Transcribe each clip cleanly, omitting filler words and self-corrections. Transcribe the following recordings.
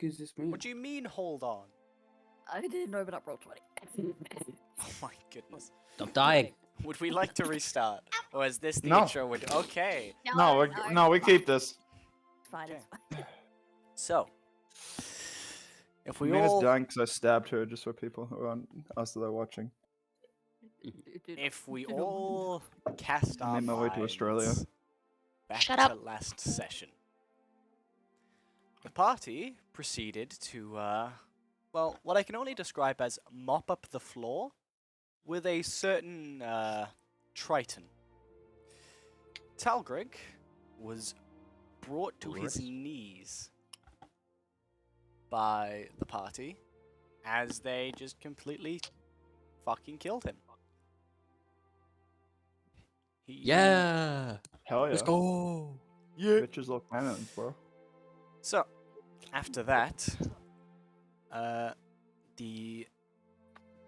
does this mean? What do you mean, hold on? I didn't open up roll 20. Oh my goodness. Stop dying. Would we like to restart? Or is this the No. intro? Okay. No, we keep this. It's fine, it's fine. So, if we Mina's all... dying because I stabbed her, just for people who aren't us that are watching. If we all cast our made my way to Australia. minds back Shut to up. last session, the party proceeded to, well, what I can only describe as mop up the floor with a certain Triton. Talgrig was brought to his knees by the party as they just completely fucking killed him. Yeah. Hell yeah. Let's go. Yeah. Bitches love cannons, bro. So, after that, the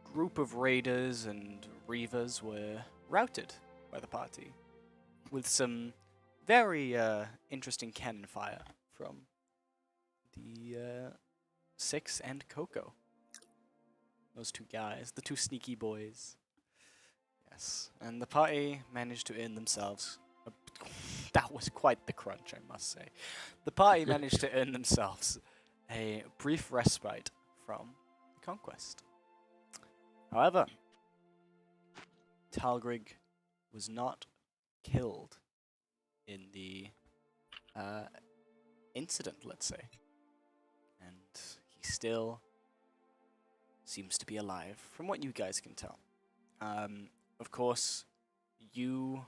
group of raiders and reavers were routed by the party with some very interesting cannon fire from the Six and Coco. Those two guys, the two sneaky boys. Yes, and the party managed to earn themselves. That was quite the crunch, I must say. The party managed to earn themselves a brief respite from the conquest. However, Talgrig was not killed in the incident, let's say. And he still seems to be alive, from what you guys can tell. Of course, you,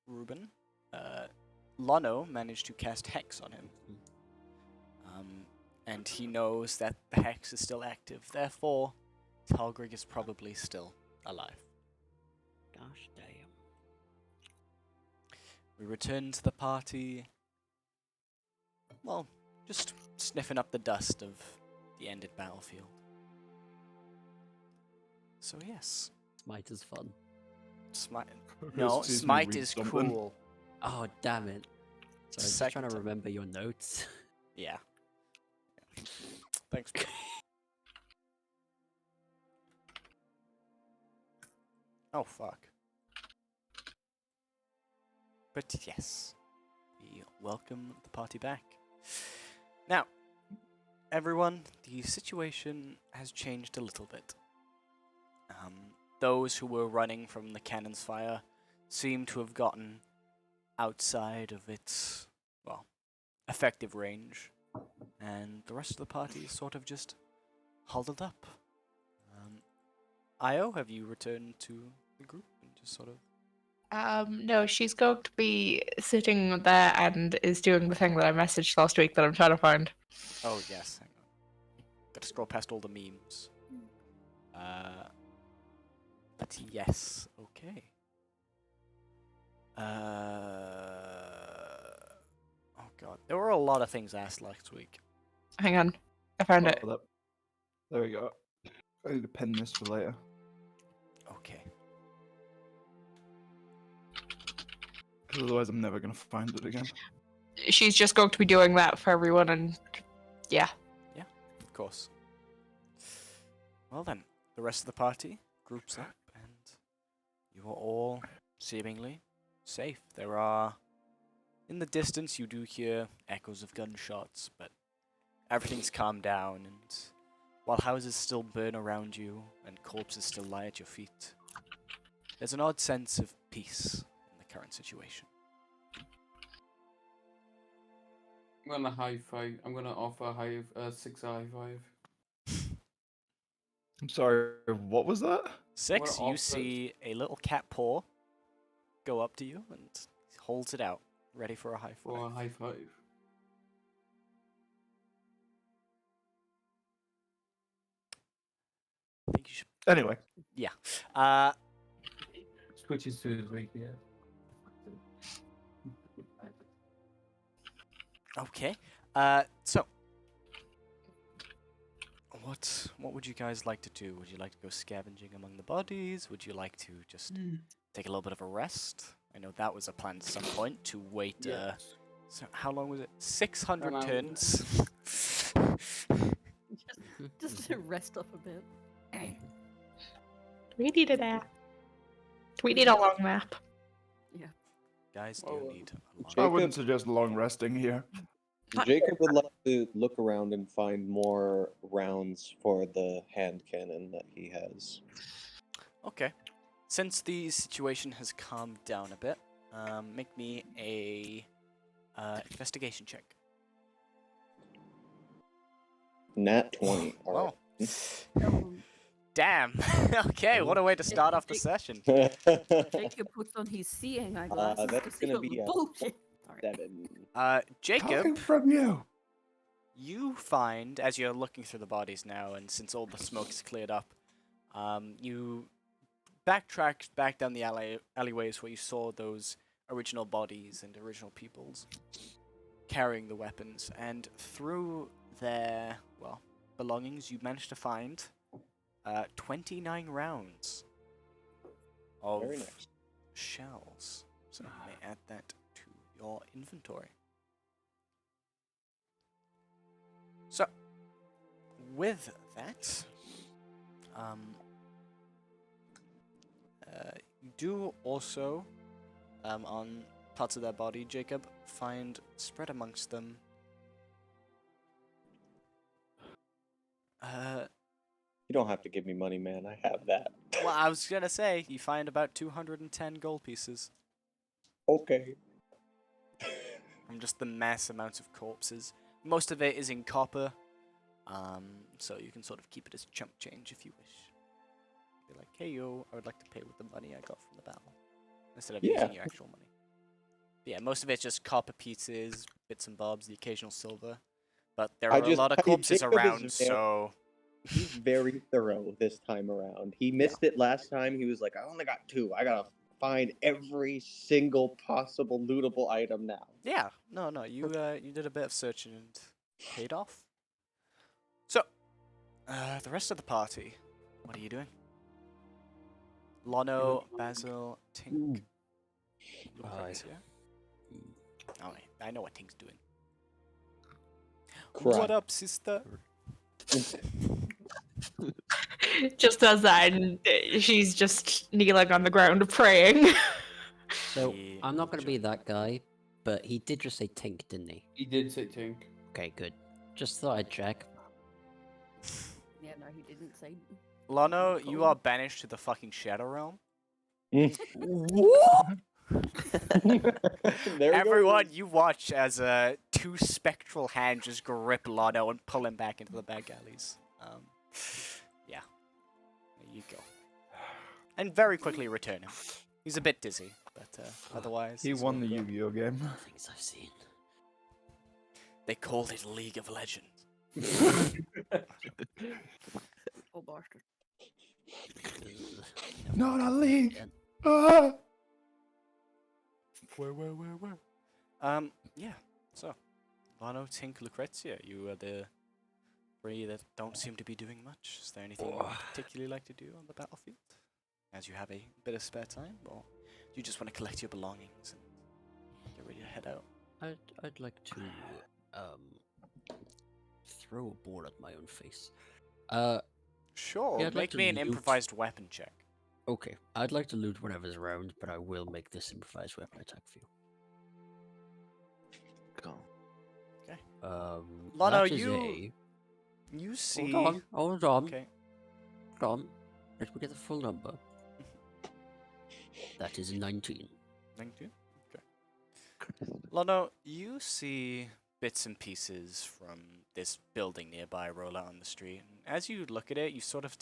Ruben, Lono managed to cast Hex on him. And he knows that the Hex is still active, therefore, Talgrig is probably still alive. Gosh damn. We return to the party, well, just sniffing up the dust of the ended battlefield. So yes, Smite is fun. Smite. No, Excuse me, Smite read is something. cool. Oh damn it. Sorry, I'm just trying to Second. remember your notes. Yeah. Thanks. Oh fuck. But yes, we welcome the party back. Now, everyone, the situation has changed a little bit. Those who were running from the cannon's fire seem to have gotten outside of its, well, effective range, and the rest of the party sort of just huddled up. Io, have you returned to the group and just sort of... No, she's going to be sitting there and is doing the thing that I messaged last week that I'm trying to find. Oh yes, hang on. Gotta scroll past all the memes. But yes, okay. Oh god, there were a lot of things asked last week. Hang on, I found it. Hold up. There we go. I need to pen this for later. Okay. 'Cause otherwise I'm never gonna find it again. She's just going to be doing that for everyone, and yeah. Of course. Well then, the rest of the party groups up, and you are all seemingly safe. There are, in the distance, you do hear echoes of gunshots, but everything's calmed down, and while houses still burn around you and corpses still lie at your feet, there's an odd sense of peace in the current situation. I'm gonna high five. I'm gonna offer a high 6 high five. I'm sorry, what was that? Six, We're you all see a little cat paw go up to you and holds it out, ready for a high For a five. high five. I think you should. Anyway, Yeah. Switches to his week, yeah. Okay. So, what would you guys like to do? Would you like to go scavenging among the bodies? Would you like to just take a little bit of a rest? I know that was a plan at some point to wait Yes. So how long was it? 600 Around- turns. Just to rest up a bit. We need a nap. We need a long nap. Guys do Oh, need a long I Jacob- wouldn't suggest long resting here. Jacob would like to look around and find more rounds for the hand cannon that he has. Okay. Since the situation has calmed down a bit, make me a investigation check. Nat 20. Wow. Um, Damn. Okay, what a way to start off the session. Alright. Jacob puts on his seeing eyeglasses that's to see gonna all the be a bullshit. Sorry. 7. Jacob, Coming from you. you find, as you're looking through the bodies now, and since all the smoke's cleared up, you backtracked back down the alleyways where you saw those original bodies and original peoples carrying the weapons, and through their, well, belongings, you managed to find 29 rounds of Very nice. shells. So you may add that to your inventory. So, with that, you do also, on parts of their body, Jacob, find spread amongst them You don't have to give me money, man. I have that. well, I was gonna say, you find about 210 gold pieces Okay. from just the mass amounts of corpses. Most of it is in copper, so you can sort of keep it as chump change if you wish. Be like, hey yo, I would like to pay with the money I got from the battle, instead of Yeah. using your actual money. But yeah, most of it's just copper pieces, bits and bobs, the occasional silver. But there I are a just- lot of I- corpses Jacob is around, very- so He's very thorough this time around. He missed it last time. He was like, I only got 2. I gotta find every single possible lootable item now. yeah, no, you you did a bit of searching and paid off. So, the rest of the party, what are you doing? Lono, Basil, Tink, Lucrezia. Oh, I know what Tink's doing. Cry. What up, sister? Just does that, and she's just kneeling on the ground praying. So Yeah, I'm not gonna enjoy. be that guy, but he did just say Tink, didn't he? He did say Tink. Okay, good. Just thought I'd check. Yeah, no, he didn't say. Lono, you Cool. are banished to the fucking Shadow Realm. There we Everyone, go. you watch as two spectral hands just grip Lono and pull him back into the back alleys. Yeah. There you go. And very quickly return him. He's a bit dizzy, but otherwise... He he's won all the good. Yu-Gi-Oh game. Things I've seen. They called it League of Legends. Oh, bastard. Not a league. Again. Ah! Where? Yeah. So, Lono, Tink, Lucrezia, you are the three that don't seem to be doing much. Is there anything you would particularly like to do on the battlefield? As you have a bit of spare time, or do you just want to collect your belongings and get ready to head out? I'd like to throw a ball at my own face. Sure. Yeah, I'd like make to me an loot. improvised weapon check. Okay, I'd like to loot whatever's around, but I will make this improvised weapon attack for you. Lono, that is You a... see. Hold on. Okay. Hold on. Let me get the full number. That is 19. 19? Okay. Lono, you see bits and pieces from this building nearby roll out on the street. And as you look at it, you sort of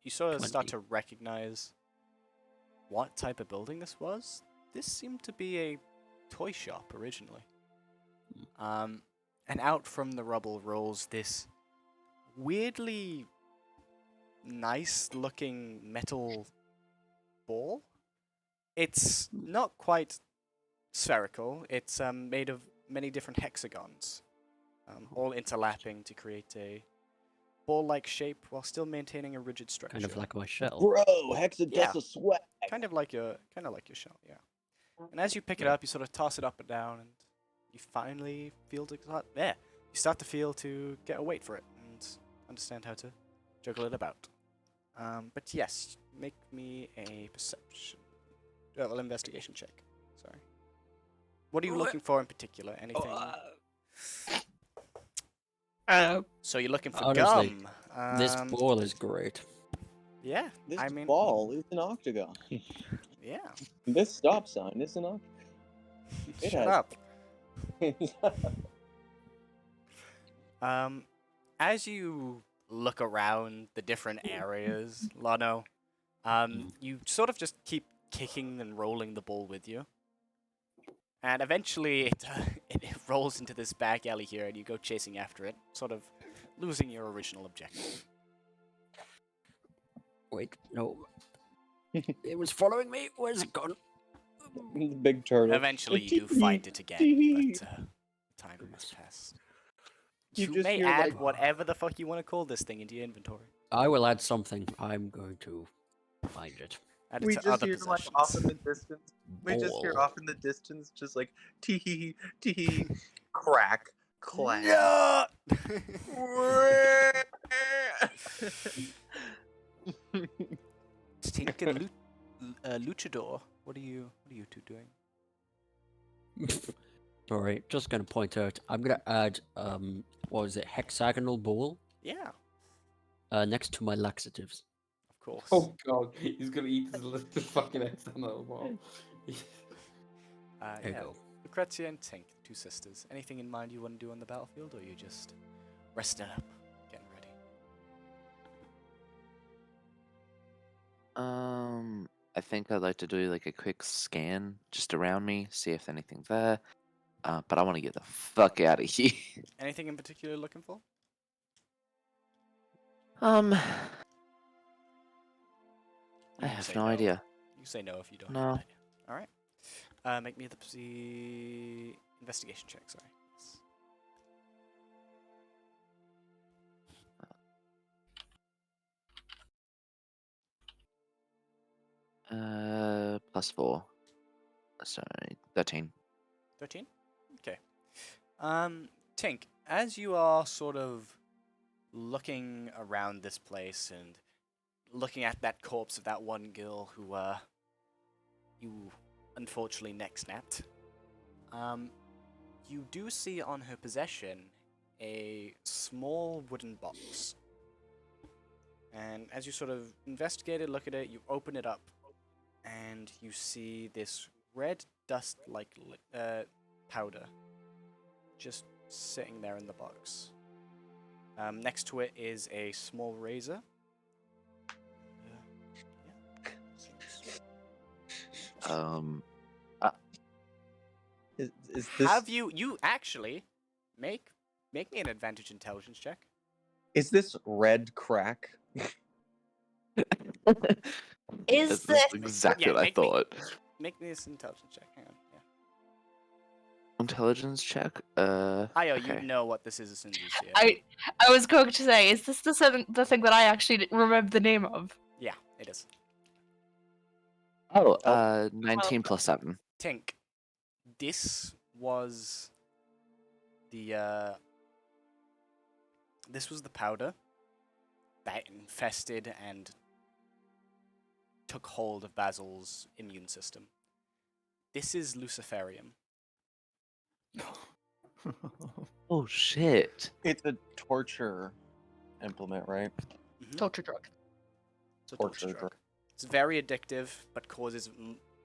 start 20. to recognize what type of building this was. This seemed to be a toy shop originally. And out from the rubble rolls this weirdly nice looking metal ball. It's not quite spherical. It's made of many different hexagons, all interlapping to create a ball-like shape while still maintaining a rigid structure. Kind of like my shell. Bro, Hexadessa Yeah. sweat. kind of like your shell, yeah. And as you pick it up, you sort of toss it up and down, and you finally feel to start. Yeah, you start to feel to get a weight for it and understand how to juggle it about. But yes, make me a perception. Well, investigation check. Sorry. What are you looking for in particular? Anything? So you're looking for Honestly, gum. This ball is great. Yeah, This I mean, ball is an octagon. yeah. This stop sign is an octagon. It Shut has- up. As you look around the different areas, Lano, you sort of just keep kicking and rolling the ball with you. And eventually it rolls into this back alley here and you go chasing after it, sort of losing your original objective. Wait, no. It was following me. Where's it gone? The big turtle. Eventually you do find it again, but time has passed. You You just may hear, add like- whatever the fuck you want to call this thing into your inventory. I will add something. I'm going to find it. Add it We to just other hear like possessions. off in the distance. We just hear Ball. off in the distance, just like tee hee tee crack, clang. No! Tink and Luchador, what are you two doing? Sorry, just gonna point out. I'm gonna add what was it? Hexagonal ball Yeah, next to my laxatives. of course. Oh god, he's gonna eat his little fucking eggs on the wall. There you Yeah. go. Lucrezia and Tink, two sisters. Anything in mind you want to do on the battlefield, or are you just resting up, getting ready? I think I'd like to do like a quick scan just around me, see if anything's there. But I want to get the fuck out of here. Anything in particular you're looking for? I You can have say no idea. You say no if you don't No. have an idea. All right. Make me the investigation check. Sorry. Yes. +4. Sorry, 13. 13? Okay. Tink, as you are sort of looking around this place and looking at that corpse of that one girl who, you unfortunately neck snapped, you do see on her possession a small wooden box. And as you sort of investigate it, look at it, you open it up, and you see this red dust-like powder just sitting there in the box. Next to it is a small razor. Is this Have you actually make me an advantage intelligence check? is this red crack? Is That's this exactly Yeah, what I make me- thought. Make me this intelligence check. Hang on. Yeah. Intelligence check. Ayo, Okay. you know what this is as soon as you see it. I was going to say, is this the thing that I actually remember the name of? Yeah, it is. Oh, 19 plus 7. Tink, this was the powder that infested and took hold of Basil's immune system. This is Luciferium. Oh shit. it's a torture implement, right? Torture drug. It's a torture Torture drug. It's very addictive, but causes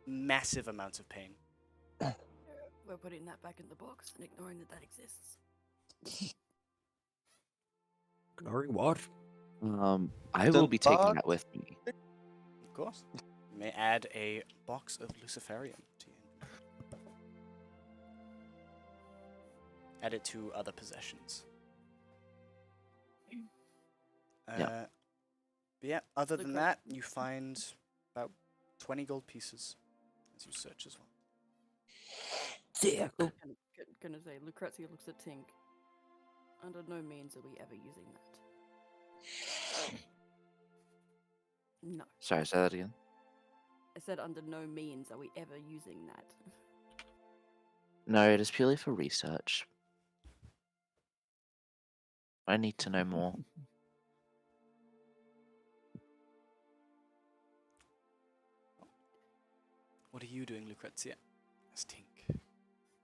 massive amounts of pain. We're putting that back in the box and ignoring that that exists. Ignoring what? I will be taking that with me. Of course. You may add a box of Luciferium to you. Add it to other possessions. Yeah. But yeah, other than Look that, you find about 20 gold pieces as you search as well. Dick. Gonna say, Lucrezia looks at Tink. Under no means are we ever using that. No. Sorry, say that again. I said under no means are we ever using that. No, it is purely for research. I need to know more. What are you doing, Lucrezia? As Tink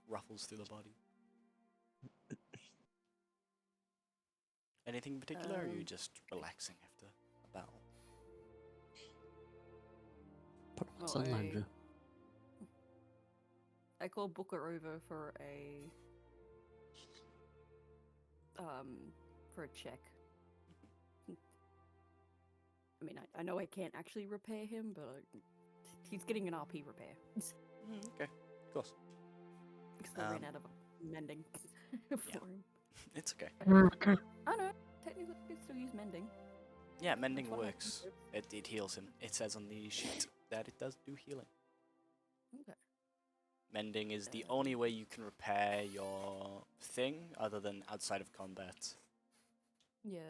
ruffles through the body. Anything in particular, or are you just relaxing after a battle? Put on Oh, some Andrew. I call Booker over for a check. I mean, I know I can't actually repair him, but he's getting an RP repair. Okay, of course. Because I ran out of mending for him. It's okay. Oh no, technically I can still use mending. Yeah, mending That's what I works. can It heals him. It says on the sheet that it does do healing. Okay. Mending is the only way you can repair your thing other than outside of combat, Yeah.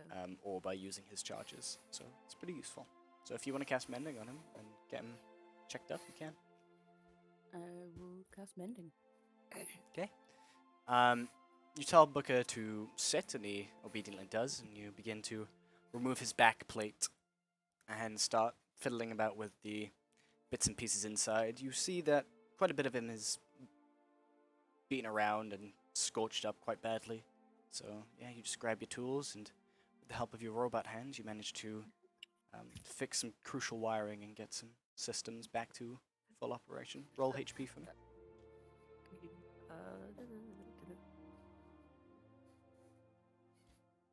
or by using his charges. So it's pretty useful. So if you want to cast mending on him and get him checked up, you can. I will cast mending. Okay. You tell Booker to sit, and he obediently does, and you begin to remove his back plate and start fiddling about with the bits and pieces inside. You see that quite a bit of him is beaten around and scorched up quite badly. So yeah, you just grab your tools, and with the help of your robot hands, you manage to fix some crucial wiring and get some systems back to full operation. Roll HP for me.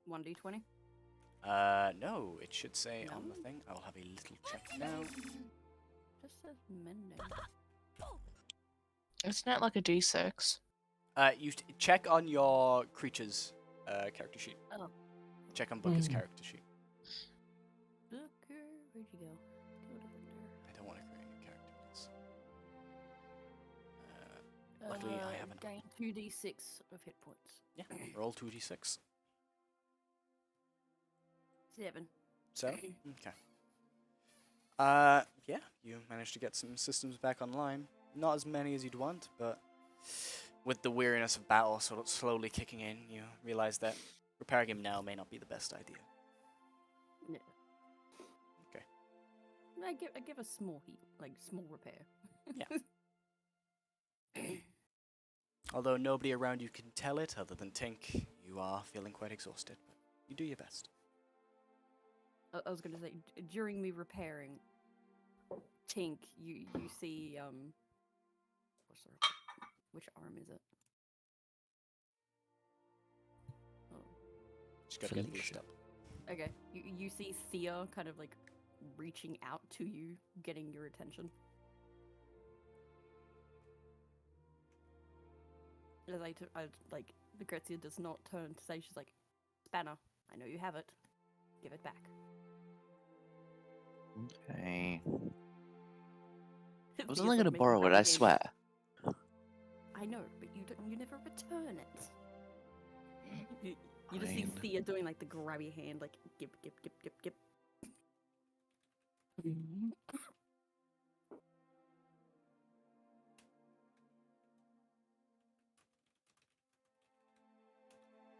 1d20. No, it should say on the No? thing. I will have a little check now. Just says mending. Isn't it like a D6? Check on your creature's character sheet. Oh. Check on Booker's character sheet. Booker, where'd you go? Skill defender. I don't want to create a new character, please. Luckily, I haven't. Gain 2d6 of hit points. Yeah, roll 2d6. 7. 7? Okay. Yeah, you managed to get some systems back online. Not as many as you'd want, but with the weariness of battle sort of slowly kicking in, you realize that repairing him now may not be the best idea. Yeah. Okay. I give a small heat, like small repair. Yeah. Although nobody around you can tell it other than Tink, you are feeling quite exhausted, but you do your best. I was gonna say, during me repairing Tink, you see which arm is it? Oh, Just gotta get the list up. okay. You see Thea kind of like reaching out to you, getting your attention. As I like Lucrezia does not turn to say, she's like, Spanner, I know you have it. Give it back. Okay. I was Thea's only like going to making borrow it, grubby I hands. swear. I know, but you never return it. You just see Fine. Thea doing like the grabby hand, like gip.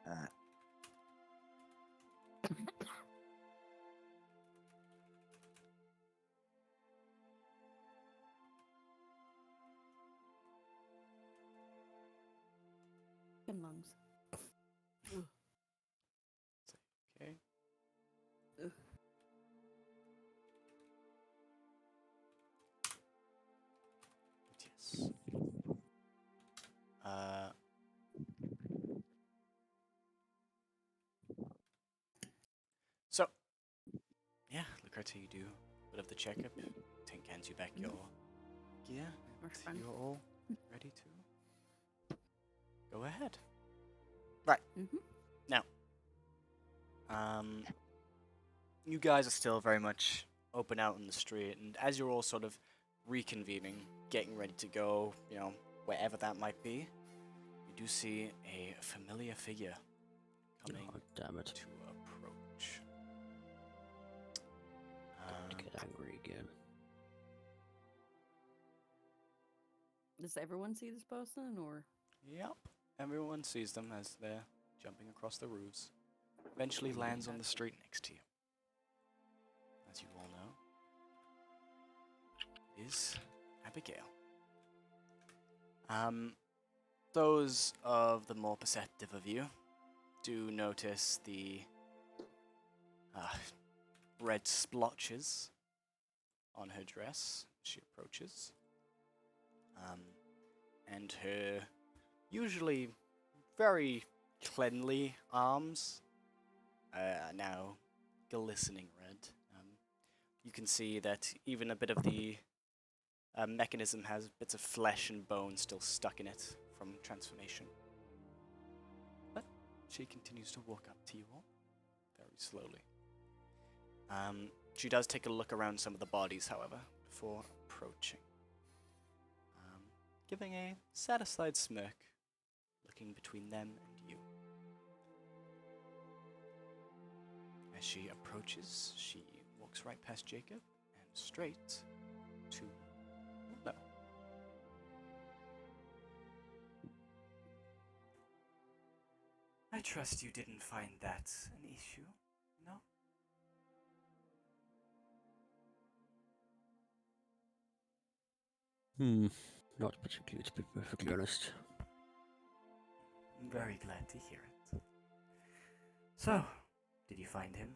Uh, And lungs. Okay. Ugh. Yes. So, yeah, Lucrezia, you do a bit of the checkup. Tink hands you back your gear. That's And fine. you're all ready to go ahead. Right. Mm-hmm. Now, you guys are still very much open out in the street, and as you're all sort of reconvening, getting ready to go, you know, wherever that might be, you do see a familiar figure coming Oh, damn it. to approach. To get angry again. Does everyone see this person, or? Yep. Everyone sees them as they're jumping across the roofs. Eventually lands on the street next to you. As you all know, is Abigail. Those of the more perceptive of you do notice the red splotches on her dress as she approaches. And her usually very cleanly arms are now glistening red. You can see that even a bit of the mechanism has bits of flesh and bone still stuck in it from transformation. But she continues to walk up to you all very slowly. She does take a look around some of the bodies, however, before approaching. Giving a satisfied smirk, looking between them and you. As she approaches, she walks right past Jacob and straight to no. I trust you didn't find that an issue, no? Not particularly, to be perfectly honest. I'm very glad to hear it. So, did you find him?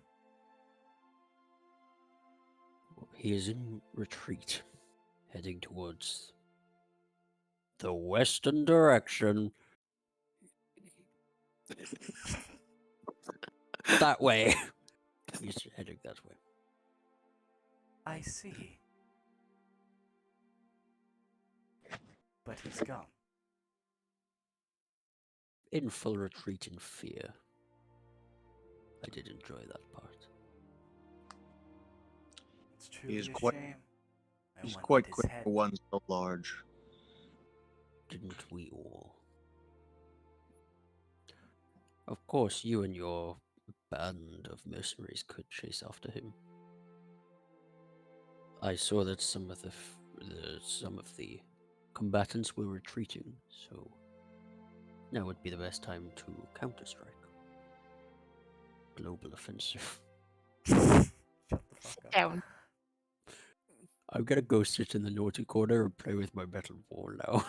He is in retreat, heading towards the western direction. That way. He's heading that way. I see. But he's gone. In full retreat in fear. I did enjoy that part. It's truly He's a quite- shame. I He's wanted quite his quick head. for one so large. Didn't we all? Of course, you and your band of mercenaries could chase after him. I saw that some of the combatants were retreating, so now would be the best time to counter-strike. Global offensive. Shut the fuck up. Down. I'm gonna go sit in the naughty corner and play with my metal ball now.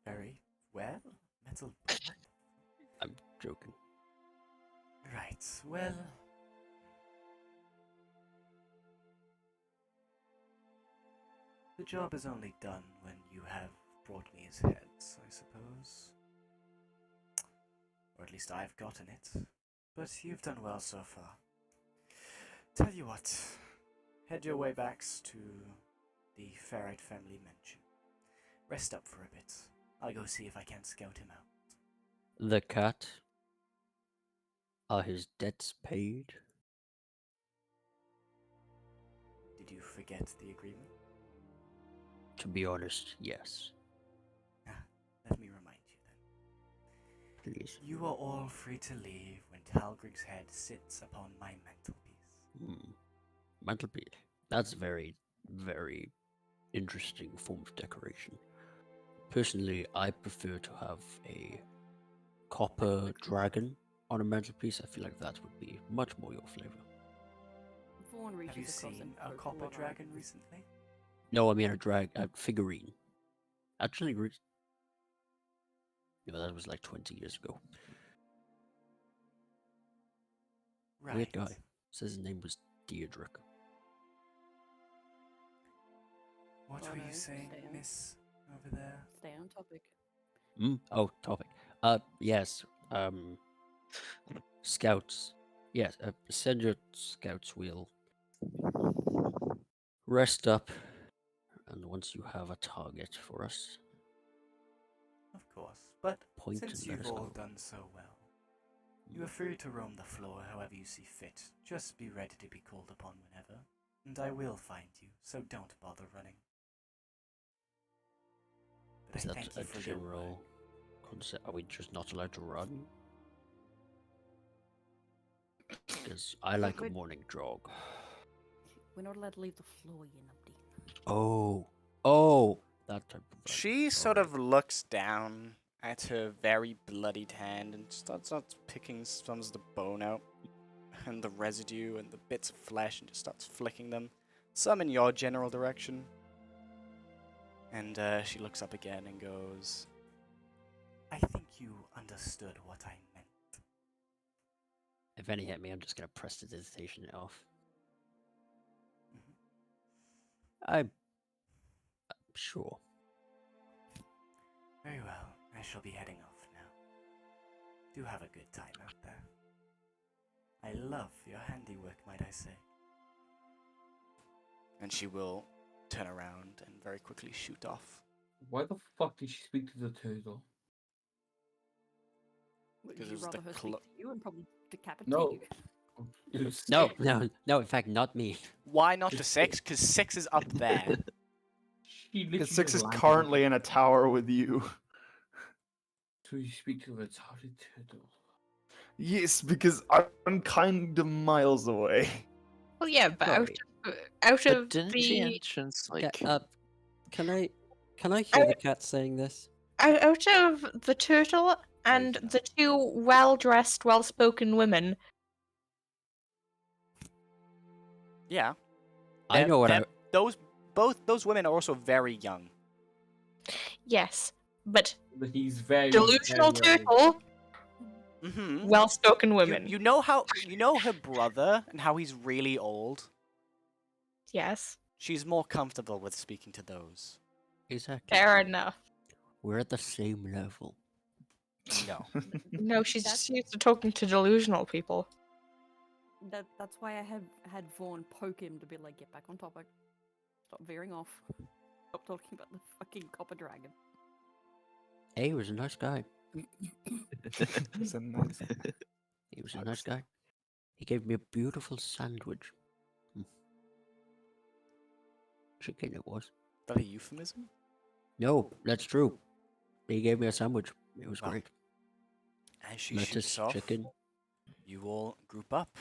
Very well. Metal ball. I'm joking. Right, well. The job is only done when you have brought me his heads, I suppose. Or at least I've gotten it. But you've done well so far. Tell you what, head your way back to the Ferrite family mansion. Rest up for a bit. I'll go see if I can't scout him out. The cat. Are his debts paid? Did you forget the agreement? To be honest, yes. Let me remind you then. Please. You are all free to leave when Talgrig's head sits upon my mantelpiece. Mantelpiece. That's very, very interesting form of decoration. Personally, I prefer to have a copper dragon on a mantelpiece. I feel like that would be much more your flavor. Vaughn Have you reaches across seen and a pokes copper one eye. dragon recently? No, I mean a figurine. Actually, that was like 20 years ago. Right. Weird guy. Says his name was Deirdre. What were Oh, you no, saying, stay on. miss, over there? Stay on topic. Oh, topic. Yes. Scouts. Yes. Send your scouts. We'll rest up, and once you have a target for us, Of course, but point since and let you've us all go. done so well, you are free to roam the floor however you see fit. Just be ready to be called upon whenever, and I will find you, so don't bother running. But Is I that thank a you for your general work. concept? Are we just not allowed to run? Because I like a Wait. morning jog. We're not allowed to leave the floor, you numpty. Oh, that type of. She sort of looks down at her very bloodied hand and starts picking some of the bone out and the residue and the bits of flesh and just starts flicking them. Some in your general direction. And she looks up again and goes, I think you understood what I meant. If any hit me, I'm just gonna prestidigitation it off. I'm sure. Very well. I shall be heading off now. Do have a good time out there. I love your handiwork, might I say. And she will turn around and very quickly shoot off. Why the fuck did she speak to the turtle? Would 'Cause it you was the rather her speak to you and probably decapitate No. you? It was No, no. In fact, not me. Why not to 6? Because 6 is up there. She literally Because 6 just is landed currently in a tower with you. So you speak to the retarded turtle. Yes, because I'm kind of miles away. Well, yeah, but Sorry. out But of didn't she the entrance like? Can I hear the cat saying this? out of the turtle and Right. the two well-dressed, well-spoken women, Yeah. I know what I. Both those women are also very young. yes, but But he's very delusional very turtle, Mm-hmm. well-spoken women. You know her brother and how he's really old? Yes, She's more comfortable with speaking to those. Exactly. fair enough. We're at the same level. No. No, she's That's- just used to talking to delusional people. That's why I had Vaughn poke him to be like, get back on topic. Stop veering off. Stop talking about the fucking copper dragon. Hey, he was a nice guy. It's a nice. He was a nice guy. He gave me a beautiful sandwich. Chicken it was. Is that a euphemism? No, that's true. He gave me a sandwich. It was Wow. great. As she Lettuce, shoots off, chicken. you all group up.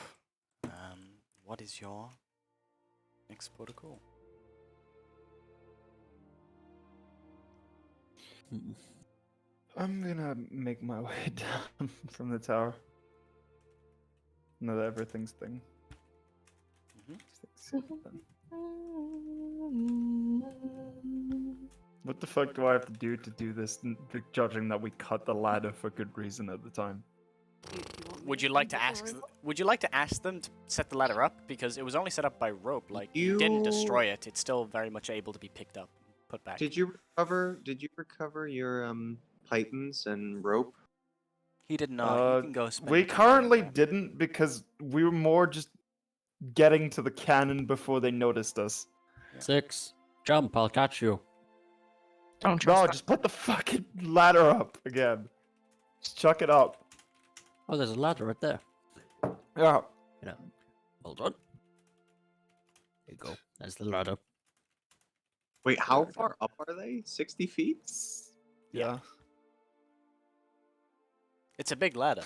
What is your next protocol? Mm. I'm gonna make my way down from the tower. Now that everything's thing. What the fuck do I have to do this? Judging that we cut the ladder for good reason at the time. Would you like to ask them to set the ladder up? Because it was only set up by rope. Like you didn't destroy it. It's still very much able to be picked up, put back. Did you recover your pythons and rope? He did not. You can go spend We it currently there. didn't because we were more just getting to the cannon before they noticed us. 6. Jump, I'll catch you. Don't trust No, that. just put the fucking ladder up again. Just chuck it up. Oh, there's a ladder right there. Yeah. You know, hold on. There you go. There's the ladder. Wait, how far up are they? 60 feet? Yeah. It's a big ladder.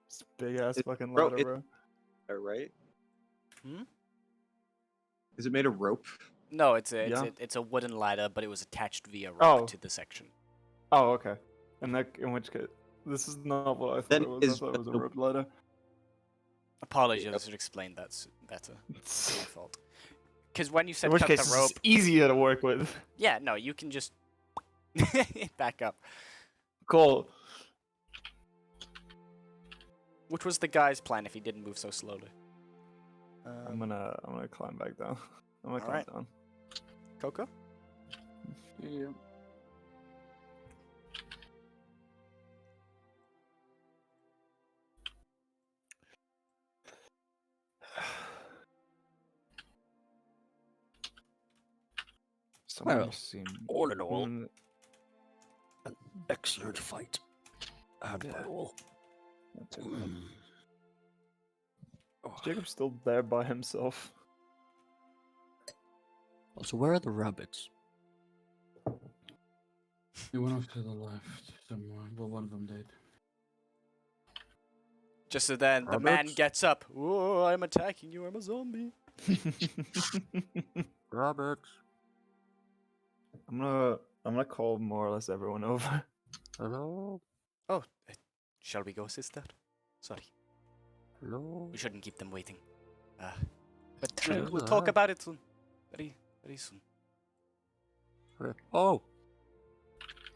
It's a big ass It- fucking bro, ladder, it- bro. Right? Hmm? Is it made of rope? No, it's Yeah. a wooden ladder, but it was attached via rope Oh. to the section. Oh, okay. In which case, this is not what I thought Then it was. I is thought it was a the- rope ladder. Apologies, I Yep. should explain that better. It's my fault. Because when you said In which cut case, the rope, it's easier to work with. yeah, no, you can just back up. Cool. Which was the guy's plan if he didn't move so slowly? I'm gonna climb back down. I'm gonna climb Alright. down. Coco? Yeah. Someone Well, seem all in all, Mm, excellent fight. And by all. not too bad. Mm. Oh. Is Jacob still there by himself? Also, where are the rabbits? He went off to the left somewhere. Well, one of them did. Just so then the man Roberts? gets up. Whoa, I'm attacking you, I'm a zombie. Rabbits. I'm gonna call more or less everyone over. Hello? Oh, shall we go, sister? Sorry, Hello? we shouldn't keep them waiting. But Sure. we'll talk about it soon. Very, very soon. Oh,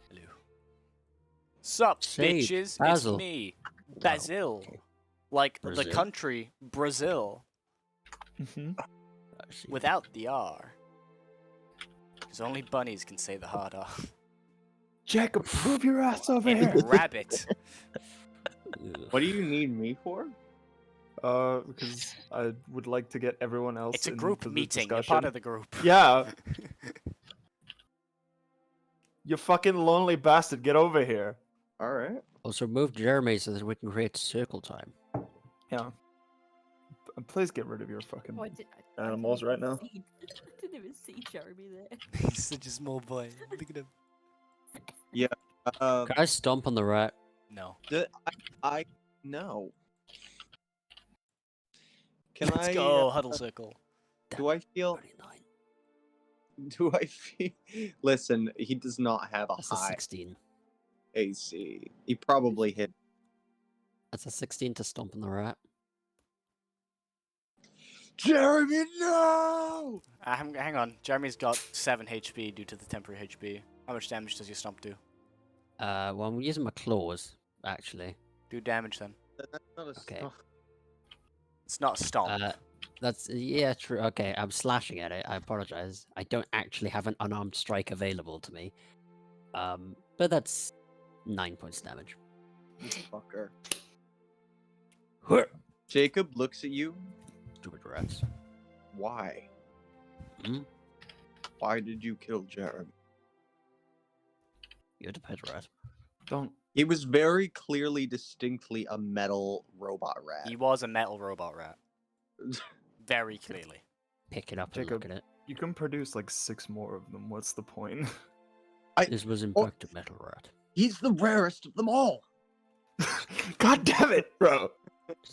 Hello. Sup, Say, bitches? Basil. It's me, Wow, Basil. okay. Like the Brazil? country, Brazil, Mhm. I see. without the R. Because only bunnies can say the hard R. Jacob, move your ass over And here. rabbit. Ugh. What do you need me for? Because I would like to get everyone else. It's a into group the meeting. You're discussion. part of the group. Yeah, you fucking lonely bastard. Get over here. All right. Also, move Jeremy so that we can create circle time. Yeah. Please get rid of your fucking Oh, I didn't animals even right now. I didn't even see Jeremy there. He's such a small boy. Look at him. Can I stomp on the rat? No. I no. Can Let's I? go, huddle circle. Do I feel? 29. Do I feel? Listen, he does not have a That's a high 16. AC. He probably hit. That's a 16 to stomp on the rat. Jeremy, no! Hang on. Jeremy's got 7 HP due to the temporary HP. How much damage does your stomp do? Well, I'm using my claws, actually. Do damage then. That's not a Okay. stomp. It's not a stomp. That's, yeah, true. Okay, I'm slashing at it. I apologize. I don't actually have an unarmed strike available to me. But that's 9 points damage. You fucker. Huh. Jacob looks at you. Stupid rats. Why? Hmm? Why did you kill Jeremy? You're the pet rat. Don't. He was very clearly, distinctly a metal robot rat. He was a metal robot rat. Very clearly. Pick it up and Jacob. look at it. You can produce like 6 more of them. What's the point? This was in fact a metal rat. He's the rarest of them all. God damn it, bro.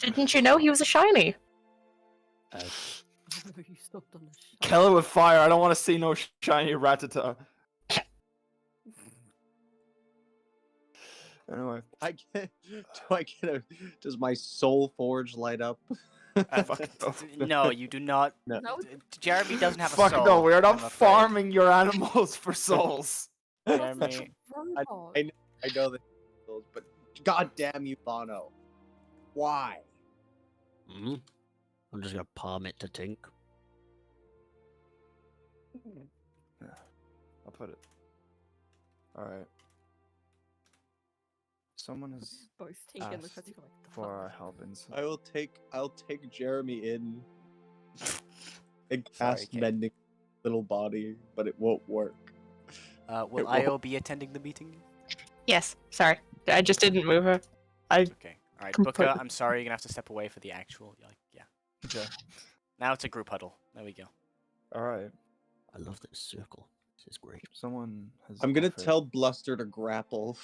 Didn't you know he was a shiny? You stopped on the shot. Kill it with fire. I don't want to see no shiny Rattata. Anyway, Does my soul forge light up? Fuck no. No, you do not. No. Jeremy doesn't have a fuck soul. no. We're I'm not afraid. farming your animals for souls. Jeremy. Robot. I know that, but goddamn you, Bono. Why? Hmm? I'm just gonna palm it to Tink. I'll put it. Alright. Someone has Both taken the asked critical like the for fuck? our help in I'll take Jeremy in and Sorry, cast Kate. mending little body, but it won't work. Will It won't. Io be attending the meeting? Yes. Sorry, I just didn't move her. Okay. All right, Booker. Completely. I'm sorry. You're gonna have to step away for the actual. Like, yeah. Okay. Now it's a group huddle. There we go. Alright. I love this circle. This is great. Someone has I'm gonna offered- tell Bluster to grapple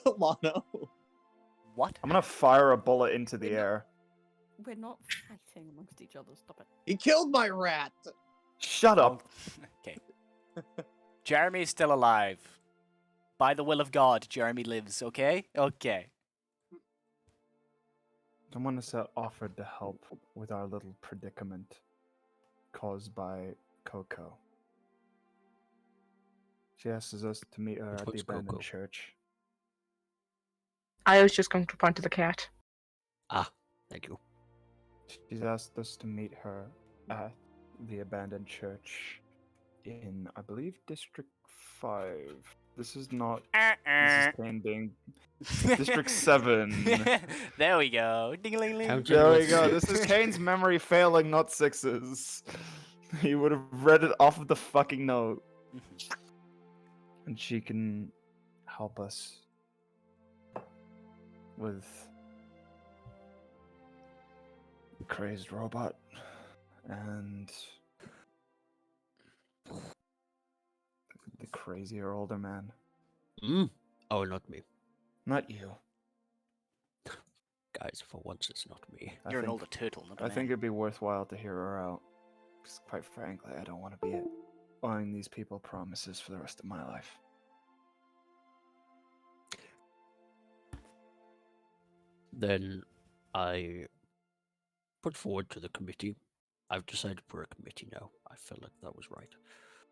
Lano. What? I'm gonna fire a bullet into the air. We're not fighting amongst each other. Stop it. He killed my rat. Shut up. Okay. Jeremy is still alive. By the will of God, Jeremy lives. Okay. Okay. Someone has offered to help with our little predicament caused by Coco. She asks us to meet her at the What's abandoned Coco? church. I was just going to point to the cat. Ah, thank you. She's asked us to meet her at the abandoned church in, I believe, District 5. This is not. This is Kane being. District 7. There we go. Ding-a-ling-ling. Counting There we with go. six. This is Kane's memory failing, not sixes. He would have read it off of the fucking note. And she can help us with the crazed robot and the crazier older man. Hmm? Oh, not me. Not you. Guys, for once it's not me. I You're an think- older turtle, not a I man. think it'd be worthwhile to hear her out. 'Cause quite frankly, I don't want to be it. owing these people promises for the rest of my life. Then I put forward to the committee. I've decided for a committee now. I felt like that was right.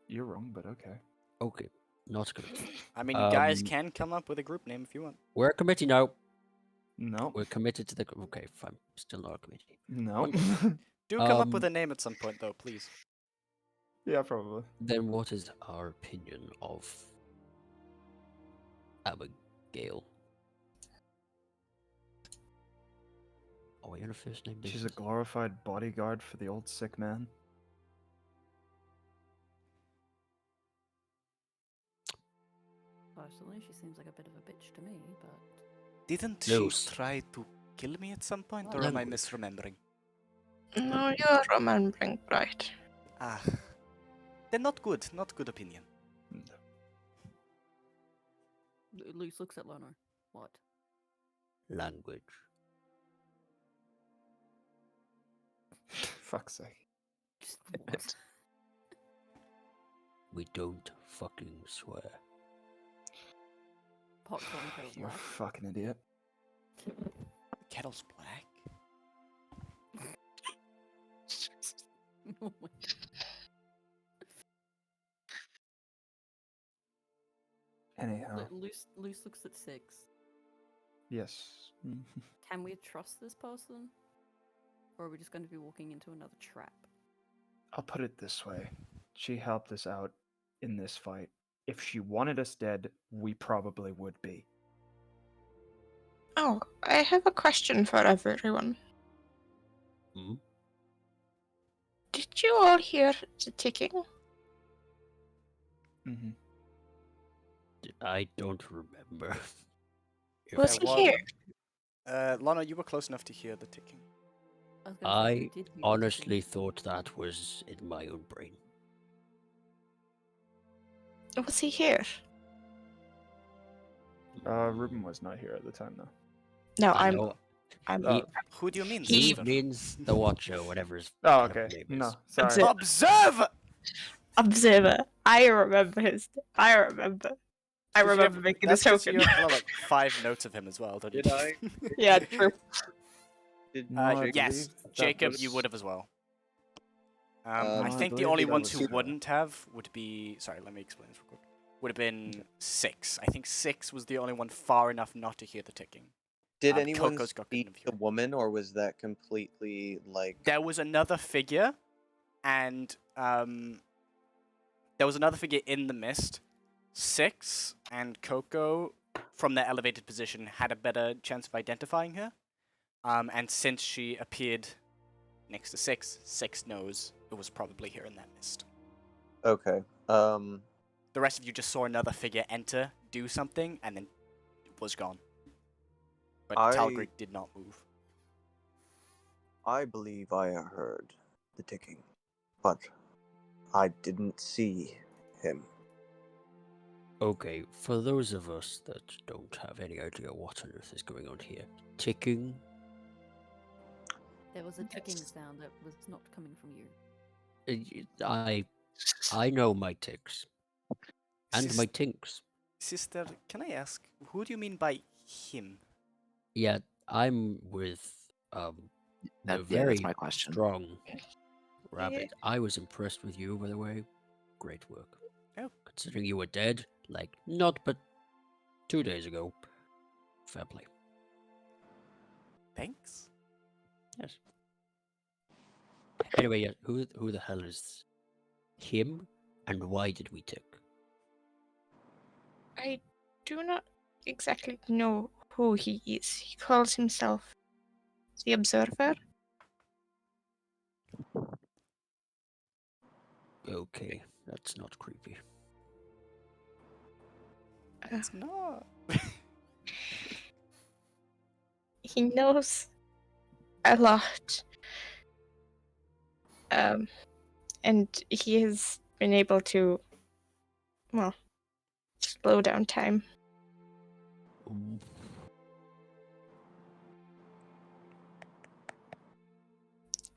You're wrong, but okay. Okay, not a committee. I mean, you guys Um, can come up with a group name if you want. We're a committee now. No. We're committed to the. Okay, fine. Still not a committee. No. Do come up with Um, a name at some point, though, please. Yeah, probably. Then what is our opinion of Abigail? Are we on a first name basis? She's a glorified bodyguard for the old sick man. Personally, she seems like a bit of a bitch to me, but Didn't No. she try to kill me at some point, Oh, or am I language. misremembering? No, you're remembering right. Ah. Then not good. Not good opinion. Luce looks at Lono. What? Language. Fuck's sake. Just what? We don't fucking swear. Pot calling kettle You're a black. fucking idiot. Kettle's black. Oh my Anyhow, God. Luce looks at 6. yes. Can we trust this person? Or are we just going to be walking into another trap? I'll put it this way. She helped us out in this fight. If she wanted us dead, we probably would be. Oh, I have a question for everyone. Hmm? Did you all hear the ticking? Mm-hmm. I don't remember. If Was I he well- here? Lana, you were close enough to hear the ticking. I was gonna say, who I did hear the ticking? honestly thought that was in my own brain. Was he here? Ruben was not here at the time, though. No, I I'm. know Oh, Who do you mean, He- he Silver? means the Watcher, whatever his oh fucking okay. name No, is. sorry. Observe! Observer. I remember his. I remember making this That's 'cause token. you have like 5 notes of him as well, don't you? Did I? Yeah, true. Did No, I Jacob- yes, believe that Jacob, was- you would have as well. Um, I I think the believe only that ones was who Super. wouldn't have would be. Sorry, let me explain this real quick. Would have been 6. I think 6 was the only one far enough not to hear the ticking. Did Um, anyone Coco's got speak good the view. woman, or was that completely like? There was another figure, and there was another figure in the mist. 6 and Coco, from their elevated position, had a better chance of identifying her. And since she appeared next to 6, 6 knows it was probably here in that mist. Okay. The rest of you just saw another figure enter, do something, and then it was gone. But Talgric did not move. I believe I heard the ticking, but I didn't see him. Okay, for those of us that don't have any idea what on earth is going on here, ticking. There was a ticking sound that was not coming from you. I know my ticks and my tinks. Sister, can I ask, who do you mean by him? Yeah, I'm with the Yeah, very that's my question. strong rabbit. I was impressed with you, by the way. Great work. Oh. Considering you were dead, like not but 2 days ago. Fair play. Thanks. Yes. Anyway, yeah, who the hell is him, and why did we tick? I do not exactly know who he is. He calls himself the Observer. Okay, that's not creepy. It's not. He knows a lot. And he has been able to, well, slow down time.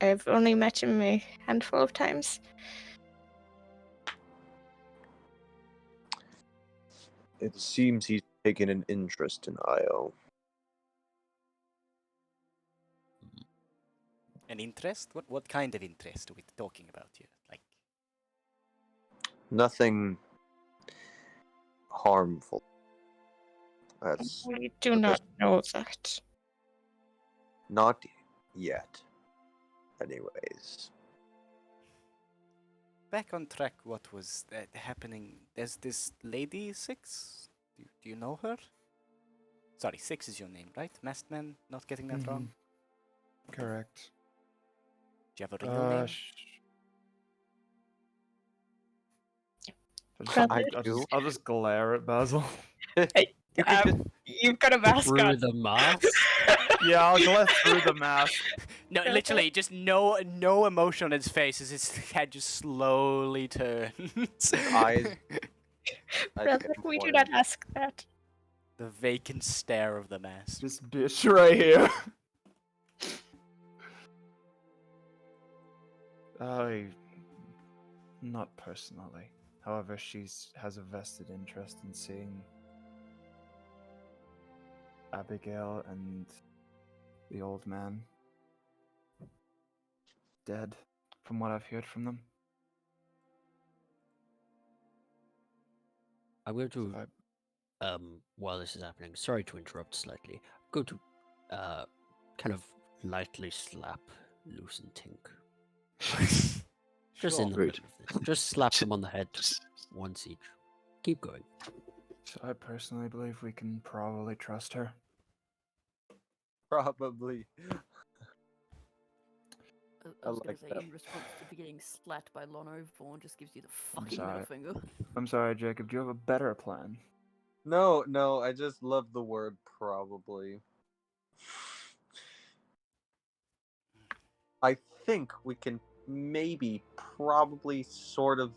I've only met him a handful of times. It seems he's taken an interest in Io. An interest? What kind of interest are we talking about here? Like, Nothing harmful. That's We do the not best- know that. not yet. Anyways. back on track. What was happening? There's this lady Six. Do you know her? Sorry, Six is your name, right? Masked Man. Not getting that wrong. Correct. Do you have a real name? I'll just glare at Basil. You could just You've got a mask Through on. the mask? Yeah, I'll glare through the mask. No, literally, just no emotion on his face as his head just slowly turns. eyes. Brother, we do not ask that. The vacant stare of the mask. This bitch right here. Not personally. However, has a vested interest in seeing Abigail and the old man dead, from what I've heard from them. I'm going to, I- while this is happening, sorry to interrupt slightly. I'm going to, kind of lightly slap Loose and Tink. Just in the Rude. middle of this. Just slap them on the head once each. Keep going. So I personally believe we can probably trust her. Probably. I was I gonna like say, that. in response to getting slapped by Lono, Vaughn just gives you the I'm fucking sorry. middle finger. I'm sorry, Jacob. Do you have a better plan? No, I just love the word probably. I think we can maybe, probably, sort of.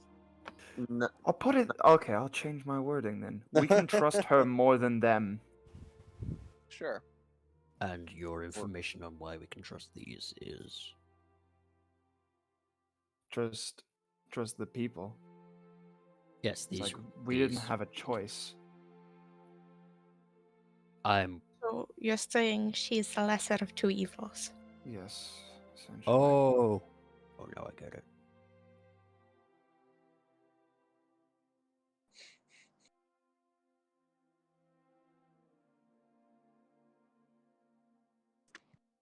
I'll put it. Okay, I'll change my wording then. We can trust her more than them. Sure. And your information on why we can trust these is... Trust the people. Yes, It's these... like we didn't these- have a choice. I'm... So you're saying she's the lesser of two evils? Yes, essentially. Oh! Oh, now I get it.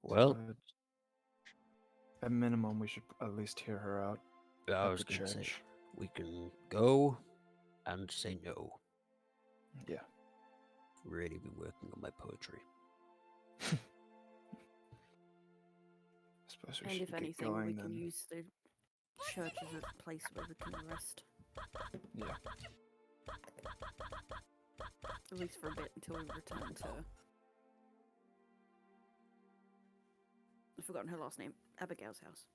Well, at minimum, we should at least hear her out. I at was the going to say, church. we can go and say no. Yeah. Really be working on my poetry. I suppose we And should if get anything, going we then. can use the church as a place where we can rest. Yeah. At least for a bit until we return to... I've forgotten her last name. Abigail's house.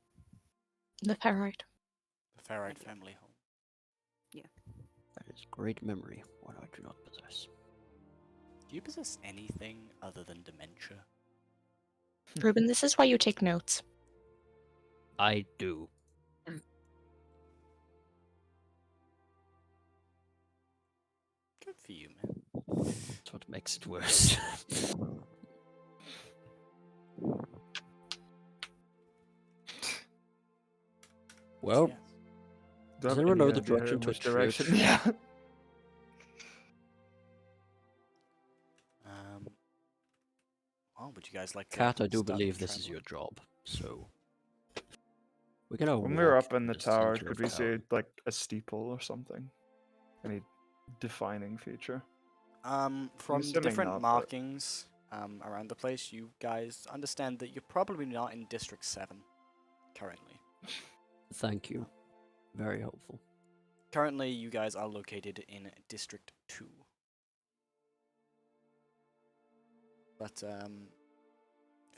The ferrite. The Ferrite Thank you. family home. That is great memory, one I do not possess. Do you possess anything other than dementia? Ruben, this is why you take notes. I do. Good for you, man. That's what makes it worse. Well, Yes. Do you Does have anyone any know the idea direction in to a which direction? church? Yeah. Well, would you guys like to? Kat, I do start believe this is your traveling? job, so... We're gonna When we were walk up in the to tower, center could of we see town. like a steeple or something? Any defining feature? From the assuming different not, but- markings around the place, you guys understand that you're probably not in District 7 currently. Thank you. Very helpful. Currently, you guys are located in District 2. But if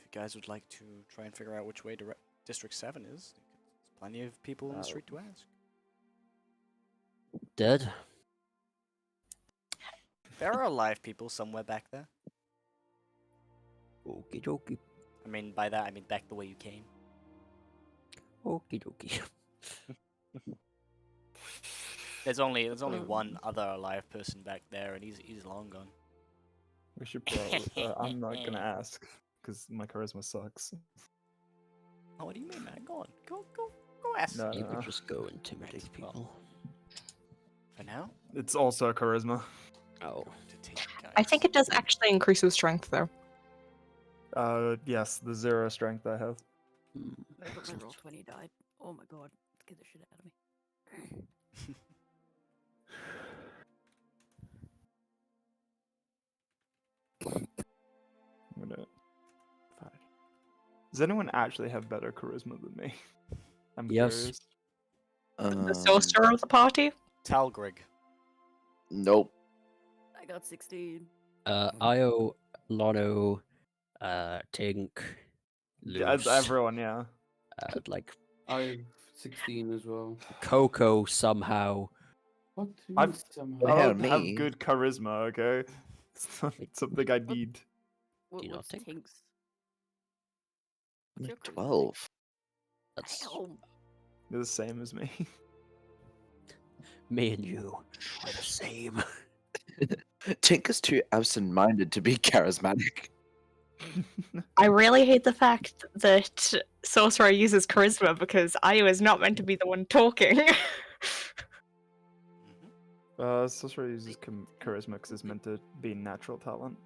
you guys would like to try and figure out which way District 7 is, there's plenty of people in the street to ask. Dead? There are alive people somewhere back there. Okie dokie. I mean, by that, I mean back the way you came. Okie dokie. There's only one other alive person back there, and he's long gone. We should probably. I'm not gonna ask because my charisma sucks. Oh, what do you mean, man? Go on, go ask. No, You no, could no. just go intimidate Right, well. people. For now, It's also charisma. Oh, to take I think it does actually increase with strength, though. Yes, the 0 strength I have. hmm, My excellent. roll 20 died. Oh my god. Get the shit out of me. I'm gonna. Fine. Does anyone actually have better charisma than me? I'm Yes. curious. The sorcerer of the party? Talgrig. Nope. I got 16. Io, Lono, Tink, As Luce, everyone, yeah. like I have 16 as well. Coco somehow. What? do you I've- mean somehow? Well, I hell, don't have me. good charisma, okay? It's not something I need. Do you not What's think? Tink's? I'm What's your at charisma, Tink? 12. That's Damn. You're the same as me. me and you. We're the same. Tink is too absent-minded to be charismatic. I really hate the fact that sorcerer uses charisma because Ayu is not meant to be the one talking. Sorcerer uses charisma because it's meant to be natural talent.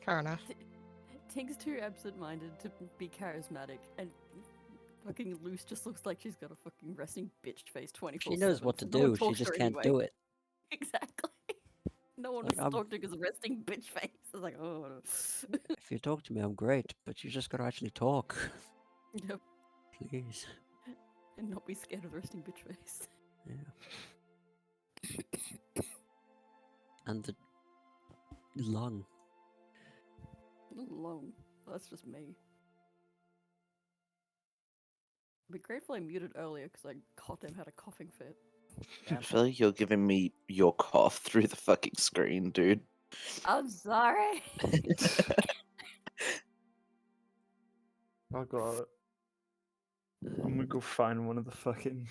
Fair enough. Tink's too absent-minded to be charismatic, and fucking Luce just looks like she's got a fucking resting bitch face 24/7. She knows what to so no one do. She talks to just her can't anyway. do it. Exactly. No one Like, was talking to because of resting bitch face. I was like, oh. If you talk to me, I'm great, but you just gotta actually talk. Yep. Please. And not be scared of the resting bitch face. Yeah. And the lung. Alone. That's just me. I'd be grateful I muted earlier because I goddamn had a coughing fit. I feel like you're giving me your cough through the fucking screen, dude. I'm sorry. Oh god. I'm gonna go find one of the fucking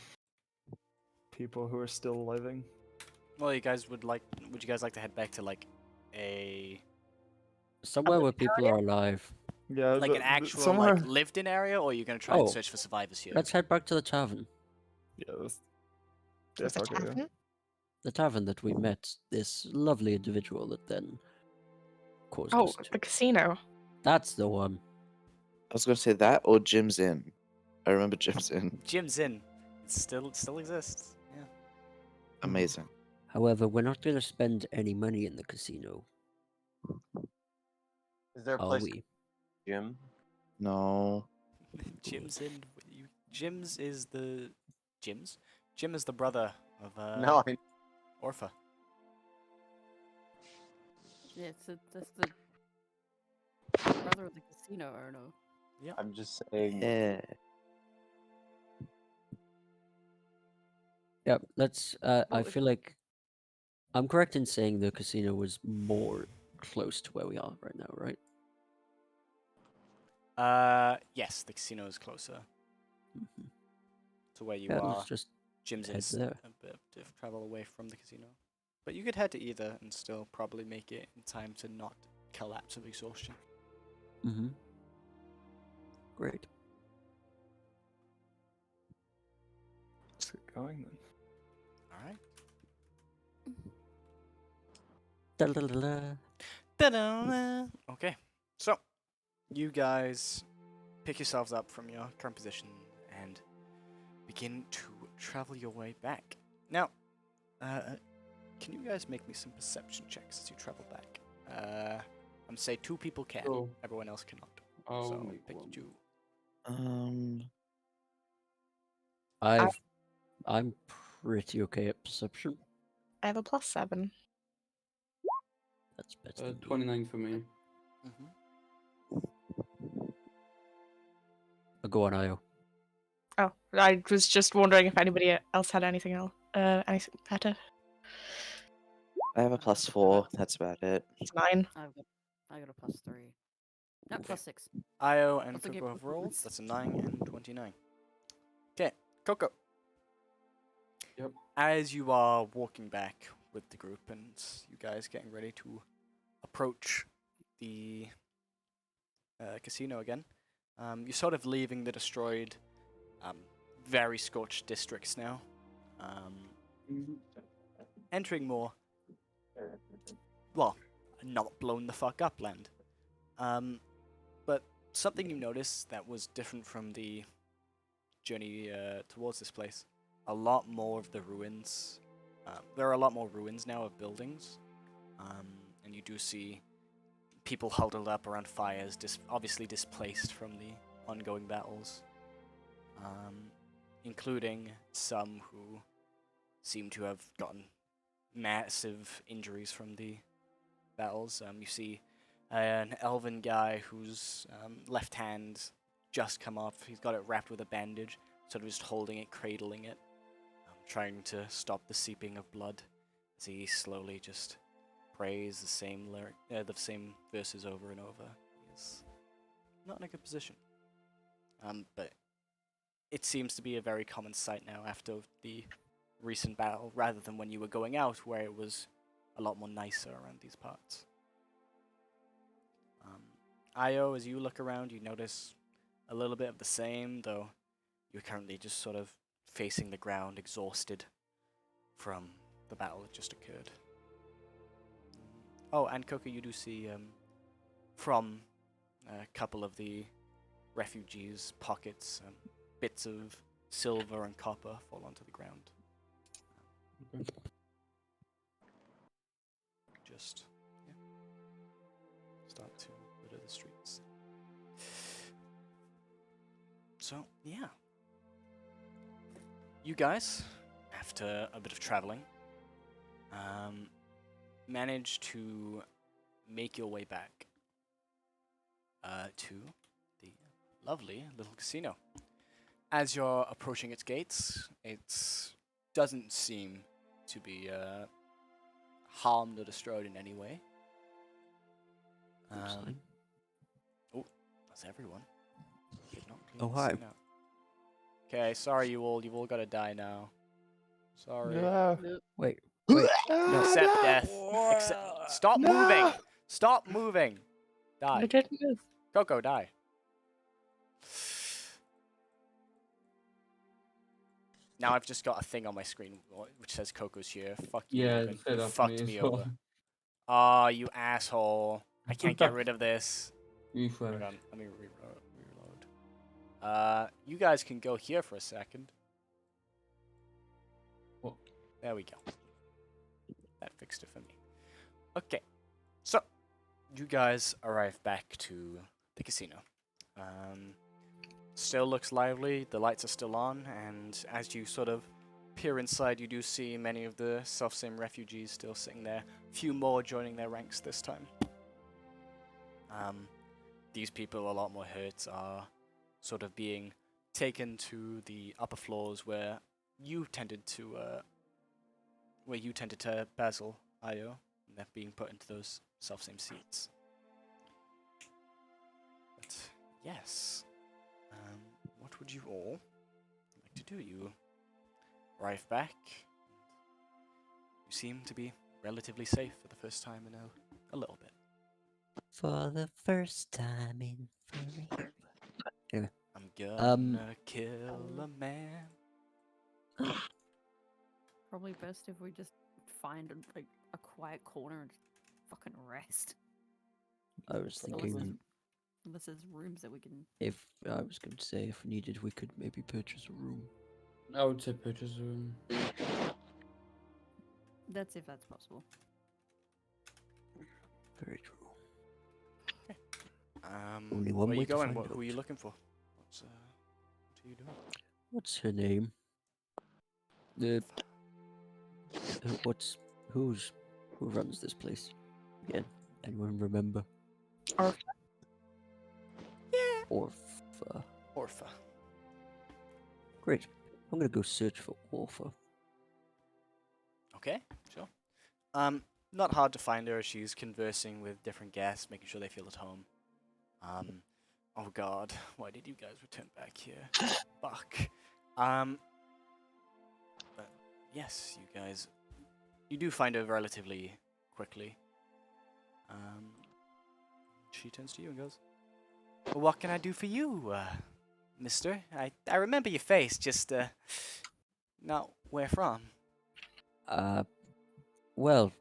people who are still living. Well, would you guys like to head back to like a Somewhere where people are alive. Yeah, like an actual somewhere. like lived-in area, or are you gonna try and Oh. search for survivors here? Let's head back to the tavern. Yeah, Was yeah, the fuck it, yeah. tavern? The tavern that we met this lovely individual that then caused Oh, us to. the casino. That's the one. I was gonna say that or Jim's Inn. I remember Jim's Inn. Jim's Inn. It still exists. Yeah. Amazing. However, we're not going to spend any money in the casino, Is there a are place, we? Jim? No. Jim's Inn. Jim's is the Jim's. Jim is the brother of No, I Orpha. Yeah, that's the brother of the casino owner. I'm just saying. Yeah. Yeah, let's. I Well, if- feel like I'm correct in saying the casino was more close to where we are right now, right? Yes, the casino is closer Mhm. to where you Yeah, are. let's just Jim's head Inn's there. a bit of travel away from the casino, but you could head to either and still probably make it in time to not collapse of exhaustion. Mm-hmm. Great. Let's get going then. All right. Da-da-da-da. Ta-da! Okay, so you guys pick yourselves up from your current position and begin to travel your way back. Now, can you guys make me some perception checks as you travel back? I'm gonna say 2 people can. Sure. Everyone else cannot. I'll so make pick one. 2. I'm pretty okay at perception. I have a +7. That's better than me. 29 for me. Mm-hmm. Go on, Io. Oh, I was just wondering if anybody else had anything else. Anything better? I have a +4. That's about it. It's 9. I got a +3. No, +6. Io and Also get Coco have rolled. performance. That's a 9 and 29. Okay, Coco. Yep. As you are walking back with the group and you guys getting ready to approach the casino again, you're sort of leaving the destroyed, very scorched districts now, entering more, well, not blown the fuck up land. But something you noticed that was different from the journey towards this place, a lot more of the ruins. There are a lot more ruins now of buildings, and you do see people huddled up around fires, obviously displaced from the ongoing battles, including some who seem to have gotten massive injuries from the battles. You see an elven guy whose left hand just come off. He's got it wrapped with a bandage, sort of just holding it, cradling it, trying to stop the seeping of blood as he slowly just prays the same same verses over and over. He's not in a good position. But it seems to be a very common sight now after the recent battle, rather than when you were going out, where it was a lot more nicer around these parts. Io, as you look around, you notice a little bit of the same, though you're currently just sort of facing the ground, exhausted from the battle that just occurred. Oh, and Coco, you do see from a couple of the refugees' pockets bits of silver and copper fall onto the ground. Okay. Just start to litter the streets. So yeah, you guys, after a bit of traveling, managed to make your way back to the lovely little casino. As you're approaching its gates, it doesn't seem to be harmed or destroyed in any way. Oh, that's everyone. Did not clean Oh, this hi. thing out. Okay, sorry you've all got to die now. Sorry. Wait, no. Accept death. Stop moving! Stop moving! I Die. didn't move. Coco, die. Now I've just got a thing on my screen which says Coco's here. Fuck you, Yeah, Ruben. say You that to fucked me me as well. over. Ah, you asshole. I can't get rid of this. Refresh. Hang on, let me reload. You guys can go here for a second. What? There we go. That fixed it for me. Okay, so you guys arrive back to the casino. Still looks lively, the lights are still on, and as you sort of peer inside, you do see many of the self-same refugees still sitting there. A few more joining their ranks this time. These people, a lot more hurt, are sort of being taken to the upper floors where you tended to Basil, Io, and they're being put into those self-same seats. But yes, what would you all like to do? You arrive back. You seem to be relatively safe for the first time in a little bit. For the first time in forever. Anyway, I'm gonna kill a man. Probably best if we just find a quiet corner and just fucking rest. I was Unless thinking there's, unless there's rooms that we can. if I was going to say if needed, we could maybe purchase a room. I would say purchase a room. That's if that's possible. Very true. Only Where one are way you to going? find Who are you out. looking for? What are you doing? What's her name? Who runs this place? Again, anyone remember? Orpha. Yeah. Orpha. Orpha. Great. I'm gonna go search for Orpha. Okay, sure. Not hard to find her. She's conversing with different guests, making sure they feel at home. Oh god, why did you guys return back here? Fuck. But yes, you guys, you do find her relatively quickly. She turns to you and goes, "Well, what can I do for you, mister? I remember your face, just not where from." Well,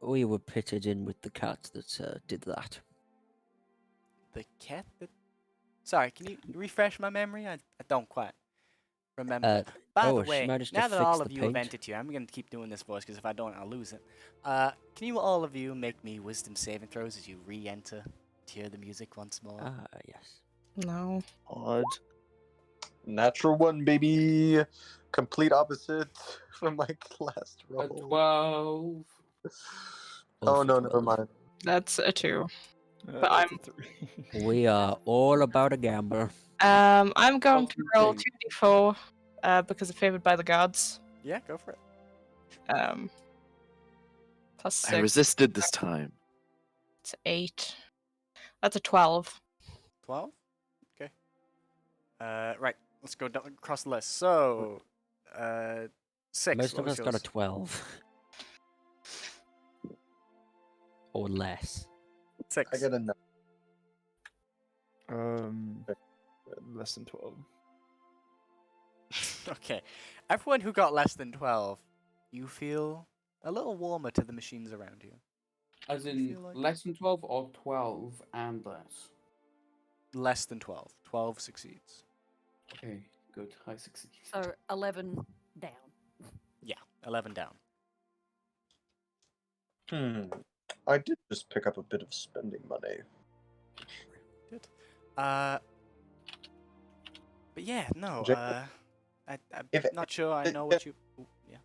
we were pitted in with the cat that did that. The cat that... Sorry, can you refresh my memory? I don't quite remember. By the she way, managed now to that fix all the of you have paint. entered here, I'm going to keep doing this voice because if I don't, I'll lose it. Can you all of you make me wisdom saving throws as you re-enter to hear the music once more? Yes. No. Odd. Natural one, baby. Complete opposite from my last A roll. 12. Oh no, Also never 12. mind. That's a 2. But That's a 3. We are all about a gamble. I'm going to Fucking roll thing. 2d4 because I'm favored by the gods. Yeah, go for it. Plus I 6. resisted this time. It's 8. That's a 12. 12? Okay. Right, let's go down across the list. So, 6. Most what of was us got a yours? 12. Or less. 6. I got a 9. Less than 12. Okay. Everyone who got less than 12, you feel a little warmer to the machines around you. As I in feel like- less than 12 or 12 and less? Less than 12. 12 succeeds. Okay, good. I succeed. So 11 down. Yeah, 11 down. I did just pick up a bit of spending money. Good. But yeah, no, Jacob? I'm If- not sure I know what you... Ooh, yeah.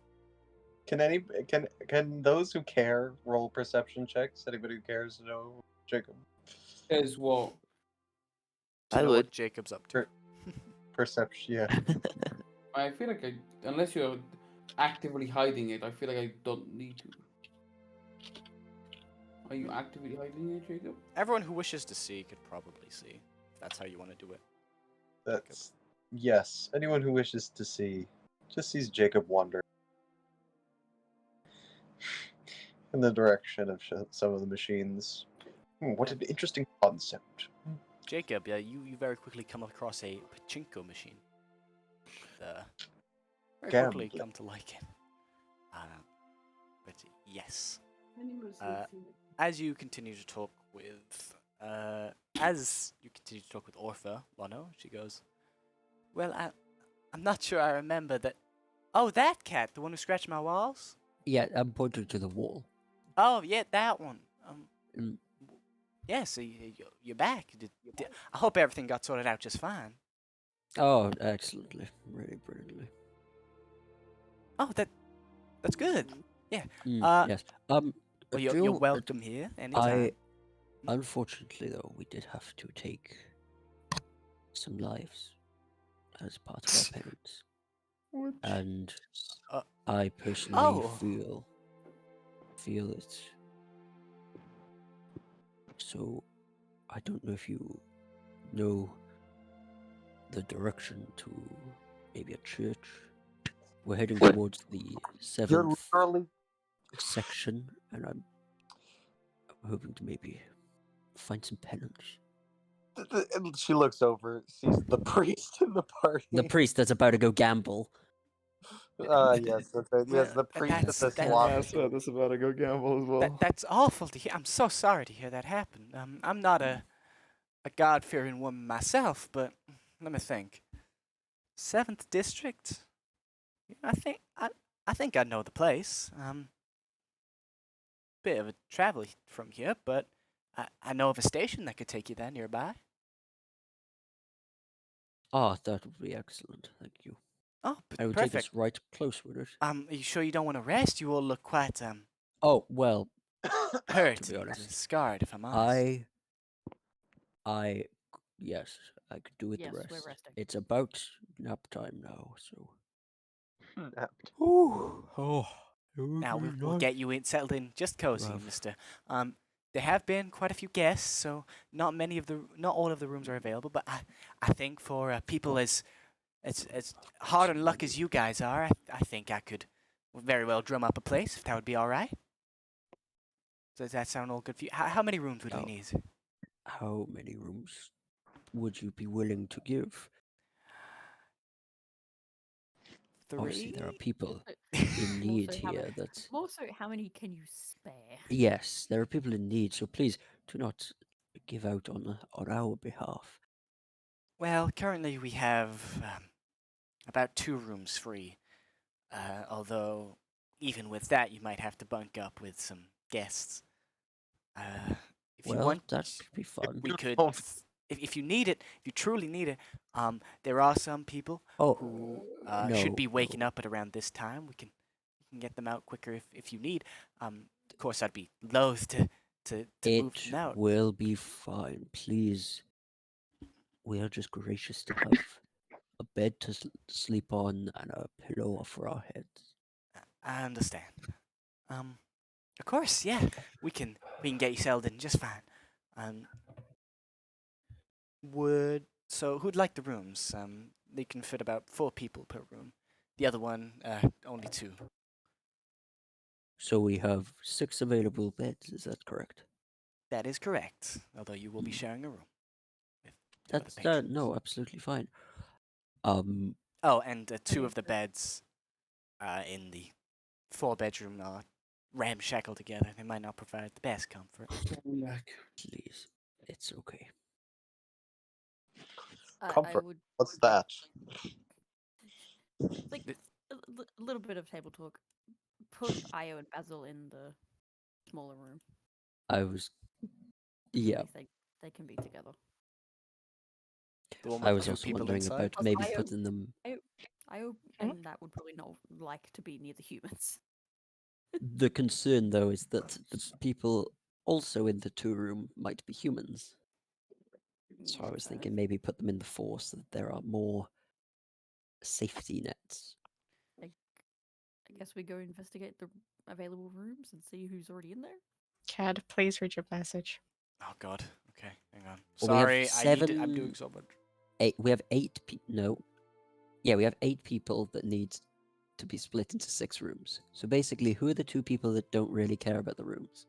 Can those who care roll perception checks? Anybody who cares to know, Jacob? Is what? To I know would. what Jacob's up to. Per- Perception, yeah. I feel like unless you're actively hiding it, I feel like I don't need to. Are you actively hiding it, Jacob? Everyone who wishes to see could probably see. If that's how you want to do it. That's yes. Anyone who wishes to see just sees Jacob wander in the direction of some of the machines. What an interesting concept. Jacob, yeah, you very quickly come across a pachinko machine. Very quickly Gambling. come to like it. But yes. As you continue to talk with Orpha, Lano, she goes, "Well, I'm not sure I remember that. Oh, that cat, the one who scratched my walls? Yeah, I'm pointing to the wall. Oh, yeah, that one. Mm. Yeah, so you're back. I hope everything got sorted out just fine. Oh, excellently. Really brilliantly. Oh, that's good. Yeah. Yes. Well, you're Jill, welcome here anytime. Unfortunately, though, we did have to take some lives as part of our penance. And I personally feel it. So, I don't know if you know the direction to maybe a church. We're heading towards the You're 7th literally section, and I'm hoping to maybe find some penance. And she looks over, sees the priest in the party. The priest that's about to go gamble. Yes, that's right. Yes, the priest at the that's- slot. Yeah, so that's about to go gamble as well. That's awful to hear. I'm so sorry to hear that happen. I'm not a God-fearing woman myself, but let me think. 7th district. I think I know the place. Bit of a travel from here, but I know of a station that could take you there nearby. Ah, that would be excellent. Thank you. Oh, I would take perfect. us right close with it. Are you sure you don't want to rest? You all look quite Oh, well, hurt to be and honest, scarred, if I'm honest. Yes, I could do with Yes, the we're rest. resting. It's about nap time now, so. Now we'll get you settled in just cozy, Rough. mister. There have been quite a few guests, so not all of the rooms are available. But I think for people as as hard on luck as you guys are, I think I could very well drum up a place if that would be all right. Does that sound all good for you? How many rooms would we Oh. need? How many rooms would you be willing to give? Obviously, there are 3? people Also- in also, need how here many- that. Also, how many can you spare? Yes, there are people in need, so please do not give out on our behalf. Well, currently we have about 2 rooms free. Although, even with that, you might have to bunk up with some guests. If you Well, want, that could be fun. we could. Oh. If you need it, if you truly need it, there are some people Oh, who no, should be waking no. up at around this time. We can get them out quicker if you need. Of course, I'd be loath to move It them out. will be fine. Please, we are just gracious to have a bed to sleep on and a pillow for our heads. I understand. Of course, yeah, we can get you settled in just fine. Who'd like the rooms? They can fit about 4 people per room. The other one, only 2. So we have 6 available beds. Is that correct? That is correct. Although you will be Hmm. sharing a room. With That's patrons. no, absolutely fine. Oh, and 2 Okay, of the so- beds in the 4-bedroom are ramshackle together. They might not provide the best comfort. Please, it's okay. I Comfort. would What's that? like Th- a little bit of table talk. Put Io and Basil in the smaller room. I was, At yeah, least they can be together. The one I with was 2 also people wondering inside. about Plus, maybe Io putting them. Io and that would probably not like to be near the humans. The concern, though, is that the people also in the 2 room might be humans. So I was Fair. thinking maybe put them in the 4 so that there are more safety nets. I guess we go investigate the available rooms and see who's already in there. Cad, please read your message. Oh God. Okay, hang on. Well, we have Sorry, I'm 7 doing so much. 8. We have 8 people. No. Yeah, we have 8 people that need to be split into 6 rooms. So basically, who are the 2 people that don't really care about the rooms?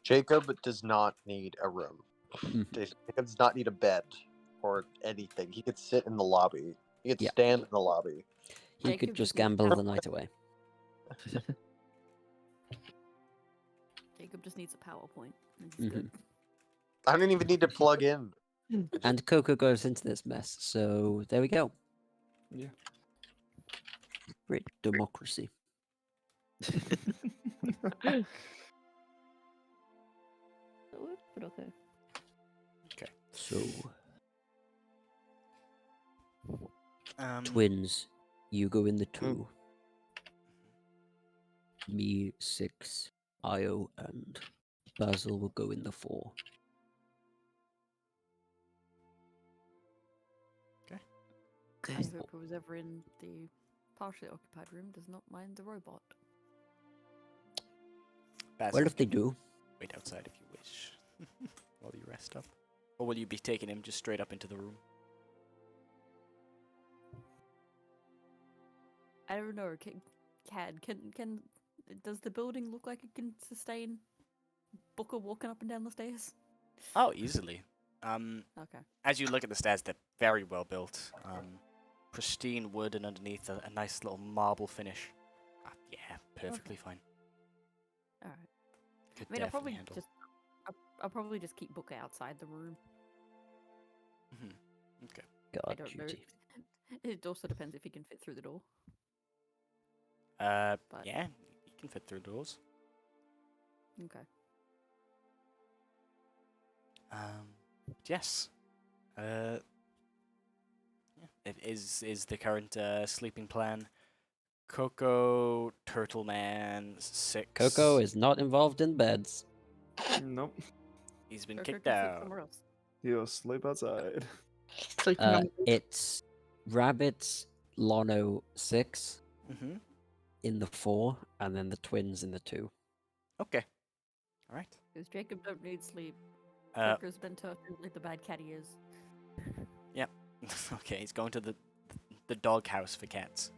Jacob does not need a room. Mhm. Jacob does not need a bed or anything. He could sit in the lobby. He could Yeah. stand in the lobby. He Jacob could just just needs gamble power. the night away. Jacob just needs a PowerPoint. And he's good. I don't even need to plug in. And Coco goes into this mess. So there we go. Yeah. Great democracy. But okay. So, Um, twins, you go in the 2. Me, 6, Io, and Basil will go in the 4. I hope whoever's ever in the partially occupied room does not mind the robot. Basil, Well, if they you can do, wait outside if you wish, while you rest up. Or will you be taking him just straight up into the room? I don't know. Cad, does the building look like it can sustain Booker walking up and down the stairs? Oh, easily. Okay. As you look at the stairs, they're very well built. Pristine wood, and underneath a nice little marble finish. Yeah, perfectly fine. All right. Could I mean, definitely handle. I'll probably just keep Booker outside the room. Okay. I guard don't know. duty. It also depends if he can fit through the door. Yeah, you can fit through doors. Okay. Yes. Yeah. Is the current sleeping plan Coco, Turtle Man, 6? Coco is not involved in beds. Nope. He's been Or kicked can sleep out. somewhere else. He'll sleep outside. Sleeping on the roof. It's Rabbit, Lono, 6 Mm-hmm. in the 4, and then the twins in the 2. Okay. All right. Because Jacob don't need sleep. Uh, Booker's been turned like the bad cat he is. Okay, he's going to the doghouse for cats.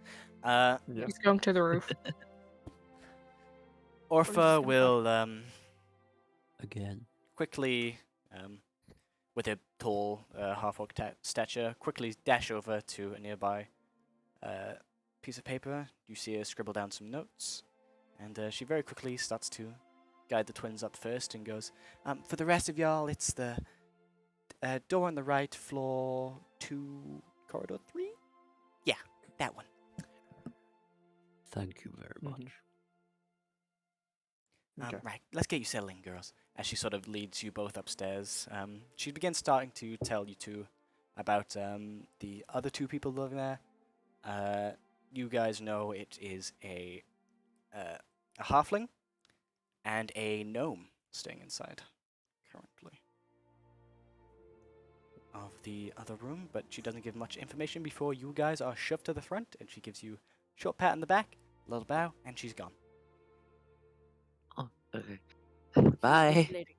Yeah. He's going to the roof. Orpha gonna will Again. quickly, with a tall half-orc stature, quickly dash over to a nearby piece of paper. You see her scribble down some notes, and she very quickly starts to guide the twins up first and goes, for the rest of y'all, it's the door on the right, floor 2, corridor 3? Yeah, that one. Thank you very much. Okay. Right, let's get you settled in, girls. As she sort of leads you both upstairs, she begins starting to tell you two about the other two people living there. You guys know it is a halfling and a gnome staying inside currently of the other room, but she doesn't give much information before you guys are shoved to the front, and she gives you a short pat on the back, a little bow, and she's gone. Oh, okay. She's a Bye. busy lady.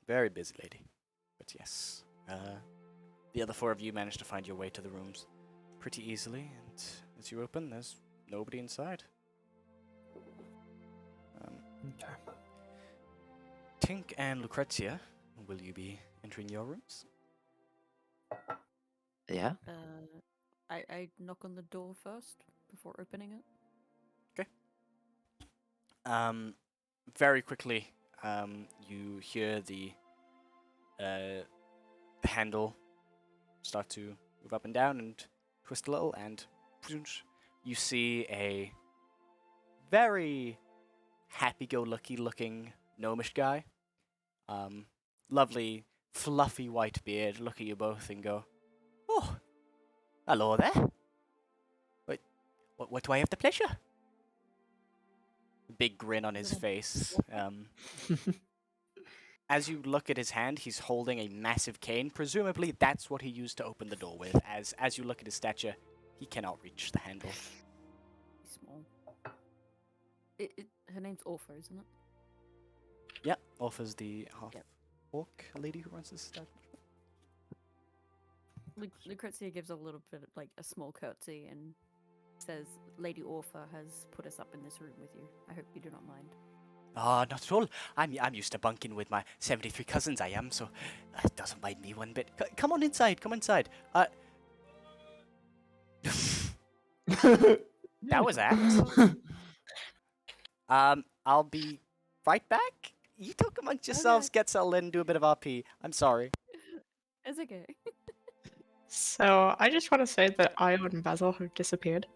Very busy lady. But yes, the other four of you managed to find your way to the rooms pretty easily, and as you open, there's nobody inside. Okay. Tink and Lucrezia, will you be entering your rooms? Yeah. I knock on the door first before opening it. Very quickly, you hear the handle start to move up and down and twist a little, and you see a very happy-go-lucky looking gnomish guy. Lovely, fluffy white beard, look at you both and go, "Oh, hello there. What do I have the pleasure?" Big grin on his Little- face. As you look at his hand, he's holding a massive cane. Presumably, that's what he used to open the door with. As you look at his stature, he cannot reach the handle. He's small. Her name's Orpha, isn't it? Yeah, offers the half Yep. orc lady who runs this establishment. Lucrezia gives a little bit, like a small curtsy, and says, "Lady Orpha has put us up in this room with you. I hope you do not mind." Ah, not at all. I'm used to bunking with my 73 cousins, I am, so it doesn't mind me one bit. Come on inside, come inside. That was apt. I'll be right back. You talk amongst yourselves, Okay. get settled in, do a bit of RP. I'm sorry. It's okay. So I just want to say that Io and Basil have disappeared.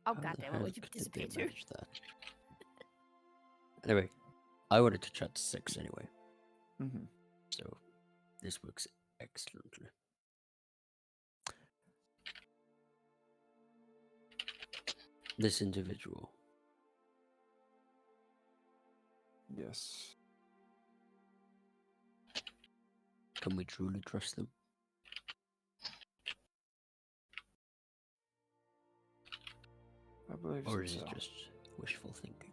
Oh How the goddamn it! heck Would you did they disappear too? manage that? Anyway, I wanted to chat to 6 anyway, Mm-hmm. so this works excellently. This individual, Yes. can we truly trust them? I believe Or is so. it just wishful thinking?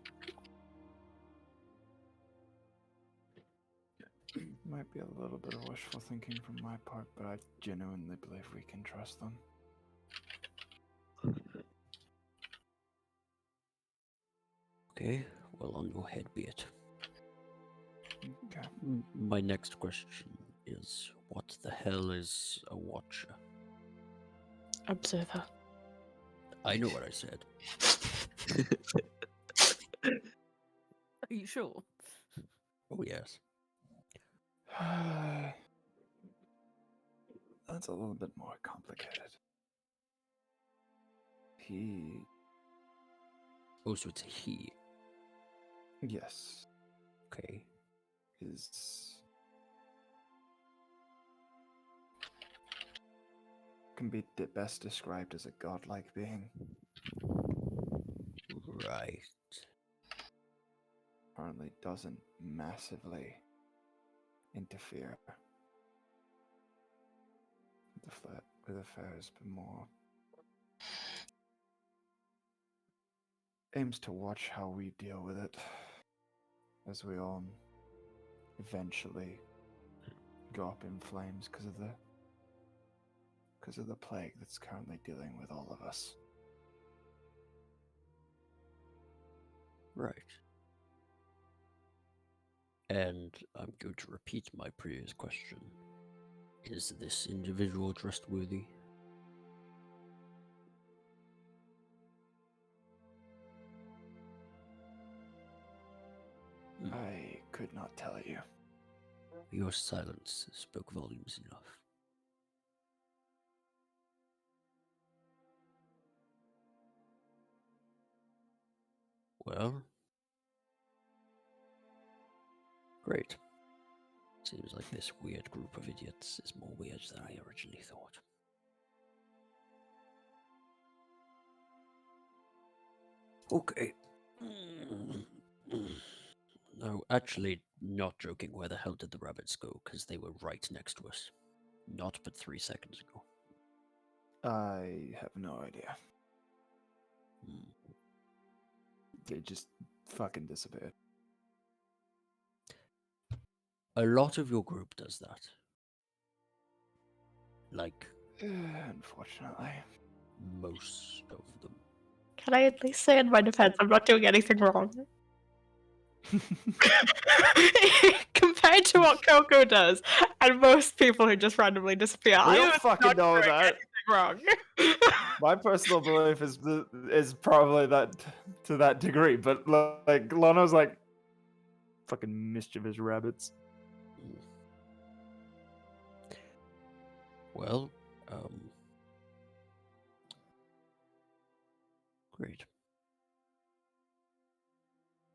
Might be a little bit of wishful thinking from my part, but I genuinely believe we can trust them. Okay, well, on your head be it. Okay. My next question is, what the hell is a watcher? Observer. I know what I said. Are you sure? Oh, yes. That's a little bit more complicated. He. Oh, so it's a he. Yes. Okay. Is. Can be best described as a godlike being. Right. Apparently doesn't massively interfere with affairs, but more aims to watch how we deal with it as we all eventually go up in flames because of the plague that's currently dealing with all of us. Right. And I'm going to repeat my previous question. Is this individual trustworthy? I could not tell you. Your silence spoke volumes enough. Well, great. Seems like this weird group of idiots is more weird than I originally thought. Okay. No, actually, not joking. Where the hell did the rabbits go? Because they were right next to us. Not but 3 seconds ago. I have no idea. Hmm. They just fucking disappeared. A lot of your group does that. Like, Unfortunately. most of them. Can I at least say in my defense, I'm not doing anything wrong? Compared to what Coco does, and most people who just randomly disappear, We I don't am fucking not know doing that. anything wrong. My personal belief is probably that to that degree, but like Lano's like fucking mischievous rabbits. Well, great.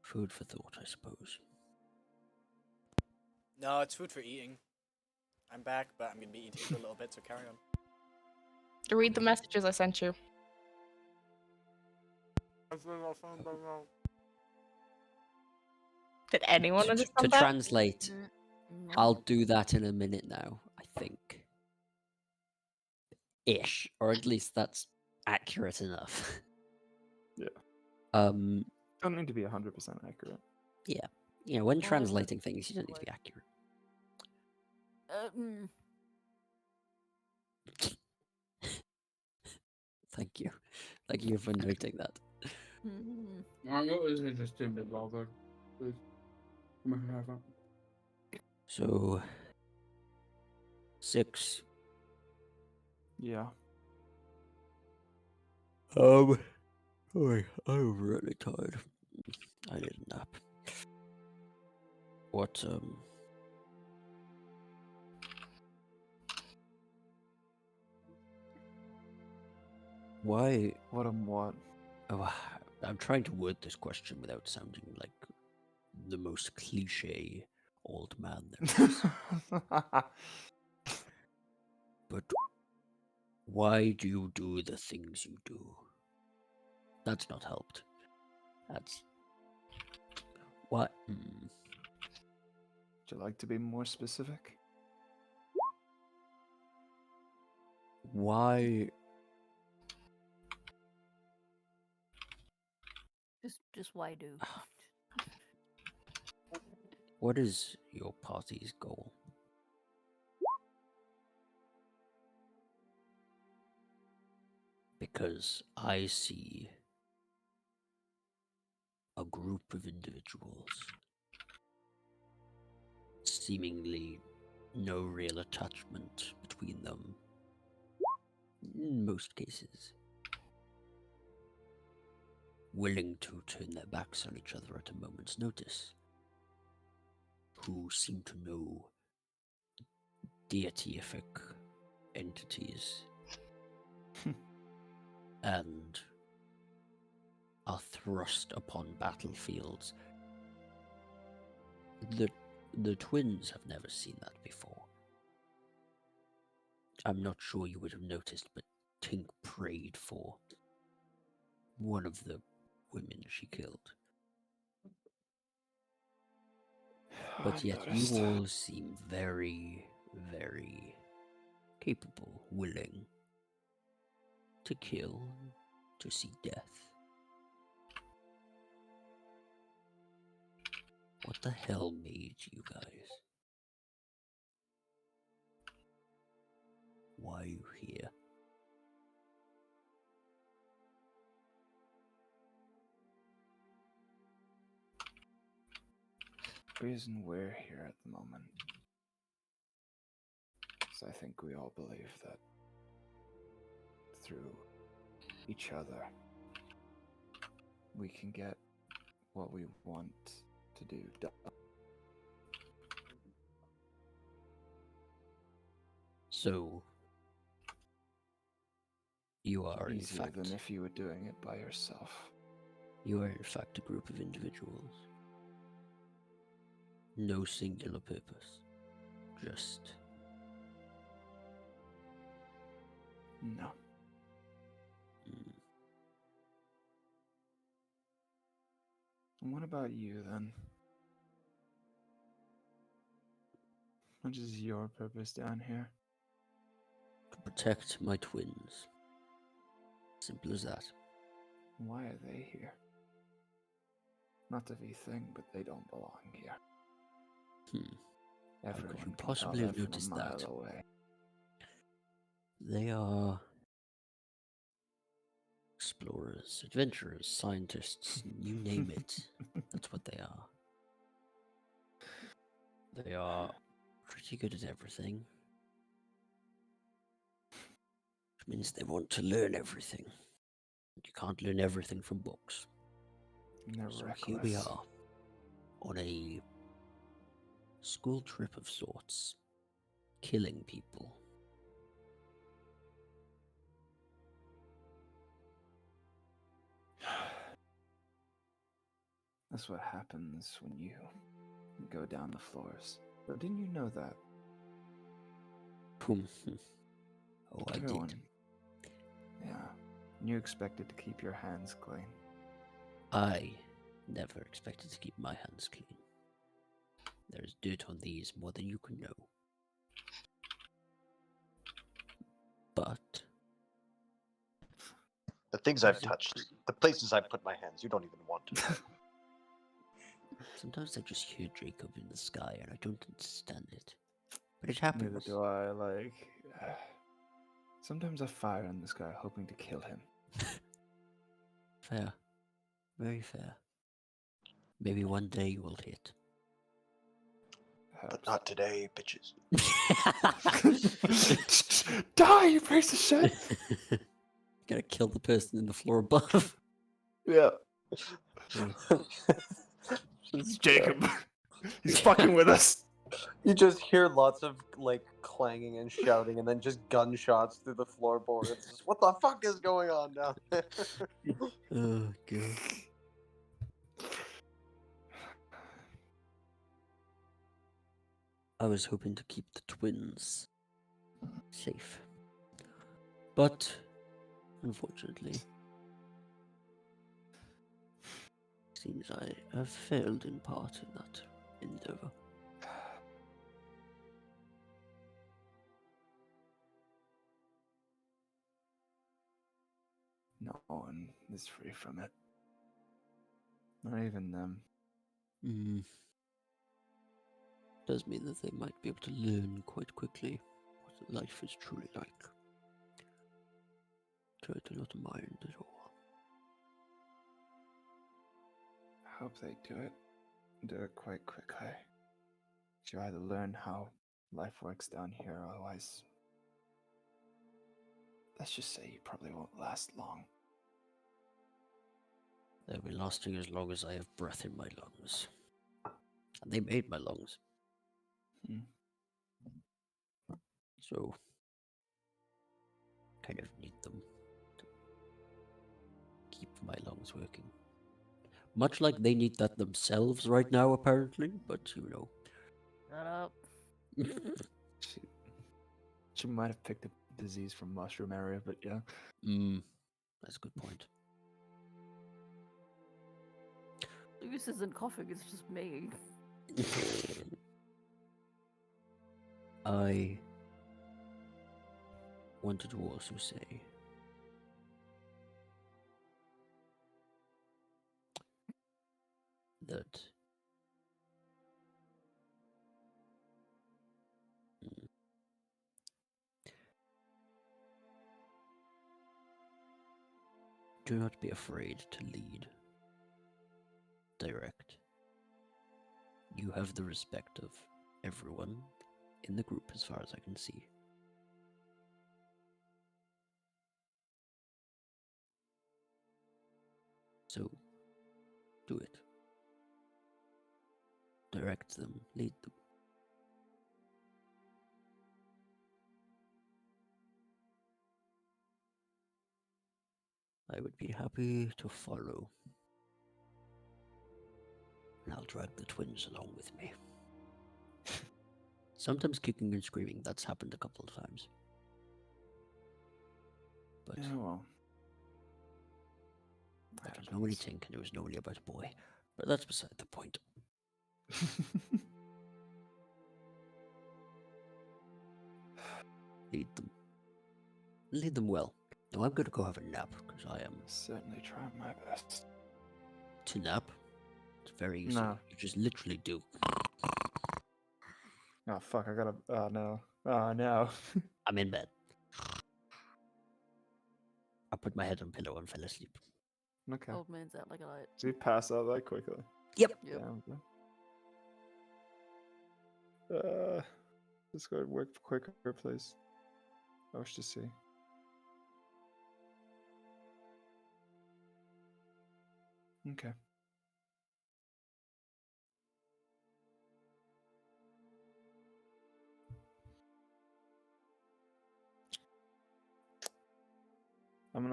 Food for thought, I suppose. No, it's food for eating. I'm back, but I'm gonna be eating for a little bit, so carry on. Read the messages I sent you. Did anyone To understand that? translate, I'll do that in a minute now, I think. Ish, or at least that's accurate enough. Yeah. Don't need to be 100% accurate. Yeah. You know, when Well, translating things, you don't need to be accurate. Thank you. Thank you for noting that. I know this is just too bit longer. Please. Come on, have that. So, 6. Yeah. Oh, I'm really tired. I need a nap. What, why? What? Oh, I'm trying to word this question without sounding like the most cliche old man there is. But why do you do the things you do? That's not helped. That's what. Would you like to be more specific? Why? Just why do? What is your party's goal? Because I see a group of individuals, seemingly no real attachment between them, in most cases, willing to turn their backs on each other at a moment's notice, who seem to know deific entities and are thrust upon battlefields. The twins have never seen that before. I'm not sure you would have noticed, but Tink prayed for one of the women she killed. But yet you all seem very, very capable, willing to kill, to see death. What the hell made you guys? why are you here? The reason we're here at the moment is I think we all believe that through each other we can get what we want to do done. So, you are in Easier fact than if you were doing it by yourself. you are in fact a group of individuals. No singular purpose. Just No. mm, And what about you then? What is your purpose down here? to protect my twins. Simple as that. Why are they here? Not to be thing, but they don't belong here. How could Everyone you can tell possibly have that from noticed a mile that? away. They are explorers, adventurers, scientists, you name it. That's what they are. They are pretty good at everything. Which means they want to learn everything. You can't learn everything from books. And they're So reckless. here we are, on a school trip of sorts, killing people. That's what happens when you go down the floors. But didn't you know that? Oh, I Everyone. did. Yeah. And you expected to keep your hands clean. I never expected to keep my hands clean. There's dirt on these more than you can know. But The things I've touched, the places I've put my hands, you don't even want to know. sometimes I just hear Jacob in the sky and I don't understand it. But it happens. Neither do I. Sometimes I fire in the sky hoping to kill him. Fair. Very fair. Maybe one day you will hit. But not today, bitches. Die, you piece of shit! Gotta kill the person in the floor above. Yeah. It's Jacob. He's fucking with us. You just hear lots of clanging and shouting, and then just gunshots through the floorboard. It's just, what the fuck is going on down there? Oh god. I was hoping to keep the twins safe. But unfortunately, seems I have failed in part in that endeavor. No one is free from it. Not even them. Does mean that they might be able to learn quite quickly what life is truly like. Try to not mind at all. I hope they do it. Do it quite quickly. You either learn how life works down here, otherwise, let's just say you probably won't last long. They'll be lasting as long as I have breath in my lungs. And they made my lungs. So, kind of need them to keep my lungs working. Much like they need that themselves right now, apparently, but you know. Shut up. She might have picked a disease from mushroom area, but yeah. That's a good point. This isn't coughing, it's just me. I wanted to also say that Do not be afraid to lead. Direct. You have the respect of everyone in the group as far as I can see. So, do it. Direct them, lead them. I would be happy to follow. And I'll drag the twins along with me. Sometimes kicking and screaming, that's happened a couple of times. But Yeah, well. that was normally Tink, and it was normally about a boy. But that's beside the point. Lead them. Lead them well. Now I'm going to go have a nap, because I am... Certainly try my best. To nap? It's very easy. No. You just literally do. Oh, fuck, I gotta... Oh, no. Oh, no. I'm in bed. I put my head on pillow and fell asleep. Okay. Old man's out like a light. So you pass out that quickly? Yep. Yep. Yeah. Let's go work quicker, please. I wish to see. Okay. I'm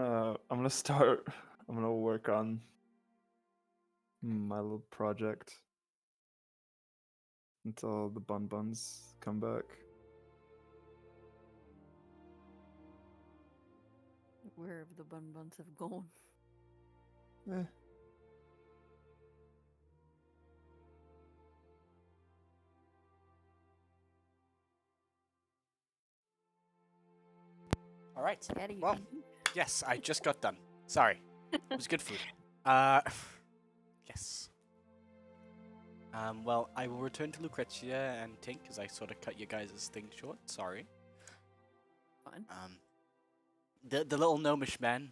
gonna start. I'm gonna work on my little project until the bun buns come back. Where have the bun buns have gone? Eh. All right. Daddy, Well, yes, I just got done. Sorry. It was good food. Yes. Well, I will return to Lucrezia and Tink because I sort of cut you guys' thing short. Sorry. Fine. The little gnomish man,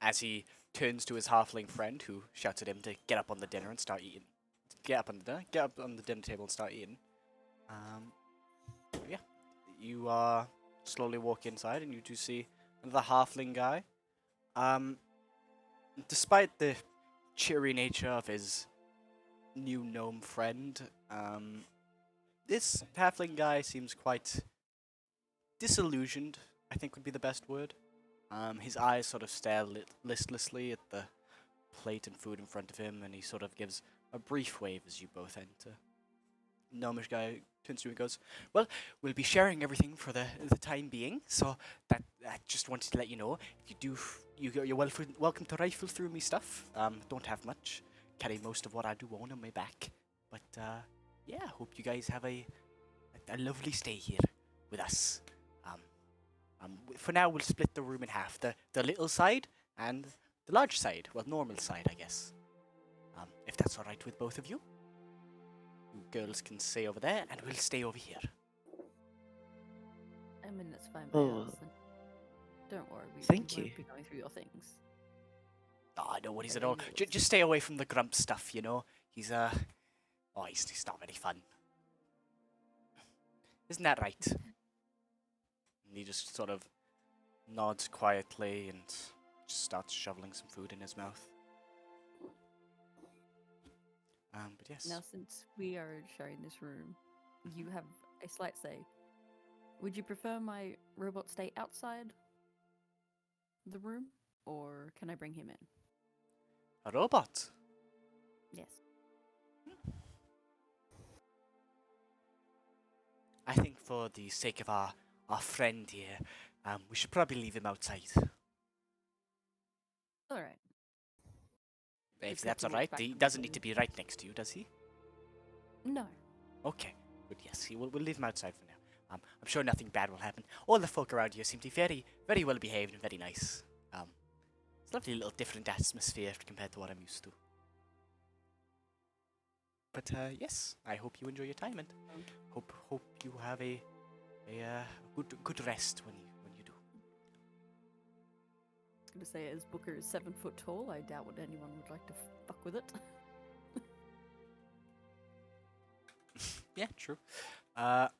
as he turns to his halfling friend who shouts at him to get up on the dinner and start eating. Get up on the dinner table and start eating. Yeah. You slowly walk inside and you do see another halfling guy. Despite the cheery nature of his new gnome friend, this halfling guy seems quite disillusioned, I think would be the best word. His eyes sort of stare listlessly at the plate and food in front of him, and he sort of gives a brief wave as you both enter. Gnomish guy turns to him and goes, "Well, we'll be sharing everything for the time being, so that I just wanted to let you know. If you do, you're welcome to rifle through me stuff. Don't have much. Carry most of what I do own on my back. But yeah, hope you guys have a lovely stay here with us. For now, we'll split the room in half. The little side and the large side. Well, normal side, I guess. If that's all right with both of you. You girls can stay over there, and we'll stay over here." I mean, that's fine by Oh, us. And don't worry, we thank won't you. be going through your things. Oh, no worries at all. Just stay away from the grump stuff, you know. He's he's not very fun. Isn't that right? And he just sort of nods quietly and just starts shoveling some food in his mouth. But yes. Now, since we are sharing this room, you have a slight say. Would you prefer my robot stay outside the room, or can I bring him in? A robot? Yes. I think for the sake of our friend here, we should probably leave him outside. All right. If Just that's have to all walk right. back He from doesn't the need to room. be right next to you, does he? No. Okay. But yes, we'll leave him outside for now. I'm sure nothing bad will happen. All the folk around here seem to be very, very well behaved and very nice. It's a lovely little different atmosphere compared to what I'm used to. But yes, I hope you enjoy your time and hope you have a good rest when you do. gonna say, as Booker is 7 foot tall, I doubt would anyone would like to fuck with it. Yeah, true. I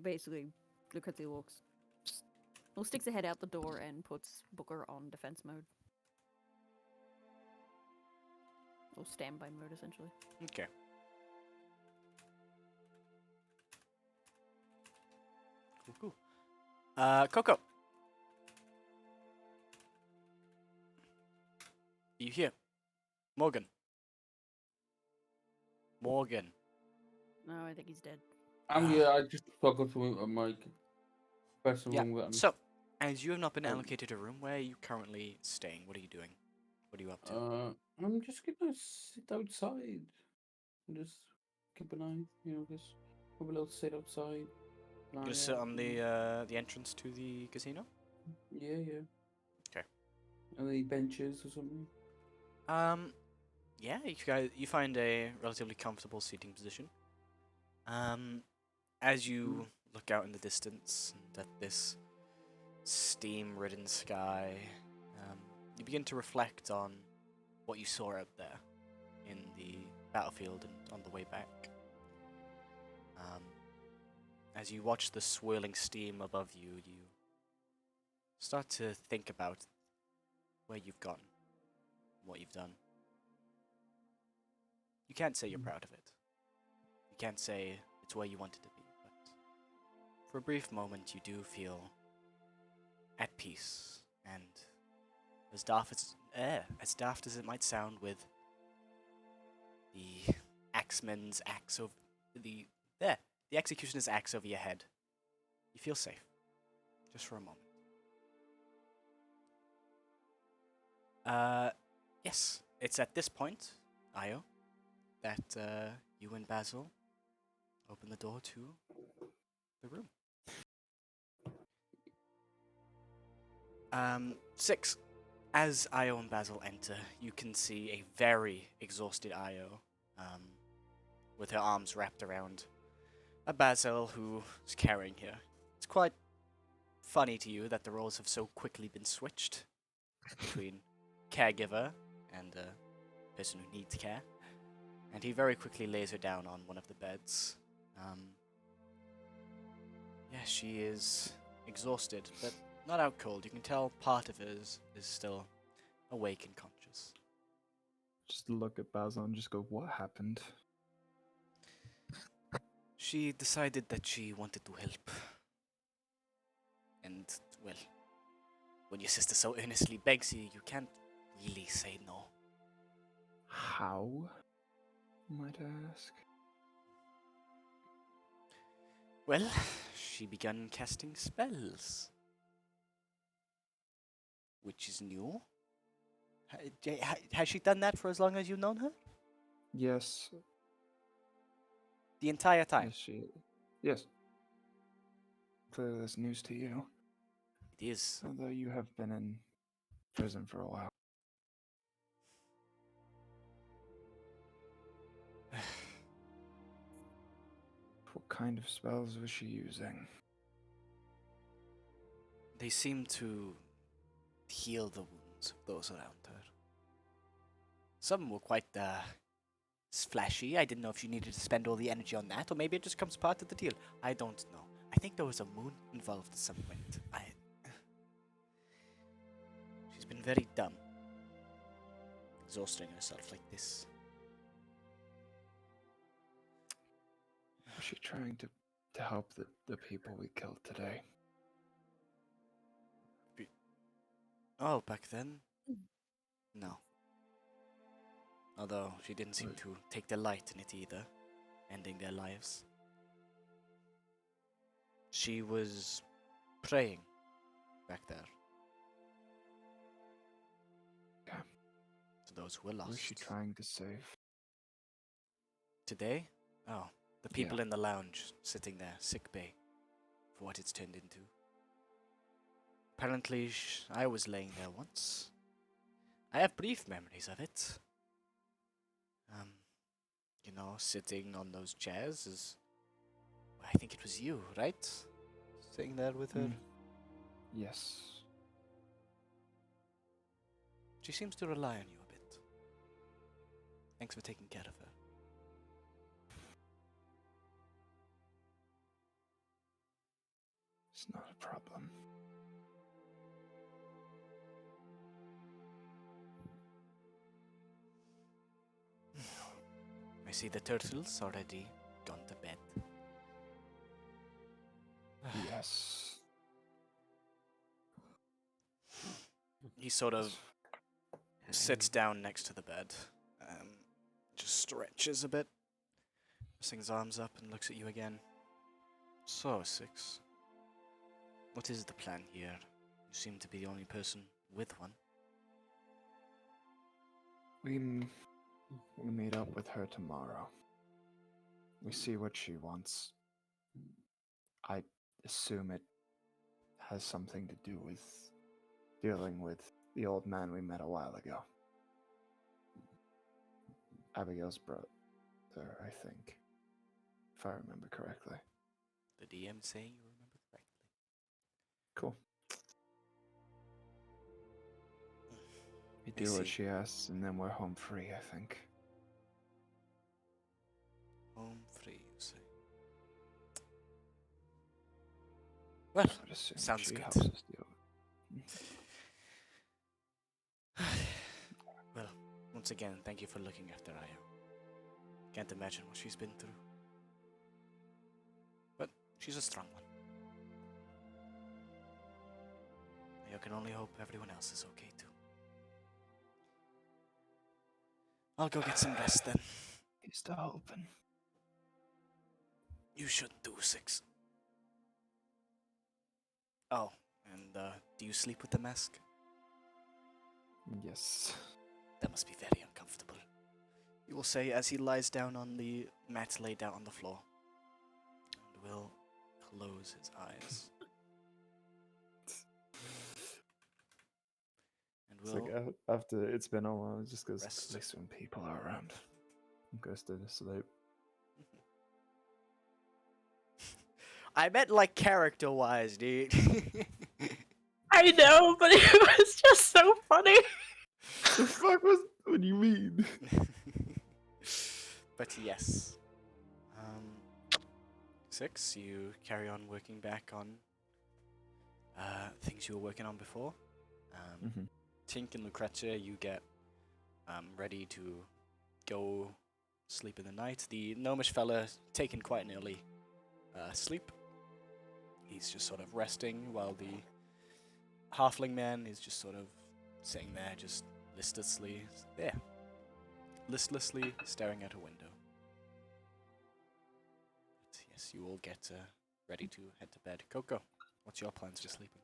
basically look at the orcs. Well, sticks a head out the door and puts Booker on defense mode. Or standby mode, essentially. Okay. Cool. Coco. You here? Morgan. Morgan. No, I think he's dead. Yeah, I just forgot to mute my mic. Press the Yeah. wrong button. So, as you have not been Um, allocated a room, where are you currently staying? What are you doing? What are you up to? I'm just gonna sit outside and just keep an eye, just have a little sit outside. You lie gonna sit out, on the entrance to the casino? Yeah. Okay. Are they benches or something? Yeah, you find a relatively comfortable seating position. As you look out in the distance and at this steam-ridden sky, you begin to reflect on what you saw out there in the battlefield and on the way back. As you watch the swirling steam above you, you start to think about where you've gone, what you've done. You can't say you're proud of it. You can't say it's where you wanted to be, but for a brief moment you do feel at peace, and as daft as it might sound, with the axeman's axe over the executioner's axe over your head, you feel safe, just for a moment. Yes, it's at this point, Io, that you and Basil open the door to the room. 6. As Io and Basil enter, you can see a very exhausted Io, with her arms wrapped around a Basil who is carrying her. It's quite funny to you that the roles have so quickly been switched between caregiver and person who needs care. And he very quickly lays her down on one of the beds. Yeah, she is exhausted, but not out cold. You can tell part of her is still awake and conscious. Just look at Basil and just go, what happened? She decided that she wanted to help. And, well, when your sister so earnestly begs you, you can't really say no. How, might I ask? Well, she began casting spells. Which is new. Has she done that for as long as you've known her? Yes. The entire time? Yes. Clearly that's news to you. It is. Although you have been in prison for a while. What kind of spells was she using? They seem to heal the wounds of those around her. Some were quite flashy. I didn't know if she needed to spend all the energy on that, or maybe it just comes part of the deal. I don't know. I think there was a moon involved at some point. She's been very dumb. Exhausting herself like this. Was she trying to help the people we killed today? Oh, back then? No. Although she didn't seem to take delight in it either, ending their lives. She was praying back there. Okay. To those who were lost. Who was she trying to save? Today? Oh, the people in the lounge, sitting there, sick bay, for what it's turned into. Apparently, I was laying there once. I have brief memories of it. Sitting on those chairs is... I think it was you, right? Sitting there with her. Yes. She seems to rely on you a bit. Thanks for taking care of her. It's not a problem. I see the turtles already gone to bed. Yes. He sort of sits down next to the bed, just stretches a bit, resting his arms up and looks at you again. So, Six, what is the plan here? You seem to be the only person with one. We meet up with her tomorrow. We see what she wants. I assume it has something to do with dealing with the old man we met a while ago. Abigail's brother, I think. If I remember correctly. The DM saying you remember correctly. Cool. We I do what see. she asks, and then we're home free, I think. Home free, you say? Well, I would assume sounds she good. helps us deal with. Well, once again, thank you for looking after Aya. Can't imagine what she's been through. But she's a strong one. You can only hope everyone else is okay too. I'll go get some rest then. He's still hoping. You should do, Six. Oh, and do you sleep with the mask? Yes. That must be very uncomfortable. You will say as he lies down on the mat laid out on the floor. And will close his eyes. And It's will like after it's been a while, it just goes, rest. at least when people are around. Goes to sleep. I meant like character-wise, dude. I know, but it was just so funny. The fuck was? What do you mean? But yes. 6, you carry on working back on things you were working on before. Tink and Lucrezia, you get ready to go sleep in the night. The gnomish fella taken quite an early sleep. He's just sort of resting while the halfling man is just sort of sitting there, just listlessly staring out a window. But yes, you all get ready to head to bed. Coco, what's your plans for sleeping?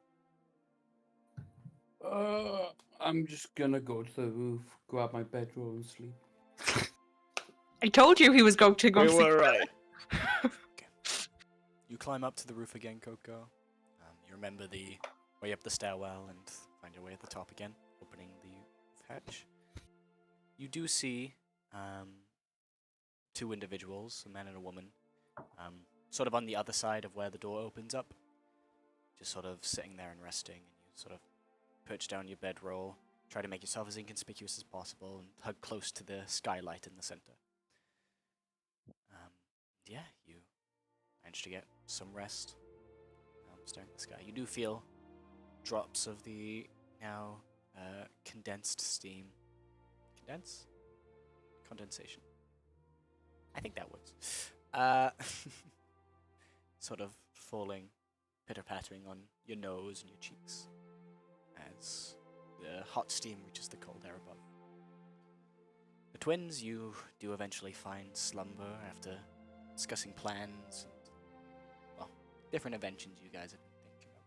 I'm just gonna go to the roof, grab my bedroll and sleep. I told you he was going to go We sleep. were right. You climb up to the roof again, Coco. You remember the way up the stairwell and find your way at the top again, opening the roof hatch. You do see two individuals, a man and a woman, sort of on the other side of where the door opens up, just sort of sitting there and resting, and you sort of perch down your bedroll, try to make yourself as inconspicuous as possible, and hug close to the skylight in the center. Yeah, you manage to get some rest, staring at the sky. You do feel drops of the now condensed steam. Condensation. I think that works. Sort of falling, pitter-pattering on your nose and your cheeks as the hot steam reaches the cold air above. The twins, you do eventually find slumber after discussing plans and, well, different inventions you guys have been thinking of.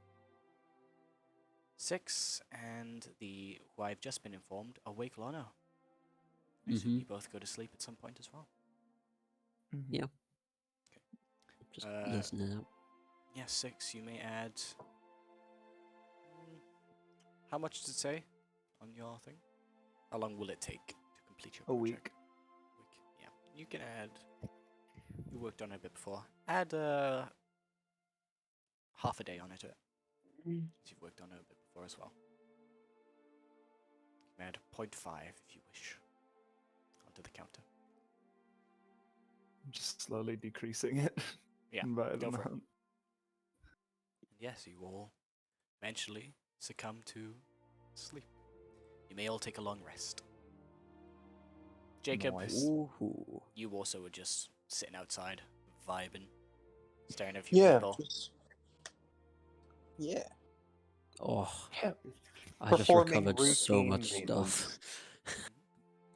6 and the, who I've just been informed, awake Lono. I assume you both go to sleep at some point as well. Yeah. Just listening out. Yeah, 6, you may add... how much does it say on your thing? How long will it take to complete your project? A week. Yeah, you can add... You worked on it a bit before. Add half a day on it. You've worked on it a bit before as well. Add 0.5 if you wish onto the counter. I'm just slowly decreasing it. Yeah, by the go for it. amount. And yes, you all eventually succumb to sleep. You may all take a long rest. Jacob, Nice. Ooh. you also were just sitting outside, vibing, staring at a few Yeah. people. Yeah. Oh, Yeah. I just Performing recovered so routine much stuff.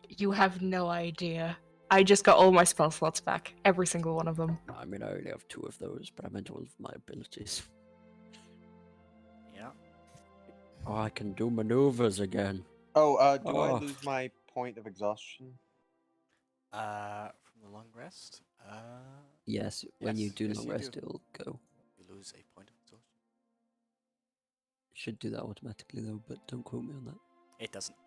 You have no idea. I just got all my spell slots back, every single one of them. I mean, I only have 2 of those, but I meant all of my abilities. Yeah. Oh, I can do maneuvers again. Oh, do I Oh. lose my point of exhaustion? From the long rest? Yes, when you Yes, do yes, long you rest, do. it'll go. You lose a point of exhaustion. It should do that automatically though, but don't quote me on that. It doesn't.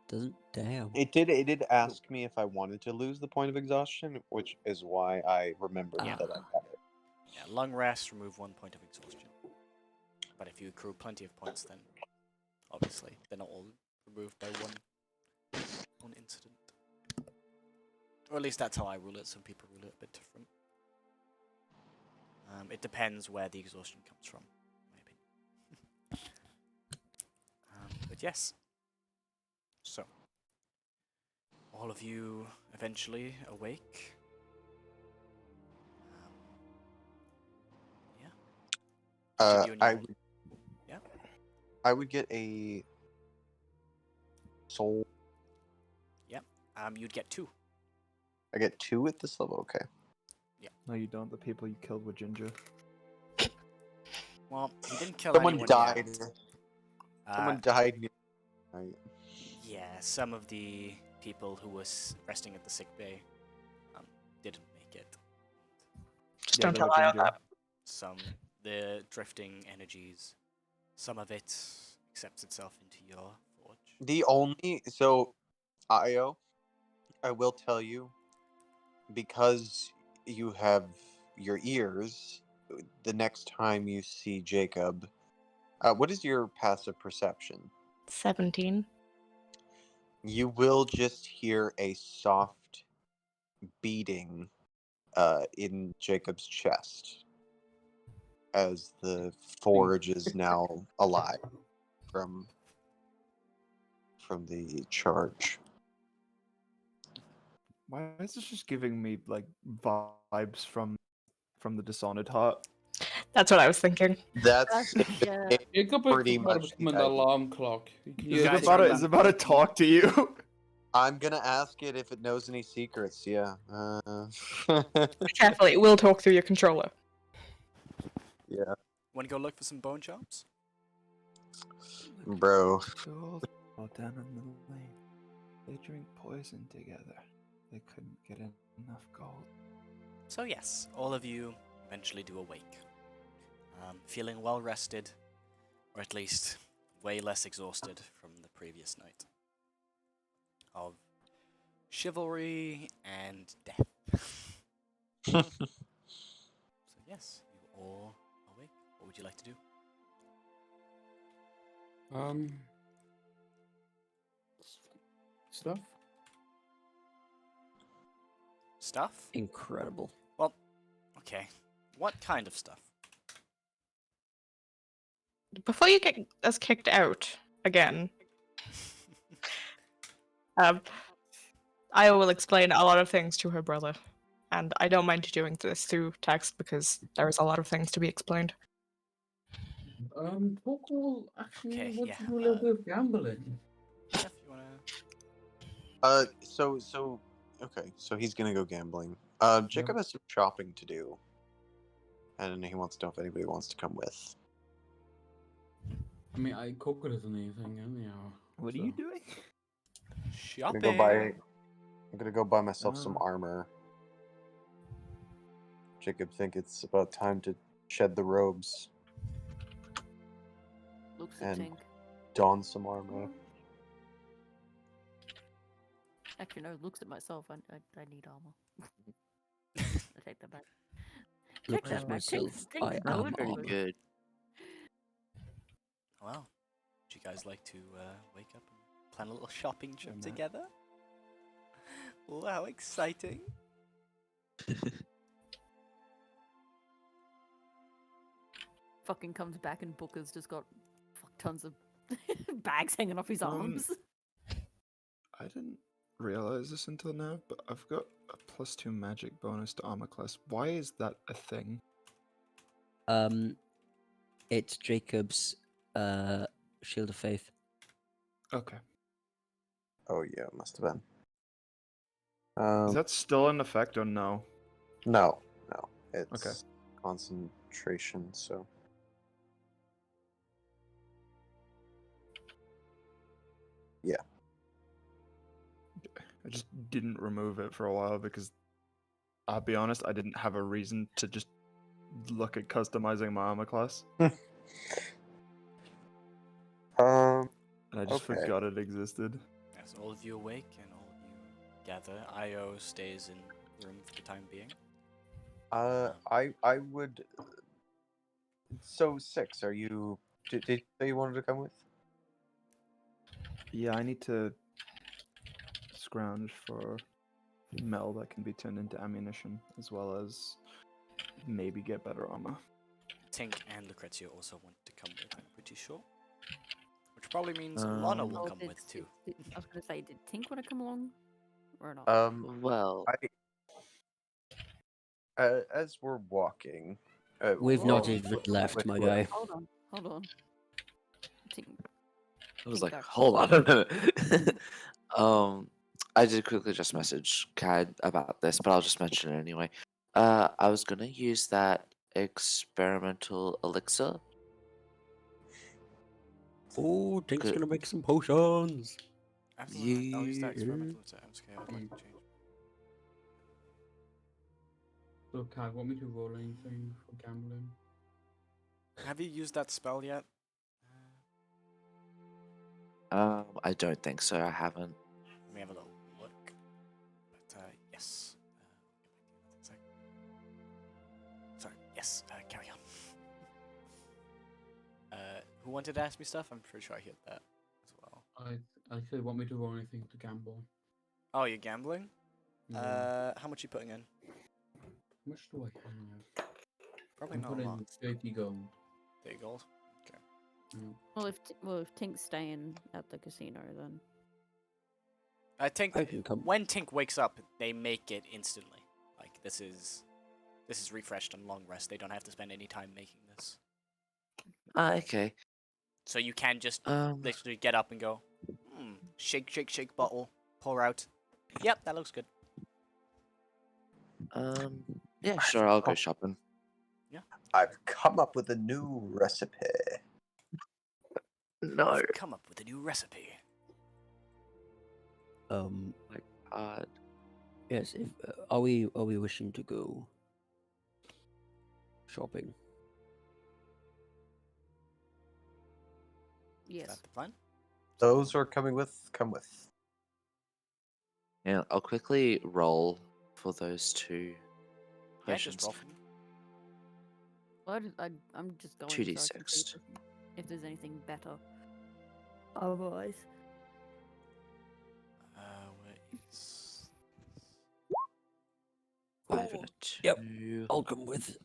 Doesn't? Damn. It did ask me if I wanted to lose the point of exhaustion, which is why I remembered Yeah. that I had it. Yeah, long rest, remove 1 point of exhaustion. But if you accrue plenty of points, then obviously they're not all removed by one incident. Or at least that's how I rule it. Some people rule it a bit different. It depends where the exhaustion comes from, in my opinion. But yes. So, all of you eventually awake. Yeah. Each of you in your own- Yeah. I would get a soul. You'd get 2. I get 2 at this level. Okay. No, you don't. The people you killed were ginger. Well, he didn't kill Someone anyone died. yet. Someone died. Yeah, some of the people who was resting at the sick bay didn't make it. Just Yeah, don't they tell were I on ginger. that. Some, the drifting energies, some of it accepts itself into your forge. The only Io, I will tell you, because you have your ears, the next time you see Jacob, what is your passive perception? 17. You will just hear a soft beating in Jacob's chest as the forge is now alive from the charge. Why is this just giving me like vibes from the Dishonored Heart? That's what I was thinking. That's Yeah. Jacob pretty is about to much become an the idea. alarm clock. You can You Is use it guys it about are to, to- is it about to talk to you? I'm gonna ask it if it knows any secrets. Yeah. Carefully, it will talk through your controller. Yeah, Want to go look for some bone chops? bro. Gold all down in the lane. They drink poison together. They couldn't get enough gold. So yes, all of you eventually do awake. Feeling well rested, or at least way less exhausted from the previous night of chivalry and death. So yes, you all awake. What would you like to do? Stuff. Stuff? Incredible. Well, okay. What kind of stuff? Before you get us kicked out again, I will explain a lot of things to her brother. And I don't mind doing this through text because there is a lot of things to be explained. Talk all actually. Okay, Let's yeah, do a little bit of gambling. Yeah, if you wanna. Okay, so he's gonna go gambling. Jacob has some shopping to do, and he wants to know if anybody wants to come with. I mean, I cook it as anything, anyhow. What are you doing? I'm Shopping. gonna go buy myself some Oh. armor. Jacob think it's about time to shed the robes Looks a and tink. don some armor. Actually, no, looks at myself. I need armor. I take that back. Looks that at back. Take- myself. take I that am back. Very armor. good. Well, would you guys like to wake up Plan a little shopping trip Matt. together. Oh, how exciting! Fucking comes back and Booker's just got tons of bags hanging off his Um, arms. I didn't realize this until now, but I've got a +2 magic bonus to armor class. Why is that a thing? It's Jacob's shield of faith. Okay. Oh yeah, it must have been. Is that still in effect or no? No, it's concentration. So yeah, I just didn't remove it for a while because I'll be honest, I didn't have a reason to just look at customizing my armor class. um, And I just Okay. forgot it existed. As all of you awake and all of you gather, Io stays in the room for the time being. I would. So 6. Are you? Did you say you wanted to come with? Yeah, I need to scrounge for mel that can be turned into ammunition, as well as maybe get better armor. Tink and Lucrezia also want to come with, I'm pretty sure. Which probably means Lana will Oh, come with too. I was gonna say, did Tink want to come along or not? Well, As we're walking, We've not Whoa. even left, wait, my wait. guy. Hold on. Tink. I was Tink, like, go. hold on a minute. I did quickly just message Cad about this, but I'll just mention it anyway. I was gonna use that experimental elixir. Oh, Tink's Good. gonna make some potions. Absolutely, I'll use that Yeah. experimental attempts. Okay, I'd like to change. So, Kai, want me to roll anything for gambling? Have you used that spell yet? I don't think so. I haven't. Let me have a little look. But yes. Sorry. Yes. Carry on. Who wanted to ask me stuff? I'm pretty sure I hit that as well. I said, want me to roll anything to gamble? Oh, you're gambling? Yeah. How much you putting in? How much do I have? Probably I'm not a putting lot. 30 gold. 30 gold. Okay. Yeah. Well, if Tink's staying at the casino, then I think I can come. when Tink wakes up, they make it instantly. Like this is refreshed on long rest. They don't have to spend any time making this. Okay. So you can just Um. literally get up and go, shake, shake, shake, bottle, pour out. Yep, that looks good. Yeah, sure. I'll go shopping. I've come up with a new recipe. No. I've come up with a new recipe. Yes. If are we wishing to go shopping? Is yes. that the plan? Those who are coming with, come with. Yeah, I'll quickly roll for those two Yeah, just potions. roll for me. Well, I'm just going 2d6. so I can see if there's anything better. Otherwise, Where is... 5 and a 2. Yep. I'll come with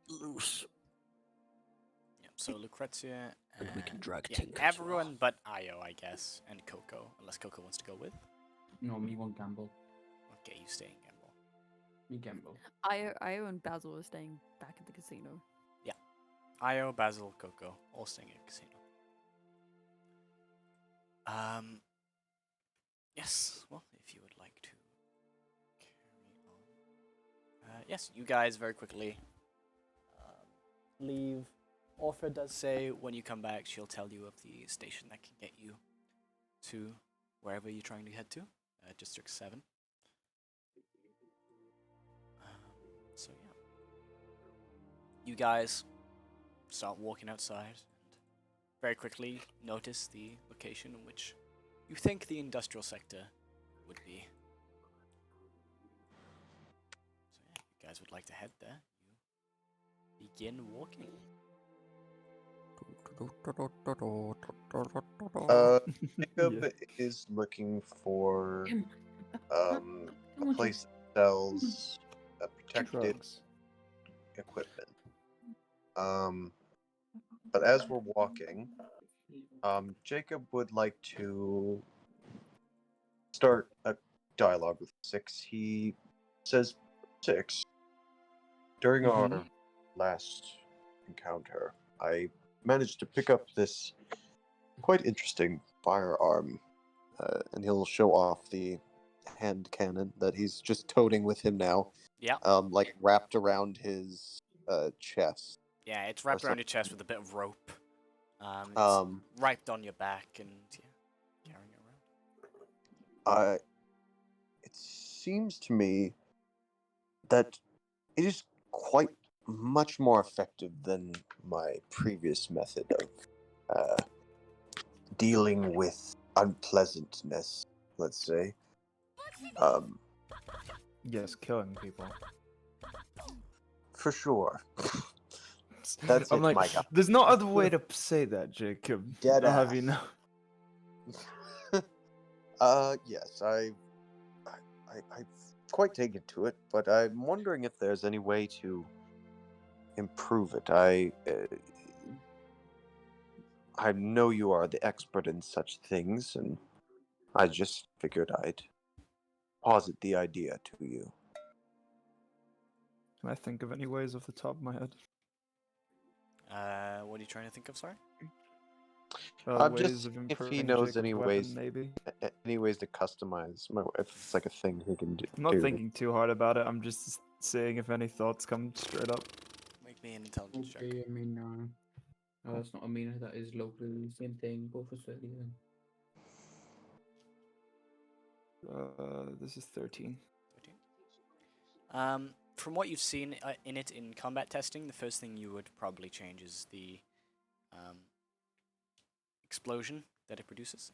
loose. Yep, so Lucrezia And we can drag yeah, Tink as well. everyone but Io, I guess, and Coco, unless Coco wants to go with. No, me won't gamble. Okay, you stay in Gamble. Me gamble. Io and Basil are staying back at the casino. Io, Basil, Coco, all staying at casino. Yes, well, if you would like to carry on. Yes, you guys very quickly leave. Orpha does say when you come back, she'll tell you of the station that can get you to wherever you're trying to head to, District 7. So yeah. You guys start walking outside and very quickly notice the location in which you think the industrial sector would be. So yeah, you guys would like to head there. You begin walking. Jacob Yeah. is looking for Come a on, place that sells protected Drugs. equipment. But as we're walking, Jacob would like to start a dialogue with Six. He says, Six, during our last encounter, I managed to pick up this quite interesting firearm, and he'll show off the hand cannon that he's just toting with him now, Yeah. like wrapped around his chest. Yeah, it's wrapped so- around your chest with a bit of rope. It's Um, wrapped on your back and yeah, carrying it around. It seems to me that it is quite much more effective than my previous method of dealing with unpleasantness, let's say. Yes, killing people. For sure. That's I'm it, like, my guy. there's no other way to say that, Jacob. Dead I'll have you ass. know. Yes, I've quite taken to it, but I'm wondering if there's any way to improve it. I know you are the expert in such things, and I just figured I'd posit the idea to you. Can I think of any ways off the top of my head? What are you trying to think of? Sorry. I'm Ways just of if he improving knows Jacob's any weapon, ways, maybe. any ways to customize my. If it's like a thing he can do. I'm not thinking too hard about it. I'm just seeing if any thoughts come straight up. Make me an intelligence check. Okay, I mean, that's not a meaner, that is locally the same thing, both Australian. This is 13. 13. From what you've seen in it in combat testing, the first thing you would probably change is the explosion that it produces.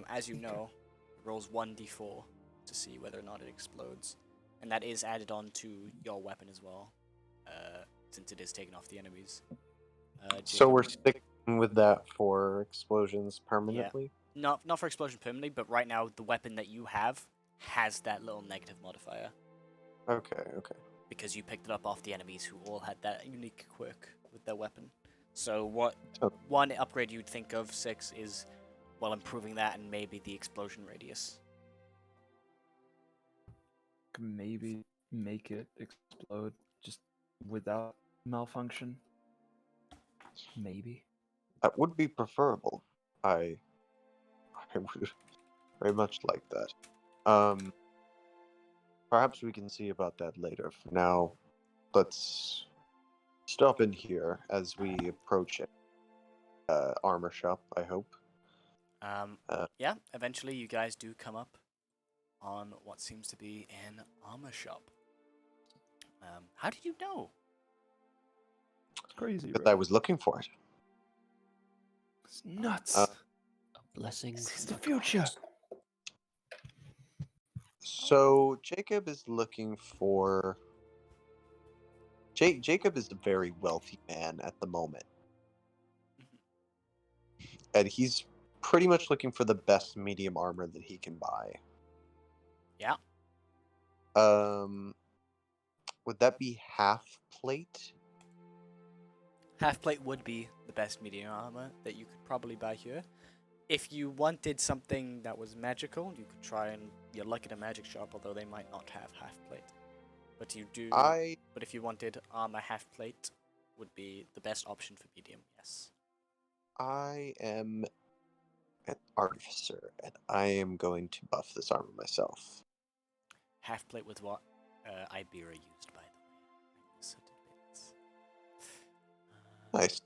As you know, it rolls 1d4 to see whether or not it explodes, and that is added on to your weapon as well, since it is taken off the enemies. So we're Jacob- sticking with that for explosions permanently. not for explosion permanently, but right now the weapon that you have has that little negative modifier Okay. because you picked it up off the enemies who all had that unique quirk with their weapon. So what Oh. one upgrade you'd think of, Six, is improving that and maybe the explosion radius. Could maybe make it explode just without malfunction. Maybe. That would be preferable. I would very much like that. Perhaps we can see about that later. For now, let's stop in here as we approach it. Armor shop, I hope. Yeah, eventually you guys do come up on what seems to be an armor shop. How did you know? It's crazy, Because bro. I was looking for it. It's nuts. Uh, A blessing. This is the future. So Jacob is looking for. Jacob is a very wealthy man at the moment, and he's pretty much looking for the best medium armor that he can buy. Yeah. Would that be half plate? Half plate would be the best medium armor that you could probably buy here. If you wanted something that was magical, you could try and you're lucky at a magic shop, although they might not have half plate. But you do. But if you wanted armor half plate, would be the best option for medium. Yes. I am an artificer, and I am going to buff this armor myself. Half plate with what Ibera used, by the way. So tidbits. Nice.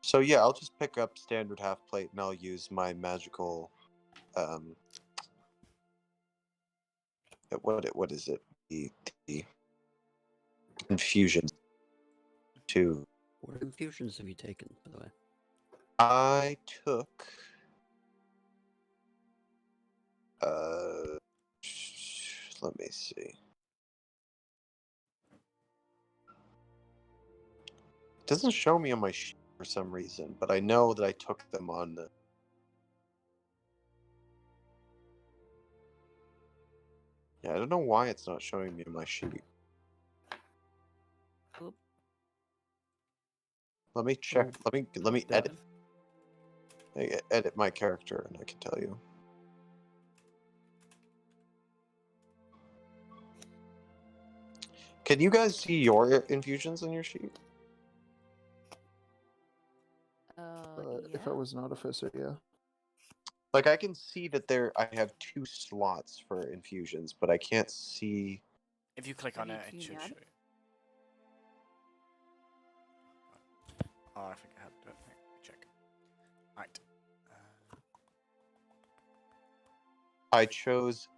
So yeah, I'll just pick up standard half plate, and I'll use my magical. What is it? The infusion to. What infusions have you taken, by the way? I took. Let me see. doesn't show me on my sheet for some reason, but I know that I took them on the. Yeah, I don't know why it's not showing me on my sheet. Oop. Let me check. Oh, Let me that. edit my character, and I can tell you. Can you guys see your infusions on your sheet? If Yeah. I was an artificer, yeah. Like I can see that I have 2 slots for infusions, but I can't see. If you click Have on you it, it seen should the show item? you. Oh, I think I had to do it. Let me check. Right. I chose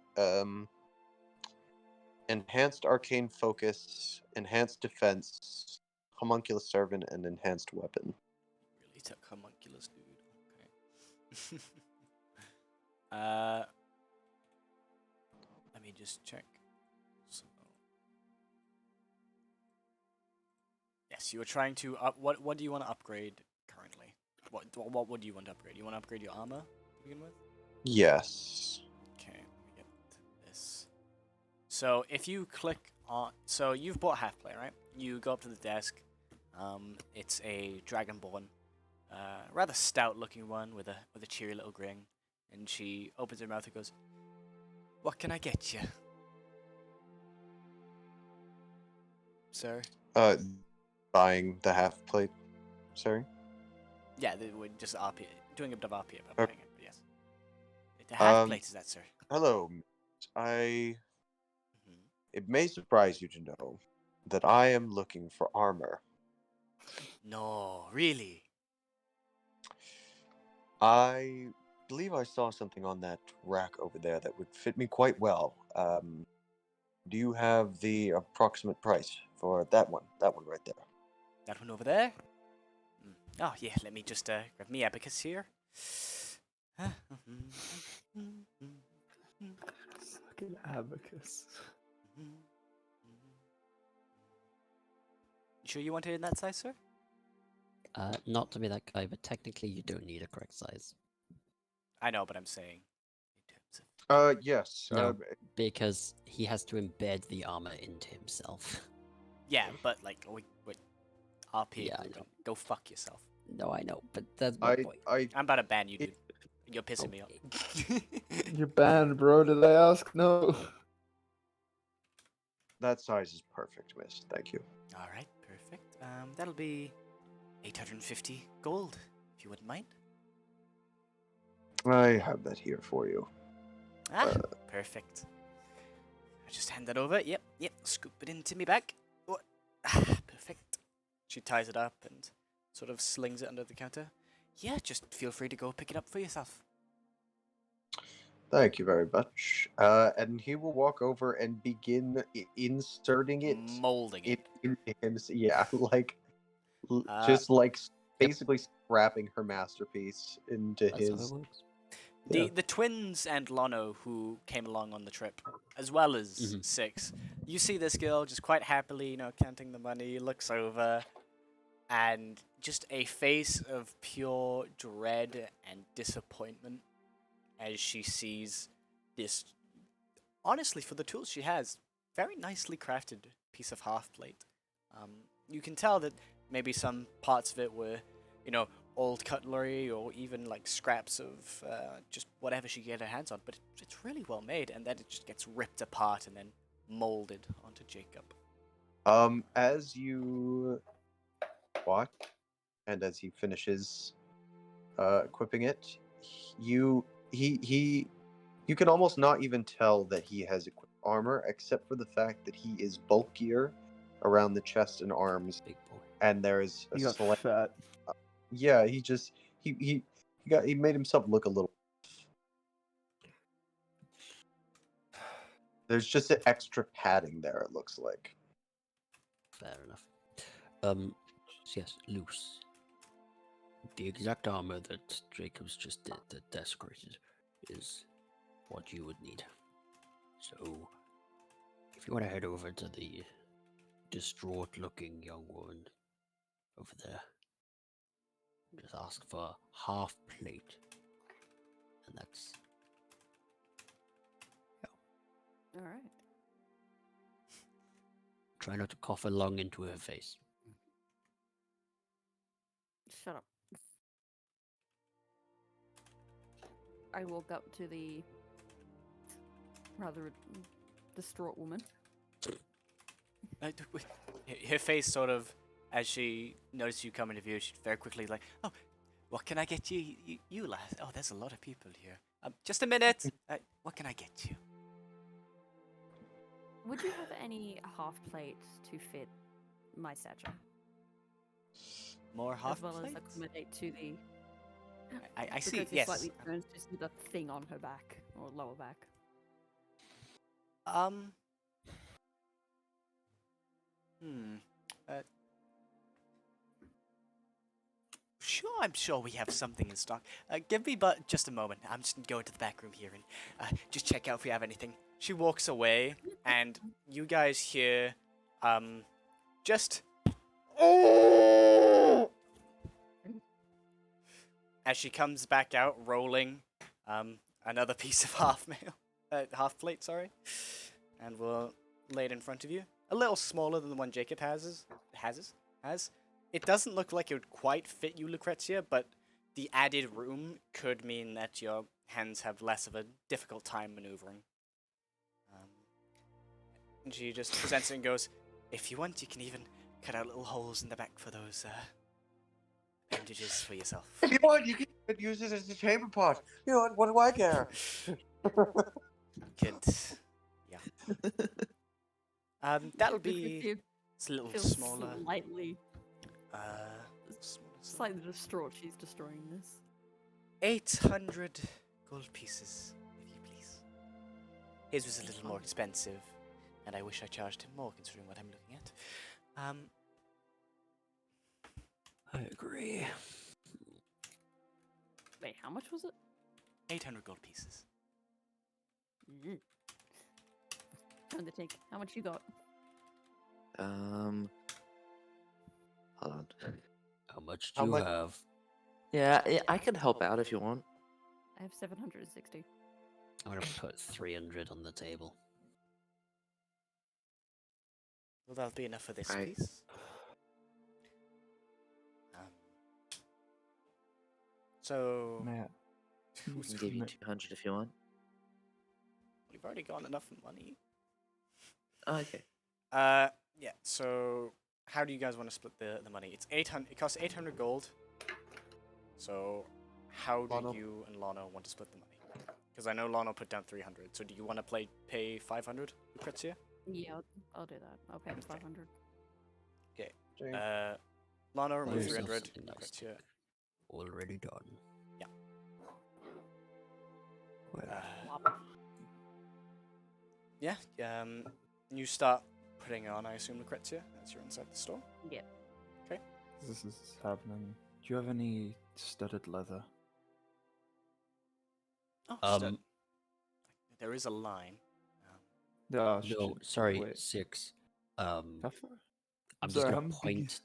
enhanced arcane focus, enhanced defense, homunculus servant, and enhanced weapon. Really took homunculus, dude. Okay. Let me just check. So, yes, you were trying to up. What do you want to upgrade currently? What do you want to upgrade? You want to upgrade your armor to begin with? Yes. Okay, let me get this. So if you click on, so you've bought half play, right? You go up to the desk. It's a dragonborn, rather stout-looking one with a cheery little grin, and she opens her mouth and goes, "What can I get you, sir?" Buying the half plate. Sorry. Yeah, we're just RP, doing a bit of RP about Okay. buying it, but yes. The half Um, plate is that, sir? Hello. I. Mhm. It may surprise you to know that I am looking for armor. No, really? I believe I saw something on that rack over there that would fit me quite well. Do you have the approximate price for that one? That one right there. That one over there? Oh, yeah, let me just grab me abacus here. Fucking abacus. You sure you want it in that size, sir? Not to be that guy, but technically you don't need a correct size. I know, but I'm saying in terms of... Yes. No, because he has to embed the armor into himself. Yeah, but like, wait, RP Yeah, I grouping. know. Go fuck yourself. No, I know, but that's my point. I'm about to ban you, dude. You're pissing me off. You're banned, bro. Did I ask? No. That size is perfect, miss. Thank you. All right, perfect. That'll be 850 gold, if you wouldn't mind. I have that here for you. Ah, perfect. I just hand that over. Yep. Scoop it into me bag. Oh, perfect. She ties it up and sort of slings it under the counter. Yeah, just feel free to go pick it up for yourself. Thank you very much. And he will walk over and begin inserting it Molding it. into him. Yeah, like Uh, just like basically scrapping her masterpiece into That's how it his. works. The twins and Lono who came along on the trip, as well as Six, you see this girl just quite happily, counting the money, looks over, and just a face of pure dread and disappointment as she sees this, honestly, for the tools she has, very nicely crafted piece of half plate. You can tell that maybe some parts of it were, old cutlery or even like scraps of just whatever she could get her hands on, but it's really well made, and then it just gets ripped apart and then molded onto Jacob. As you watch, and as he finishes equipping it, you can almost not even tell that he has equipped armor, except for the fact that he is bulkier around the chest and arms, Big boy. and there is a You got slight. fat. Yeah, he made himself look a little. There's just an extra padding there. It looks like. Fair enough. So yes, loose. The exact armor that Jacobs just desecrated is what you would need. So, if you want to head over to the distraught-looking young woman over there. Just ask for a half plate. And that's All right. try not to cough along into her face. Shut up. I walk up to the rather distraught woman. Her face sort of, as she notices you come into view, she's very quickly like, "Oh, what can I get you, you lass? Oh, there's a lot of people here. Just a minute. What can I get you?" Would you have any half plates to fit my stature? More half As well plates? as accommodate to the. I see. Because he Yes. slightly turns to see the thing on her back or lower back. Sure, I'm sure we have something in stock. Give me but just a moment. I'm just gonna go into the back room here and just check out if we have anything. She walks away, and you guys hear, just as she comes back out, rolling, another piece of half plate, sorry, and we'll lay it in front of you. A little smaller than the one Jacob has. It doesn't look like it would quite fit you, Lucrezia, but the added room could mean that your hands have less of a difficult time maneuvering. And she just presents it and goes, "If you want, you can even cut out little holes in the back for those bandages for yourself." If you want, you can use it as a chamber pot. You know what do I care? Good. Yeah. That'll be it's a little Feels smaller. slightly, Smaller. slightly distraught. She's destroying this. 800 gold pieces, if you please. His was a little more expensive, and I wish I charged him more considering what I'm looking at. I agree. Wait, how much was it? 800 gold pieces. Turn the take. How much you got? Hold on. How much How do you much- have? Yeah, I can help out if you want. I have 760. I'm gonna put 300 on the table. Well, that'll be enough for this Right. piece. So Matt. I can give you 200 if you want. we've already got enough money. Oh, okay. Yeah. So how do you guys want to split the money? It's 800. It costs 800 gold. So how do Lano. you and Lano want to split the money? Because I know Lano put down 300. So do you want to pay 500, Lucrezia? Yeah, I'll do that. I'll pay the 500. Lano remove yourself 300. something nice. Lucrezia. Already done. Yeah. Well, Yeah. You start putting on, I assume, Lucrezia, as you're inside the store. Yeah. This is happening. Do you have any studded leather? Oh, there is a line. No, no, sorry, wait. 6. How far? I'm just Sorry, gonna I'm thinking- point.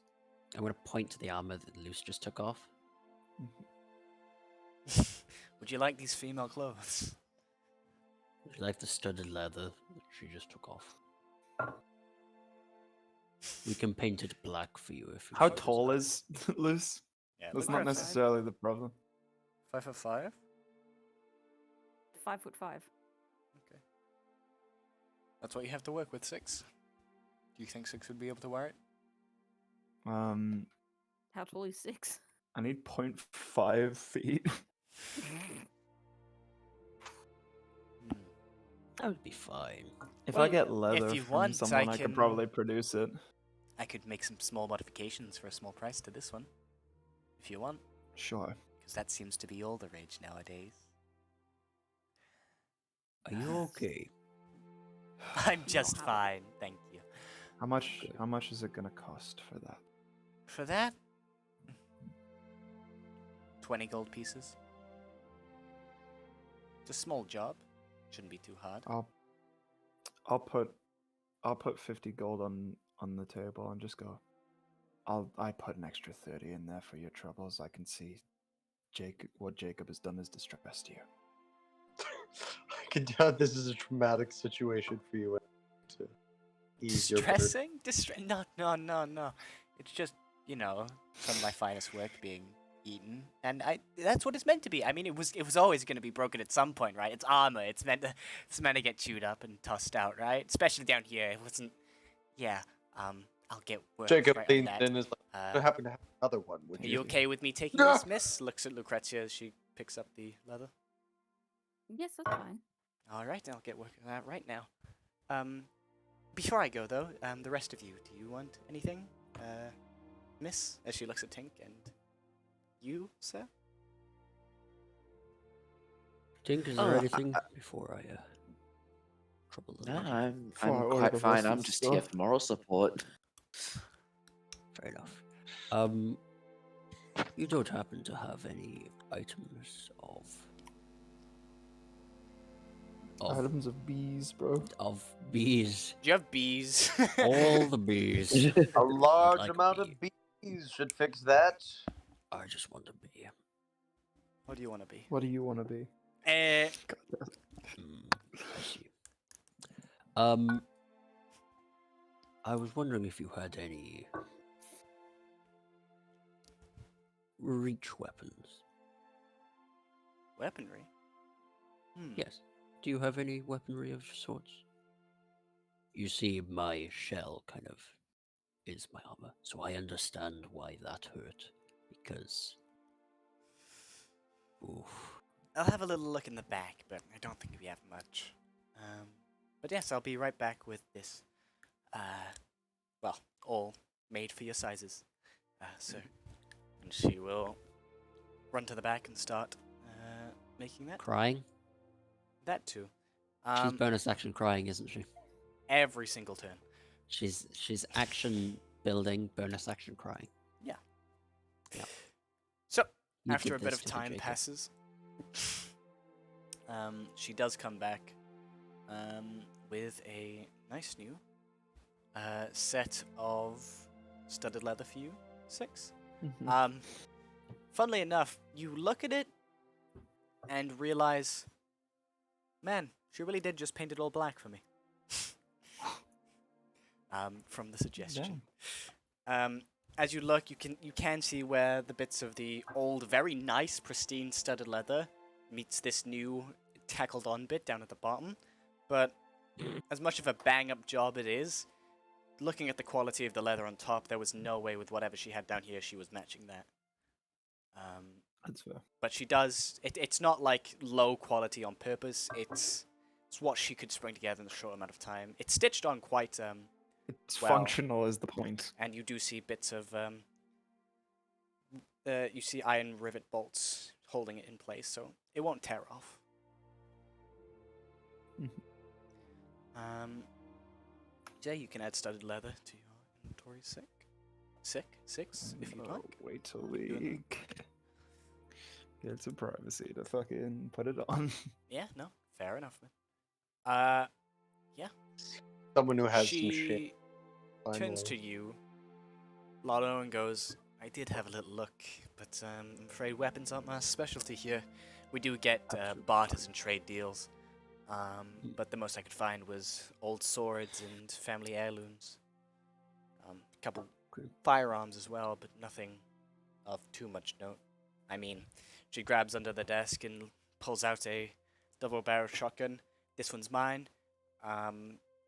I'm gonna point to the armor that Luce just took off. Would you like these female clothes? Would you like the studded leather that she just took off? We can paint it black for you if you How choose tall that. is Liz? Yeah. That's look not at necessarily the problem. 5'5". 5'5". Okay. That's what you have to work with, 6. Do you think 6 would be able to wear it? How tall is 6? I need 0.5 feet. That would be fine. If Well, I get leather you from want, someone, I I can- could probably produce it. I could make some small modifications for a small price to this one, if you want, Sure. because that seems to be all the rage nowadays. Are you okay? I'm just have it. fine, thank you. How much is it gonna cost for that? For that, 20 gold pieces. It's a small job. Shouldn't be too hard. I'll put 50 gold on the table and just go. I put an extra 30 in there for your troubles. I can see what Jacob has done has distressed you. I can tell this is a traumatic situation for you. To ease your burden. Distressing? No. It's just, some of my finest work being eaten, and that's what it's meant to be. I mean, it was always going to be broken at some point, right? It's armor. It's meant to get chewed up and tossed out, right? Especially down here. It wasn't. Yeah. I'll get work Jacob right on leans that. in and is like, "I happen to have another one. Would Are you you?" okay with me taking this, miss? Looks at Lucrezia as she picks up the leather. Yes, that's fine. All right, I'll get working on that right now. Before I go though, the rest of you, do you want anything, miss? As she looks at Tink, and you, sir? Tink, is there anything before I trouble the No, lady? I'm Before I order quite the fine. rest of I'm the just here stuff. for moral support. Fair enough. You don't happen to have any items of Items of bees, bro. bees? Do you have bees? All the bees. A large like a amount of bees should fix that. I just want a bee. What do you want to be? What do you want to be? Eh. I see. I was wondering if you had any reach weapons. Weaponry? Yes. Do you have any weaponry of sorts? You see, my shell kind of is my armor, so I understand why that hurt. Because, oof. I'll have a little look in the back, but I don't think we have much. But yes, I'll be right back with this. Well, all made for your sizes, sir. And she will run to the back and start making that. Crying? That too. She's bonus action crying, isn't she? Every single turn. She's action building, bonus action crying. Yeah. Yeah. So, You after give a bit this of to her, time Jacob. passes, she does come back with a nice new set of studded leather for you. 6. Funnily enough, you look at it and realize, man, she really did just paint it all black for me. From the suggestion. As you look, you can see where the bits of the old, very nice, pristine studded leather meets this new tackled on bit down at the bottom. But as much of a bang up job it is, looking at the quality of the leather on top, there was no way with whatever she had down here she was matching that. That's fair. But she does. It's not like low quality on purpose. It's what she could spring together in a short amount of time. It's stitched on quite It's well, functional is the point. and you do see bits of you see iron rivet bolts holding it in place, so it won't tear off. Yeah, you can add studded leather to your inventory. Six, if you'd like. Wait till doing we get some privacy to fucking put it on. Yeah, no, fair enough, man. Yeah. Someone who has some She shit. turns to you, Lotto, and goes, I did have a little look, but I'm afraid weapons aren't my specialty here. We do get barters and trade deals, but the most I could find was old swords and family heirlooms. A couple firearms as well, but nothing of too much note. I mean, she grabs under the desk and pulls out a double-barreled shotgun. This one's mine.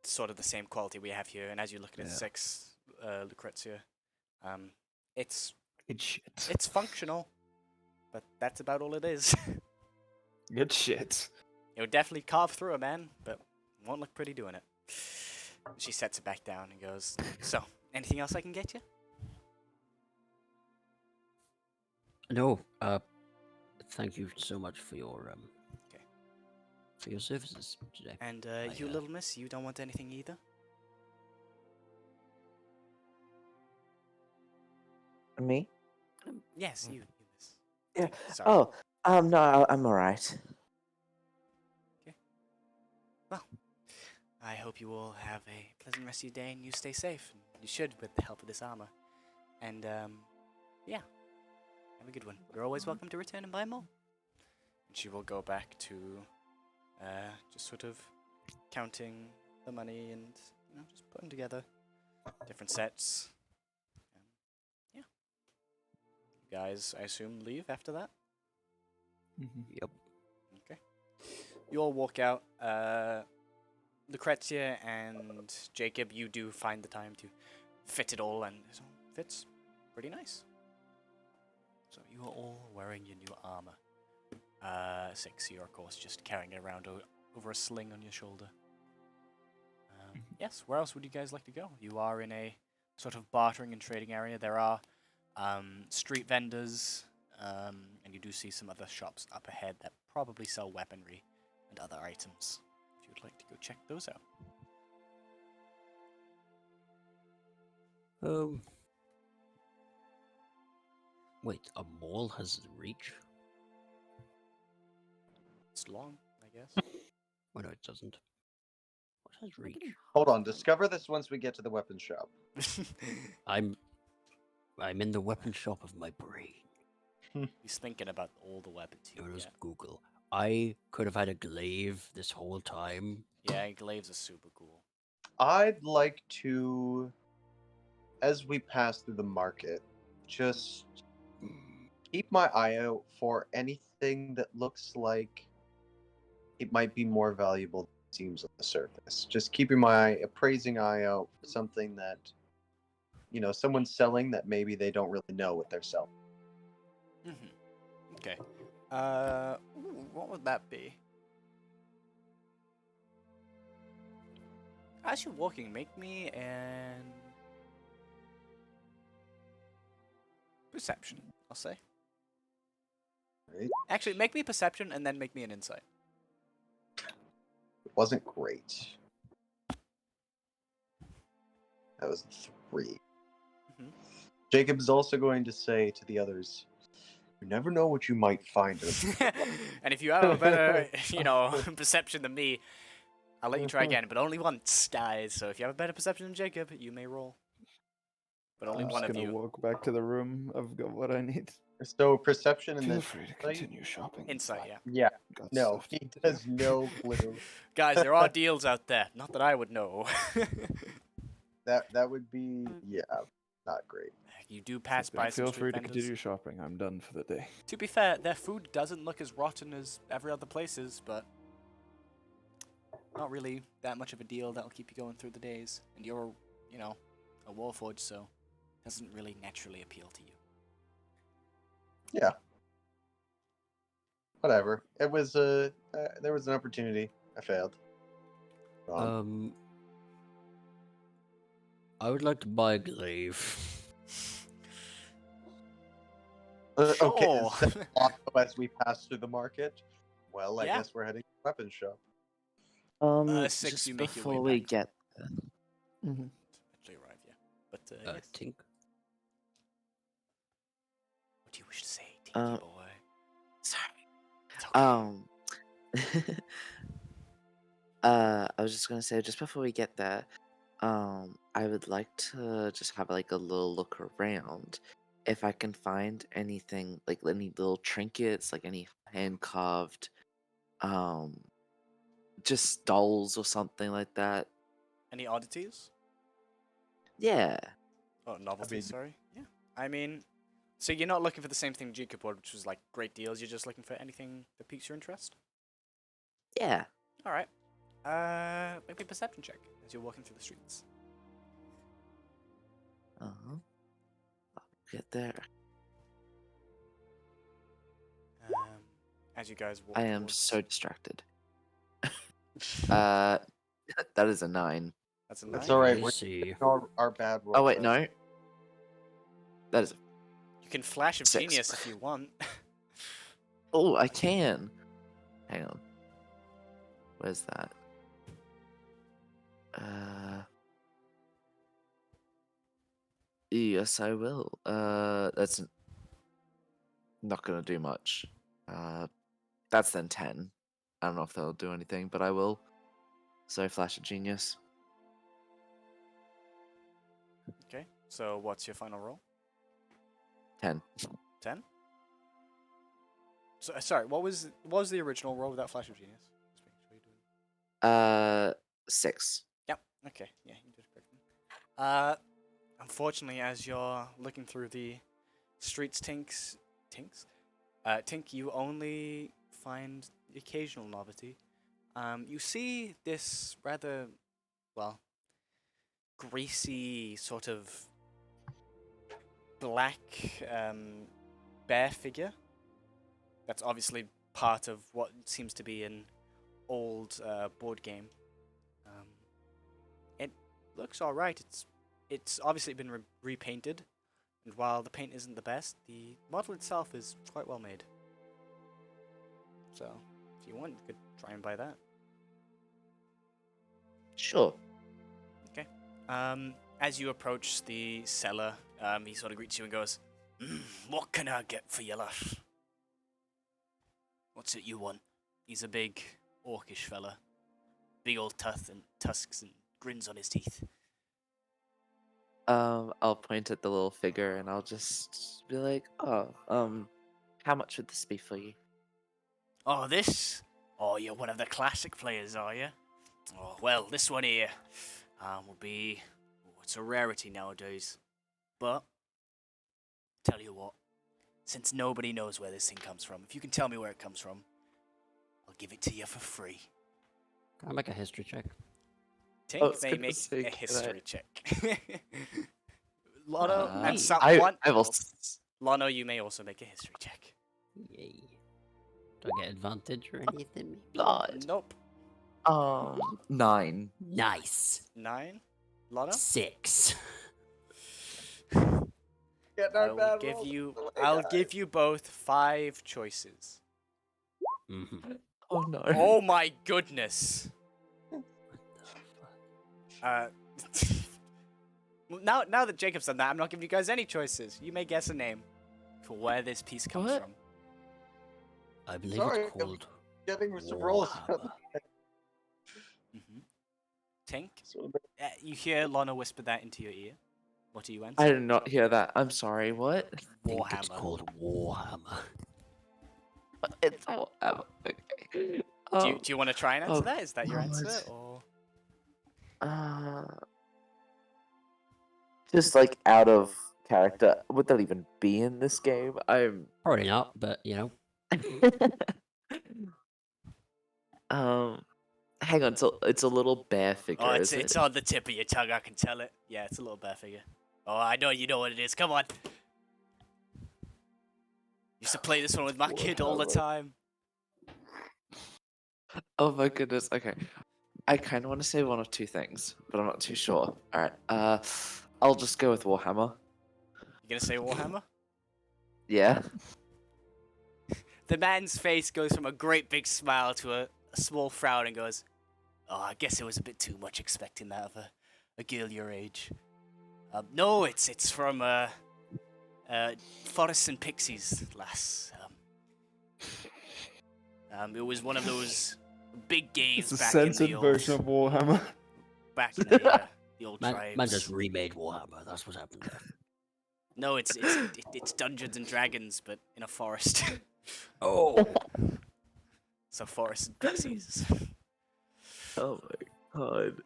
Sort of the same quality we have here, and as you look at it, 6, Lucrezia, it's shit. it's functional, but that's about all it is. Good shit. It would definitely carve through a man, but won't look pretty doing it. She sets it back down and goes, so, anything else I can get you? No, thank you so much for your services today. And you, little miss, you don't want anything either? Me? Yes, you miss. Yeah. Sorry. Oh, no, I'm alright. Well, I hope you all have a pleasant rest of your day and you stay safe. And you should with the help of this armor. And yeah, have a good one. You're always welcome to return and buy more. And she will go back to just sort of counting the money and just putting together different sets. Yeah. You guys, I assume, leave after that? Yep. Okay. You all walk out. Lucrezia and Jacob, you do find the time to fit it all, and it all fits pretty nice. So you are all wearing your new armor. 6, you're of course just carrying it around over a sling on your shoulder. Yes, where else would you guys like to go? You are in a sort of bartering and trading area. There are street vendors, and you do see some other shops up ahead that probably sell weaponry and other items. If you would like to go check those out. Wait, a mall has reach? It's long, I guess. Oh, no, it doesn't. What has reach? Hold on. Discover this once we get to the weapon shop. I'm in the weapon shop of my brain. He's thinking about all the weapons you It was get. Google. I could have had a glaive this whole time. Yeah, glaives are super cool. I'd like to, as we pass through the market, just keep my eye out for anything that looks like it might be more valuable than it seems on the surface. Just keeping my appraising eye out for something that, someone's selling that maybe they don't really know what they're selling. Okay. What would that be? As you're walking, make me an perception, I'll say. Right? Actually, make me perception and then make me an insight. It wasn't great. That was 3. Jacob is also going to say to the others, "You never know what you might find." And if you have a better, perception than me, I'll let you try again, but only once, guys. So if you have a better perception than Jacob, you may roll. But only I'm one just of gonna you. walk back to the room. I've got what I need. So perception and Feel then free to insight? continue shopping. Insight, yeah. Yeah. Got No, stuff to he do. has no clue. Guys, there are deals out there. Not that I would know. That would be not great. You do pass Something. by some Feel street free to vendors. continue shopping. I'm done for the day. To be fair, their food doesn't look as rotten as every other place's, but not really that much of a deal that'll keep you going through the days. And you're, a warforged, so it doesn't really naturally appeal to you. Yeah. Whatever. It was there was an opportunity. I failed. I would like to buy a glaive. Okay, Sure. instead of as we pass through the market, well, I Yeah. guess we're heading to the weapon shop. 6, Just you make your way before we back. get Actually arrive, yeah. But yes. Tink. What do you wish to say, Tinky boy? sorry. It's okay. I was just gonna say, just before we get there, I would like to just have like a little look around. If I can find anything, like any little trinkets, like any hand carved, just dolls or something like that. Any oddities? Yeah. Oh, novelties, mean- sorry. Yeah. I mean, so you're not looking for the same thing Jacob would, which was like great deals. You're just looking for anything that piques your interest? Yeah. All right. Maybe a perception check as you're walking through the streets. Uh-huh. I'll get there. As you guys walk I am towards- so distracted. That is a 9. That's a That's 9. all right. I We're see. our bad rolls. Oh wait, no. That is. You can flash of 6. genius if you want. Oh, I can. Hang on. Where's that? Yes, I will. That's not gonna do much. That's then 10. I don't know if that'll do anything, but I will. So flash of genius. Okay. So what's your final roll? 10. 10. So, sorry, what was the original roll without Flash of Genius? Just making sure you're doing. 6. Yep. Okay. Yeah, you did correctly. Unfortunately, as you're looking through the streets, Tink, you only find the occasional novelty. You see this rather, well, greasy sort of black bear figure. That's obviously part of what seems to be an old board game. It looks all right. It's obviously been repainted, and while the paint isn't the best, the model itself is quite well made. So, if you want, you could try and buy that. Sure. Okay. As you approach the seller, he sort of greets you and goes, "What can I get for you, lass? What's it you want?" He's a big, orcish fella. Big old tusks and grins on his teeth. I'll point at the little figure and I'll just be like, "Oh, how much would this be for you?" Oh, this? Oh, you're one of the classic players, are you? Oh, well, this one here will be... Oh, it's a rarity nowadays. But, tell you what, since nobody knows where this thing comes from, if you can tell me where it comes from, I'll give it to you for free. Can I make a history check? Tink may gonna make say, a can I- history check. Lono, I one. I will. Lono, you may also make a history check. Yay. Do I get advantage or anything? God. Nope. 9. Nice. 9. Lono? 6. I'll give you both 5 choices. Mm-hmm. Oh no. Oh my goodness. Now that Jacob's done that, I'm not giving you guys any choices. You may guess a name for where this piece comes What? from. I believe Sorry, it's called Getting some rolls. Warhammer. Tink, you hear Lana whisper that into your ear. What do you answer? I did not hear that. I'm sorry. What? I think it's Warhammer. called Warhammer. It's all. Okay. Do you want to try and answer oh, that? Is that your oh, answer? it's- Or Just like out of character. Would that even be in this game? I'm. Probably not, but you know. Hang on. It's a little bear figure. oh, is it's it? on the tip of your tongue. I can tell it. Yeah, it's a little bear figure. Oh, I know you know what it is. Come on. Used to play this one with my kid all the Warhammer. time. Oh my goodness. Okay. I kind of want to say one of two things, but I'm not too sure. All right. I'll just go with Warhammer. You gonna say Warhammer? Yeah. The man's face goes from a great big smile to a small frown and goes, "Oh, I guess it was a bit too much expecting that of a girl your age. No, it's from Forests and Pixies, lass. It was one of those big games It's a back in censored the old, version of Warhammer. back in the old Man tribes. just remade Warhammer. That's what happened there. No, it's Dungeons and Dragons, but in a forest. Oh. So Forests and Pixies. Oh my god.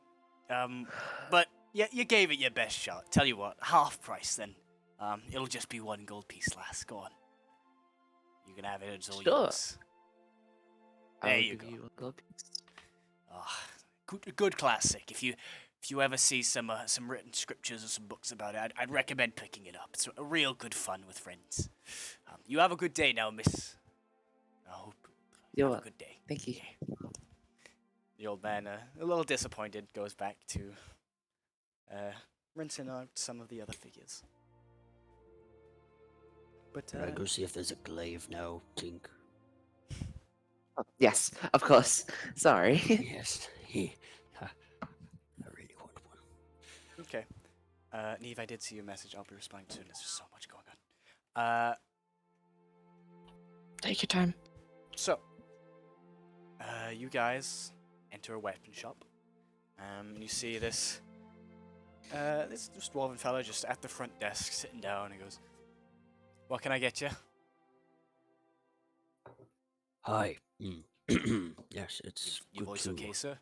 But yeah, you gave it your best shot. Tell you what, half price then. It'll just be 1 gold piece, lass. Go on. You can have it. It's all Sure. yours. There I'll you give go. you a gold piece. Good classic. If you ever see some written scriptures or some books about it, I'd recommend picking it up. It's a real good fun with friends. You have a good day now, miss. I hope you have a good day. Thank you. The old man, a little disappointed, goes back to rinsing out some of the other figures. But Can I go see if there's a glaive now, Tink? Oh, yes, of course. Sorry. Yes. I really want one. okay. Neve, I did see your message. I'll be responding soon. There's just so much going on. Take your time. So, you guys enter a weapon shop, and you see this dwarven fellow just at the front desk sitting down. He goes, What can I get you? Hi. Yes, it's Your good voice to okay, sir?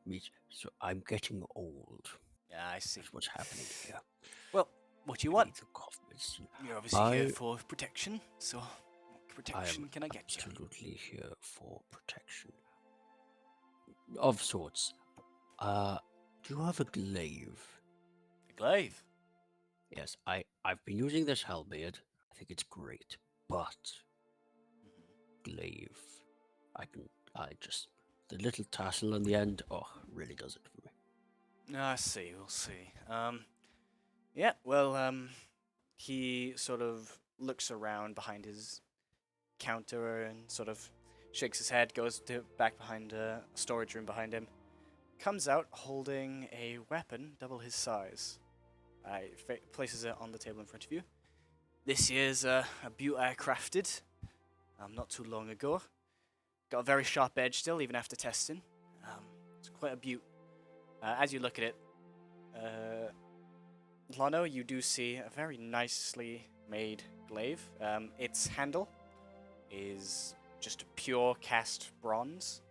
meet. So I'm getting old. Yeah, I see. That's what's happening here. Well, what do you I want? need the cough medicine. You're obviously here I- for protection, so what protection can I get you? Absolutely here for protection of sorts. Do you have a glaive? A glaive. Yes, I've been using this halberd. I think it's great, but glaive, I just the little tassel on the end. Oh, really does it for me. I see. We'll see. Yeah. Well, he sort of looks around behind his counter and sort of shakes his head, goes to back behind a storage room behind him, comes out holding a weapon double his size. Places it on the table in front of you. This here's a butte I crafted not too long ago. Got a very sharp edge still, even after testing. It's quite a butte. As you look at it, Lano, you do see a very nicely made glaive. Its handle is just pure cast bronze,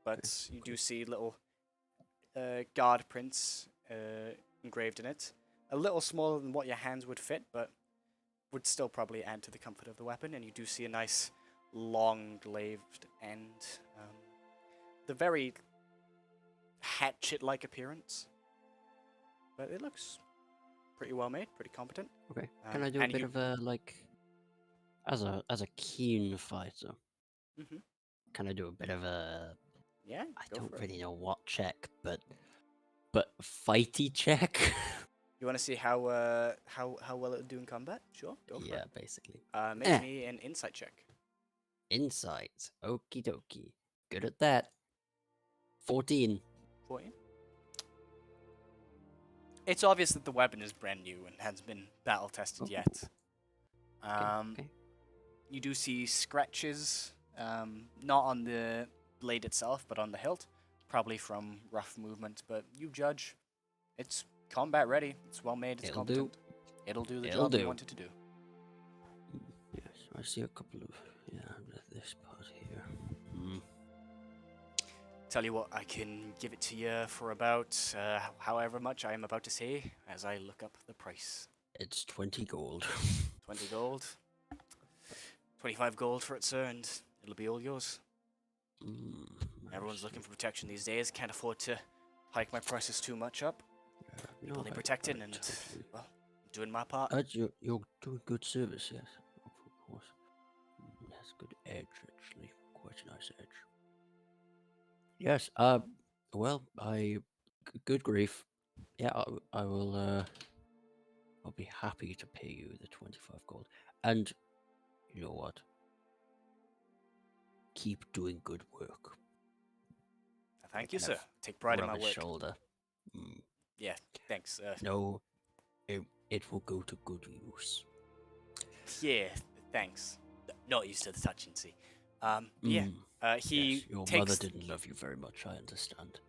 but you do see little guard prints engraved in it. A little smaller than what your hands would fit, but would still probably add to the comfort of the weapon. And you do see a nice long glaved end. The very hatchet-like appearance. But it looks pretty well made, pretty competent. Okay. Can I do a bit of a as a keen fighter? Can I do a bit of a? Yeah. I go don't for it. really know what check, but fighty check. You want to see how well it would do in combat? Sure, go for Yeah, it. basically. Make me an insight check. Insight. Okie dokie. Good at that. 14. 14. It's obvious that the weapon is brand new and hasn't been battle tested yet. Okay. You do see scratches, not on the blade itself, but on the hilt, probably from rough movement. But you judge, it's combat ready. It's well made. It's It'll do. competent. It'll do the It'll job do. you want it to do. Yes, I see a couple of this part here. Tell you what, I can give it to you for about however much I am about to say as I look up the price. It's 20 gold. 20 gold. 25 gold for it, sir, and it'll be all yours. Everyone's looking for protection these days. Can't afford to hike my prices too much up. No, Only protecting and, totally. well, doing my part. You're doing good service, yes. Of course. That's good edge, actually. Quite a nice edge. Yes, well, good grief. Yeah, I will, I'll be happy to pay you the 25 gold. And, you know what? Keep doing good work. Thank you, sir. Take pride in my Rub his work. shoulder. Yeah, thanks. No, it will go to good use. Yeah, thanks. Not used to the touch and see. Yeah, he yes, your takes... mother didn't love you very much, I understand.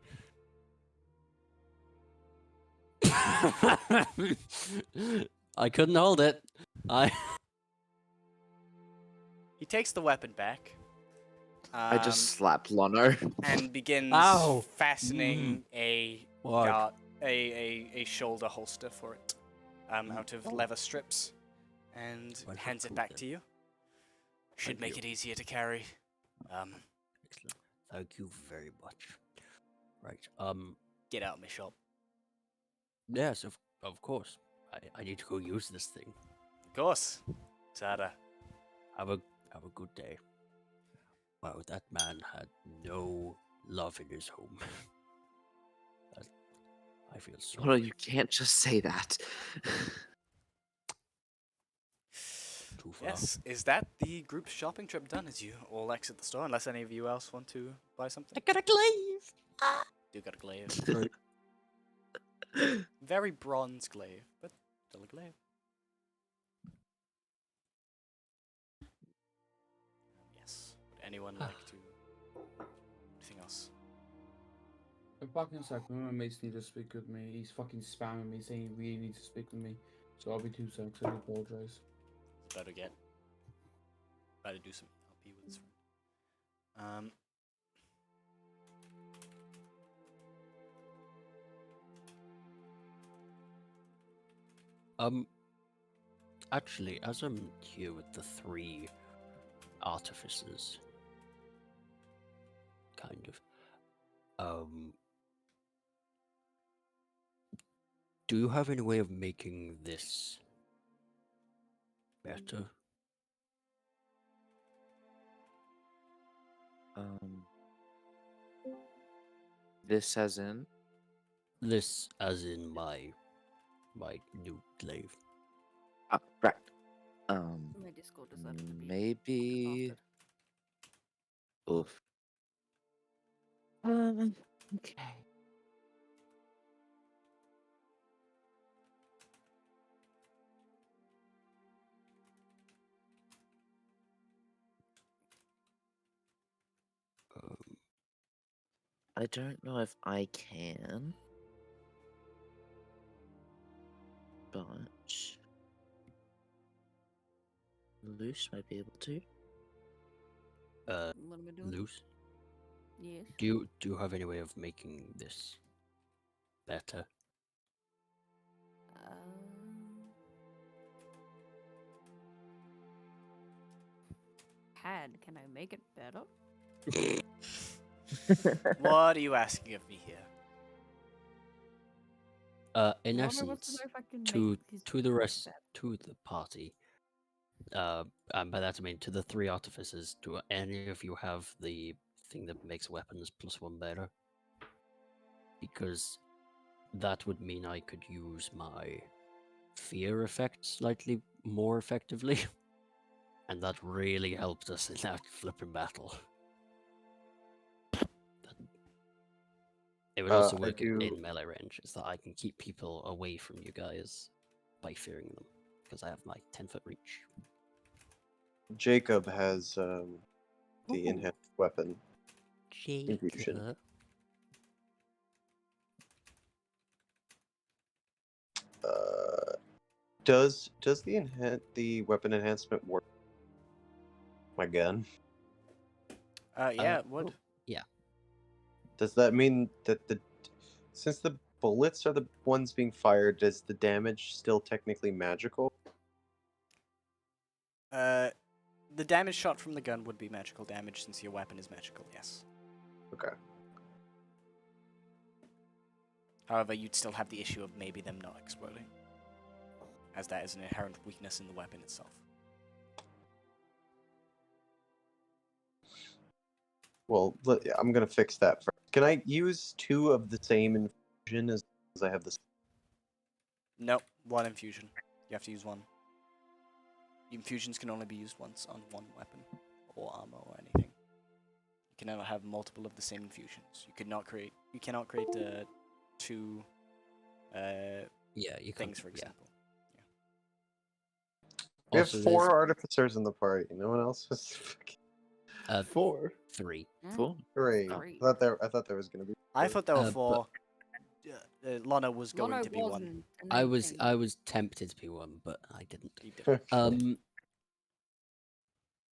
I couldn't hold it. He takes the weapon back. I just slapped Lono. And begins Ow. fastening a What? a shoulder holster for it out of leather strips, and Well, how hands it cool back then. to you. Should Thank make you. it easier to carry. Excellent. Thank you very much. Right. Get out of my shop. Yes, of course. I need to go use this thing. Of course. Tada. Have a good day. Wow, that man had no love in his home. I feel sorry. Lono, you can't just say that. Too far. Yes. Is that the group shopping trip done as you all exit the store? Unless any of you else want to buy something? I got a glaive. Do got a glaive. Very bronze glaive, but still a glaive. Yes. Would anyone like to... Anything else? Back in a second, my mates need to speak with me. He's fucking spamming me saying he really needs to speak with me. So I'll be 2 seconds. I do apologize. Better do some LP with this friend. Actually, as I'm here with the 3 artificers, kind of, do you have any way of making this better? This as in? This, as in my new glaive. Right. My Discord decided to be Maybe. crafted. Oof. Okay. I don't know if I can, but Luce might be able to. What am I doing? Loose. Yes. Do you have any way of making this better? Had, can I make it better? What are you asking of me here? In Lana wants to essence, know if I can to make his the rest, better. to the party, and by that I mean to the 3 artificers, do any of you have the thing that makes weapons +1 better? Because that would mean I could use my fear effect slightly more effectively, and that really helped us in that flipping battle. It would also work in melee range, is that I can keep people away from you guys by fearing them, because I have my 10-foot reach. Jacob has the enhanced weapon infusion. Jacob. Does the weapon enhancement work? My gun. Yeah, it would. Yeah. Does that mean that since the bullets are the ones being fired, is the damage still technically magical? The damage shot from the gun would be magical damage since your weapon is magical, yes. Okay. However, you'd still have the issue of maybe them not exploding, as that is an inherent weakness in the weapon itself. Well, I'm gonna fix that first. Can I use 2 of the same infusion as I have this? Nope, 1 infusion. You have to use 1. Infusions can only be used once on 1 weapon, or armor, or anything. You can never have multiple of the same infusions. You cannot create 2 you things, can't, for example. We have Also, 4 artificers in the party. No one else was. 4. 3. 4. 3. Three. I thought there was gonna be. I 4. thought there were but- 4. Lana was going Lana to be 1. wasn't, and I then was changed. tempted to be 1, but I didn't. You did.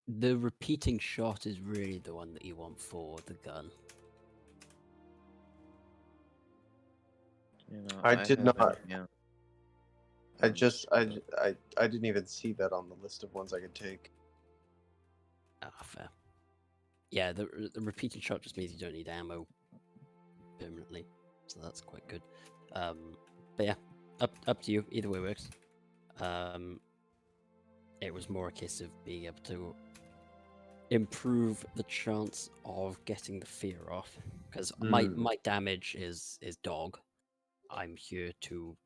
The repeating shot is really the one that you want for the gun. You know, I did have not. it, yeah. I didn't even see that on the list of ones I could take. Fair. Yeah, the repeating shot just means you don't need ammo permanently, so that's quite good. But yeah, up to you. Either way works. It was more a case of being able to improve the chance of getting the fear off, because my damage is dog. I'm here to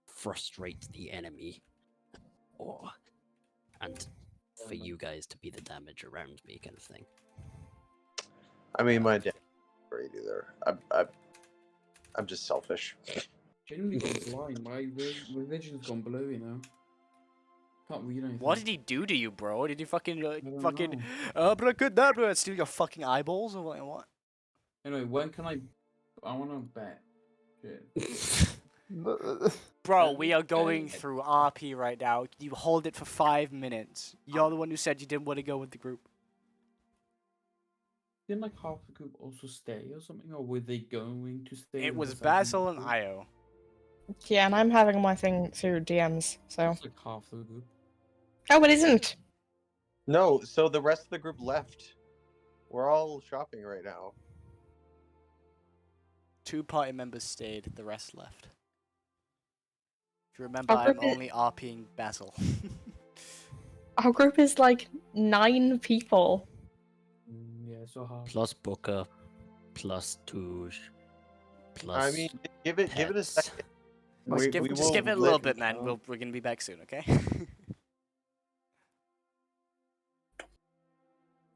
frustrate the enemy, and for you guys to be the damage around me, kind of thing. I mean, my dad great either. I'm just selfish. Genuinely gone blind. My vision's gone blue, you know. Can't read anything. What did he do to you, bro? Did you fucking don't steal your fucking eyeballs or what? Anyway, when can I want to bet. Shit. Bro, we are going through RP right now. You hold it for 5 minutes. You're the one who said you didn't want to go with the group. Didn't like half the group also stay or something, or were they going to stay? It and was just having Basil and group? Io. Yeah, and I'm having my thing through DMs, so. That's like half the group. Oh, it isn't. No, so the rest of the group left. We're all shopping right now. 2 party members stayed, the rest left. If you remember, Our I'm group is- only RPing Basil. Our group is like 9 people. Yeah, so half. Plus Booker, plus Touche, plus. I mean, give it a Pets. second. Just give it a little let- bit, man. We're gonna be back soon, okay?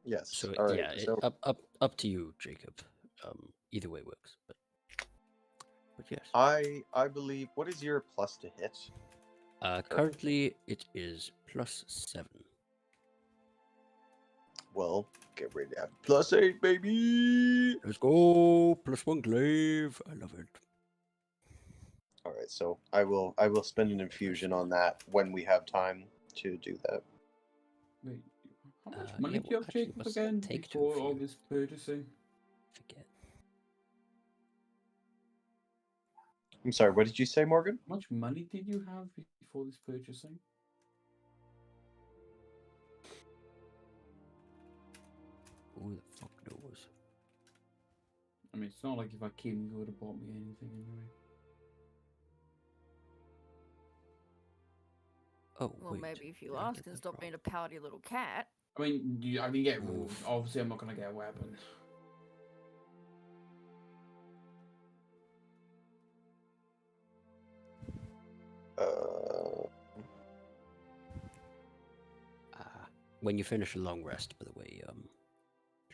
Yes. So all right. yeah, So up to you, Jacob. Either way works, but yes. I believe. What is your plus to hit? Currently it is +7. Well, get ready to have +8, baby. Let's go! +1 glaive. I love it. All right. So I will spend an infusion on that when we have time to do that. Wait, how much Yeah, money do you have, actually, Jacob, what's that again, take to before all infuse? this purchasing? Forget. I'm sorry. What did you say, Morgan? How much money did you have before this purchasing? Who the fuck knows? I mean, it's not like if I came, you would have bought me anything anyway. Oh, Well, wait. maybe if you did I ask get and that stop wrong? being a pouty little cat. I mean, I can get rude. Oof. Obviously, I'm not gonna get a weapon. When you finish a long rest, by the way,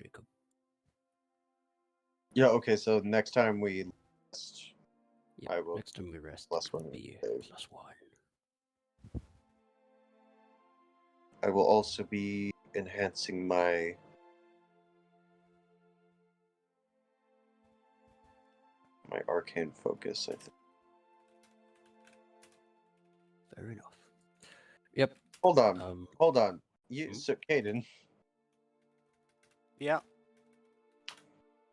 Jacob. Yeah. Okay. So next time we rest, Yeah, I will next time we rest, plus it will one be glaive. +1. I will also be enhancing my arcane focus. I think. Fair enough. Yep. Hold on. Hold on. You, Hmm? so Caden, Yeah.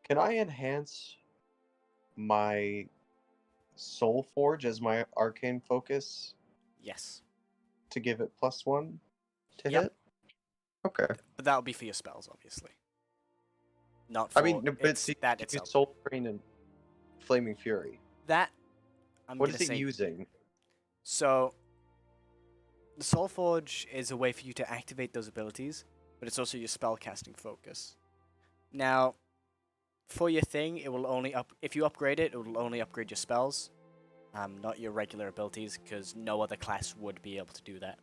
can I enhance my Soul Forge as my arcane focus Yes. to give it +1 to Yep. hit? Okay. But that would be for your spells, obviously. Not for I mean, no, but it's see, that you itself. Soul Train and Flaming Fury. That I'm What gonna is it say. using? So the Soul Forge is a way for you to activate those abilities, but it's also your spell casting focus. Now, for your thing, it will only if you upgrade it, it will only upgrade your spells, not your regular abilities, because no other class would be able to do that.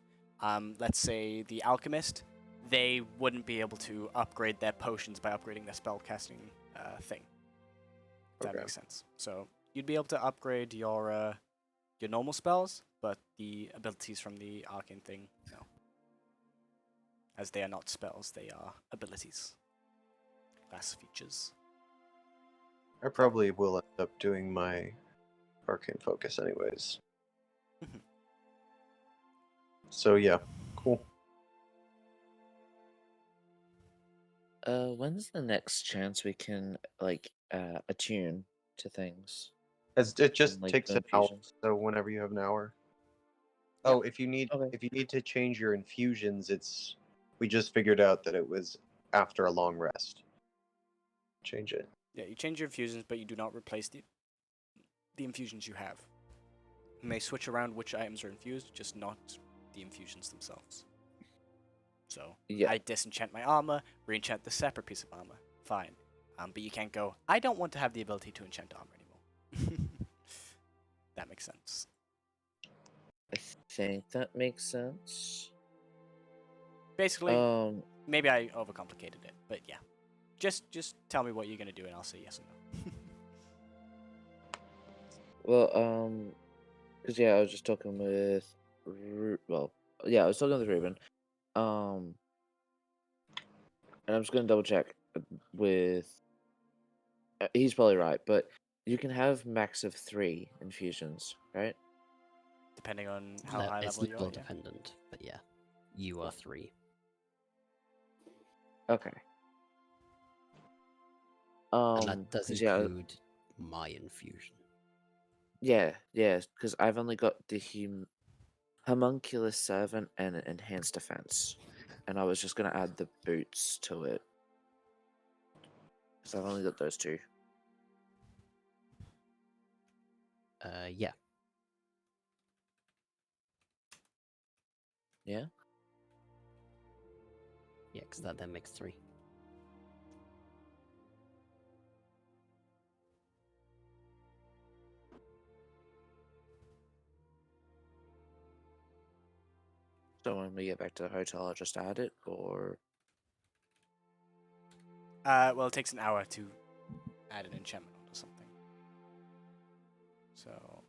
Let's say the Alchemist, they wouldn't be able to upgrade their potions by upgrading their spell casting thing. If that Okay. makes sense. So you'd be able to upgrade your normal spells, but the abilities from the arcane thing, no. As they are not spells, they are abilities. Class features. I probably will end up doing my arcane focus anyways. So yeah, cool. When's the next chance we can attune to things? As it just And, like, takes the an hour, infusions? so whenever you have an hour. Yeah. Oh, if you need to change your infusions, we just figured out that it was after a long rest. Change it. Yeah, you change your infusions, but you do not replace the infusions you have. You may switch around which items are infused, just not the infusions themselves. So, Yeah. I disenchant my armor, re-enchant the separate piece of armor. Fine. But you can't go, I don't want to have the ability to enchant armor anymore. That makes sense. I think that makes sense. Basically, maybe I overcomplicated it, but yeah. Just tell me what you're gonna do and I'll say yes or no. Well, because I was just talking with, I was talking with Raven, and I'm just gonna double check with. He's probably right, but You can have max of 3 infusions, right? Depending on how high It's level you are. level Yeah. dependent, but yeah, you are 3. Okay. And that does 'Cause, yeah, include my infusion. yeah, because I've only got the homunculus servant and enhanced defense, and I was just gonna add the boots to it, because I've only got those 2. Yeah. Yeah. Yeah, because that then makes 3. So when we get back to the hotel, I'll just add it, or Well, it takes an hour to add an enchantment or something. So,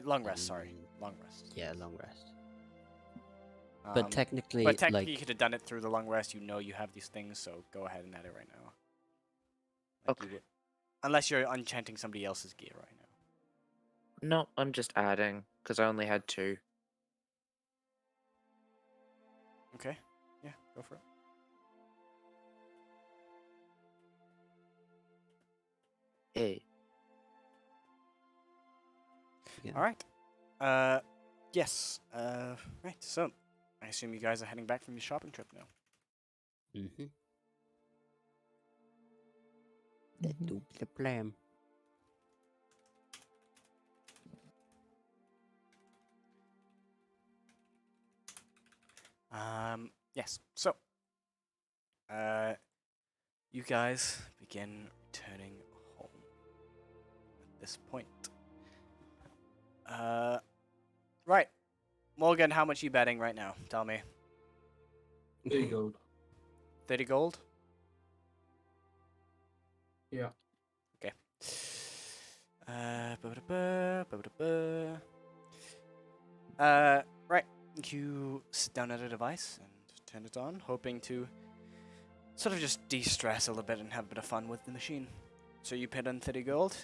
long rest. Sorry, long rest. Yeah, long rest. Um, But technically, but technically, like, you could have done it through the long rest. You know you have these things, so go ahead and add it right now. Like you Okay. would- unless you're enchanting somebody else's gear right now. no, I'm just adding because I only had 2. Okay. Yeah, go for it. Hey, yeah. All right. Yes. Right. So, I assume you guys are heading back from your shopping trip now. Mm-hmm. That do be the plan. Yes. So, you guys begin returning home at this point. Right. Morgan, how much are you betting right now? Tell me. There you go. 30 gold? Yeah. Okay. Ba-ba-da-ba. Right. You sit down at a device and turn it on, hoping to sort of just de-stress a little bit and have a bit of fun with the machine. So you put in 30 gold,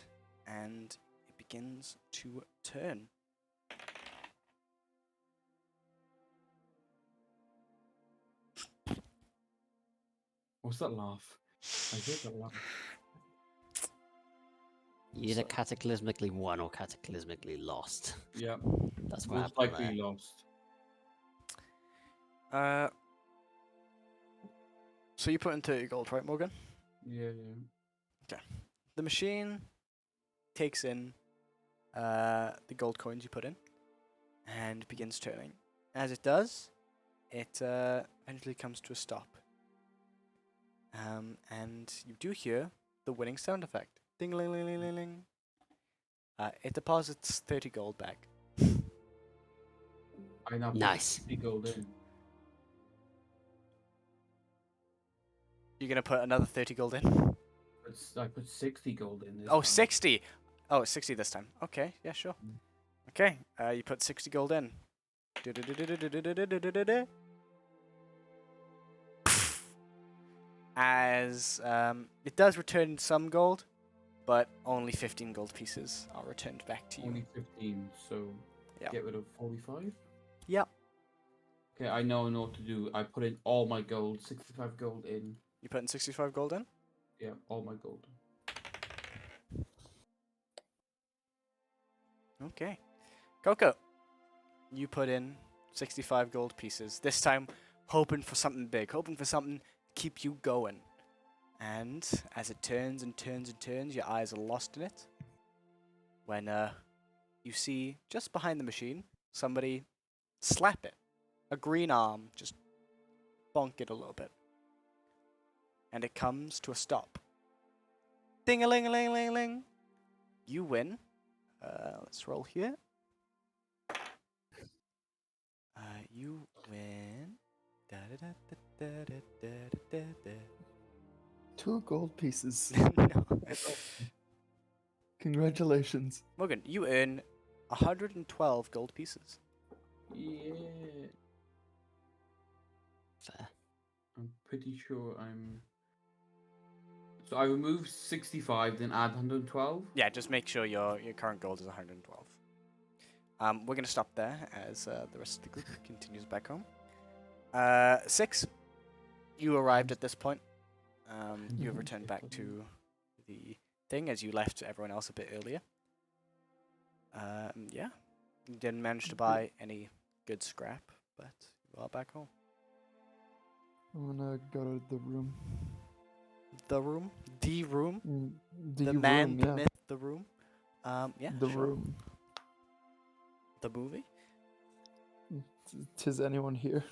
and it begins to turn. What's that laugh? I hear that laugh. You either cataclysmically won or cataclysmically lost. Yeah. That's what Most happened likely there. lost. So you put in 30 gold, right, Morgan? Yeah. The machine takes in the gold coins you put in and begins turning. As it does, it eventually comes to a stop. And you do hear the winning sound effect. Ding ling ling ling ling ling. It deposits 30 gold back. I now put Nice. 50 gold in. You're gonna put another 30 gold in? I put 60 gold in this Oh, time. 60! Oh, 60 this time. Okay, yeah, sure. Mm. Okay, you put 60 gold in. As it does return some gold, but only 15 gold pieces are returned back to you. Only 15, so Yeah. get rid of 45? Yep. Okay, I know what to do. I put in all my gold, 65 gold in. You put in 65 gold in? Yeah, all my gold. Okay. Coco, you put in 65 gold pieces. This time, hoping for something big, hoping for something to keep you going. And as it turns and turns and turns, your eyes are lost in it. When you see just behind the machine somebody slap it, a green arm, just bonk it a little bit, and it comes to a stop. Ding a ling a ling a ling a ling. You win. Let's roll here. You win. Da da da da da da da da. 2 gold pieces. No. Congratulations. Morgan, you earn 112 gold pieces. Yeah. Fair. I'm pretty sure I'm So I remove 65, then add 112. Yeah, just make sure your current gold is 112. We're going to stop there as the rest of the group continues back home. 6, you arrived at this point. You have returned back to the thing as you left everyone else a bit earlier. Yeah, you didn't manage to buy any good scrap, but you are back home. I'm gonna go to the room. The room? The room? The The man, room, the yeah. myth, the room? Yeah, The sure. room. The movie? Tis anyone here?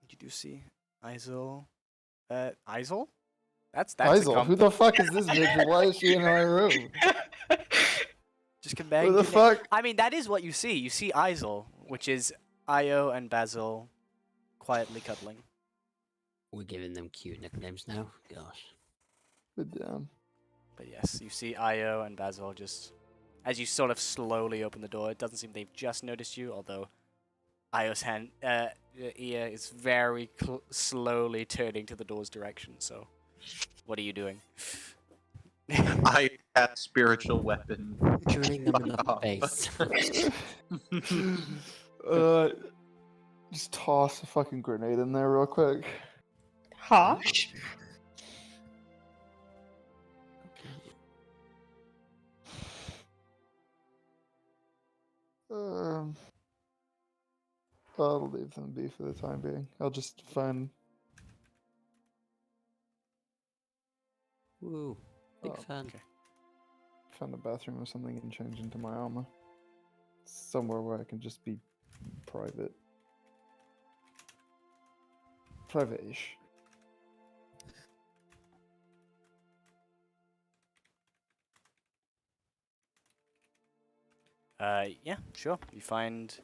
You do see Isol. Isol? That's a Isol, who the fuck is this bitch? and Why is she in my room? Just come back. Who the fuck? I mean, that is what you see. You see Isol, which is Io and Basil quietly cuddling. We're giving them cute nicknames now. Gosh. Good damn. But yes, you see Io and Basil just as you sort of slowly open the door. It doesn't seem they've just noticed you, although Io's ear is very slowly turning to the door's direction. So, what are you doing? I got spiritual weapon. Turning them in the Fuck off. face. Just toss a fucking grenade in there real quick. Harsh. I'll leave them be for the time being. I'll just find. Woo. Big Oh, fan. Okay. Find a bathroom or something and change into my armor. Somewhere where I can just be private. Private-ish. Yeah, sure. You find,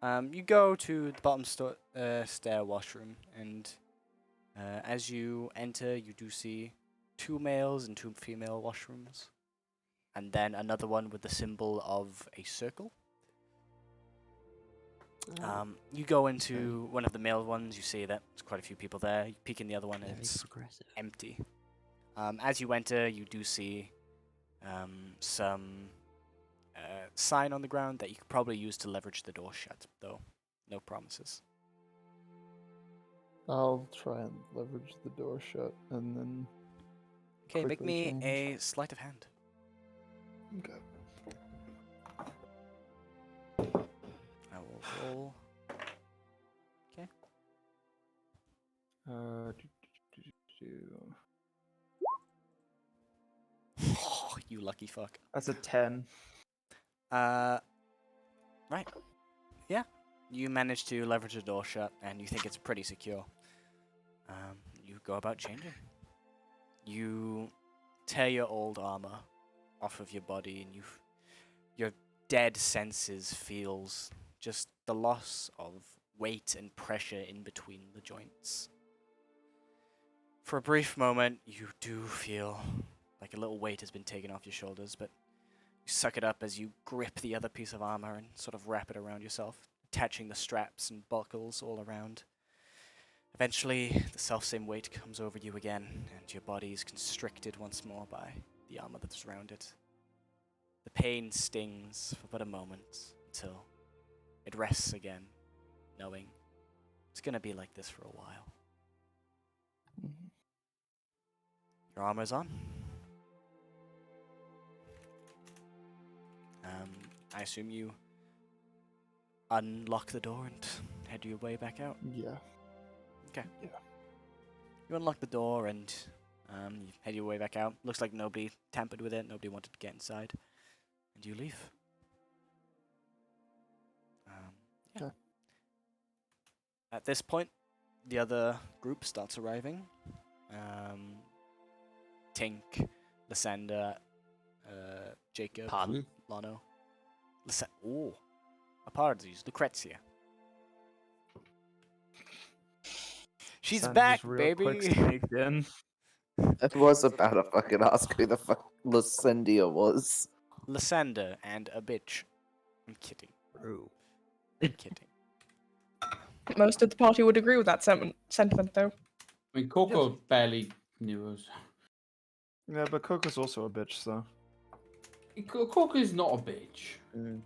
you go to the bottom stair washroom, and as you enter, you do see 2 males and 2 female washrooms, and then another one with the symbol of a circle. You go into one of the male ones. You see that there's quite a few people there. You peek in the other one, and Very it's progressive. empty. As you enter, you do see some sign on the ground that you could probably use to leverage the door shut, though no promises. I'll try and leverage the door shut and then. Okay, make quickly me change. a sleight of hand. Okay. I will roll. Okay. Oh, you lucky fuck. That's a 10. Right. Yeah. You manage to leverage the door shut, and you think it's pretty secure. You go about changing. You tear your old armor off of your body, and your dead senses feels just the loss of weight and pressure in between the joints. For a brief moment, you do feel like a little weight has been taken off your shoulders, but you suck it up as you grip the other piece of armor and sort of wrap it around yourself, attaching the straps and buckles all around. Eventually, the selfsame weight comes over you again, and your body is constricted once more by the armor that's around it. The pain stings for but a moment until it rests again, knowing it's gonna be like this for a while. Your armor's on. I assume you unlock the door and head your way back out. Yeah. Okay. Yeah. You unlock the door and you head your way back out. Looks like nobody tampered with it. Nobody wanted to get inside, and you leave. Yeah. Okay. At this point, the other group starts arriving. Tink, Lysander, Jacob, Pardon? Lano. Oh, apologies, Lucrezia. She's Sand back, just real quick baby. sneaked in. I was about to fucking ask who the fuck Lucindia was. Lysander and a bitch. I'm kidding. True. I'm kidding. Most of the party would agree with that sentiment, though. I mean, Coco barely knew us. Yeah, but Coco's also a bitch, so. Coco's not a bitch.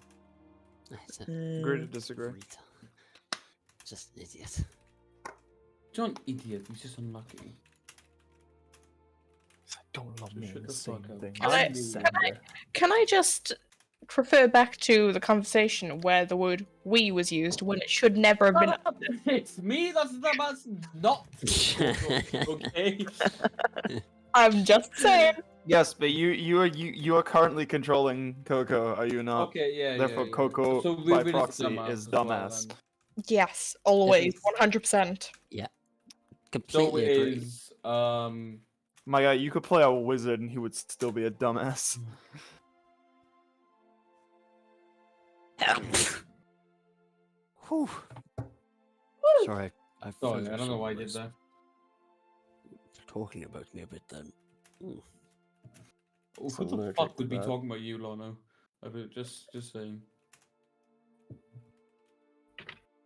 It's Agree to disagree. just an idiot. He's not an idiot, he's just unlucky. Don't love So me shut in the the same fuck up. thing. Can I- I'm can Sander. Can I just refer back to the conversation where the word "we" was used when it should never have been? It's me that's not Coco, okay? I'm just saying. Yes, but you are currently controlling Coco, are you not? Okay, yeah, Therefore, yeah. Coco So by Riven is proxy dumbass is as well, dumbass. then. Yes, always, Definitely. 100%. So Completely agree. is My guy, you could play a wizard and he would still be a dumbass. Whew. Sorry, I sorry, felt I don't know why I did was that. talking about me a bit then. Oh, It's who the allergic fuck to would be that. talking about you, Lono? Just saying.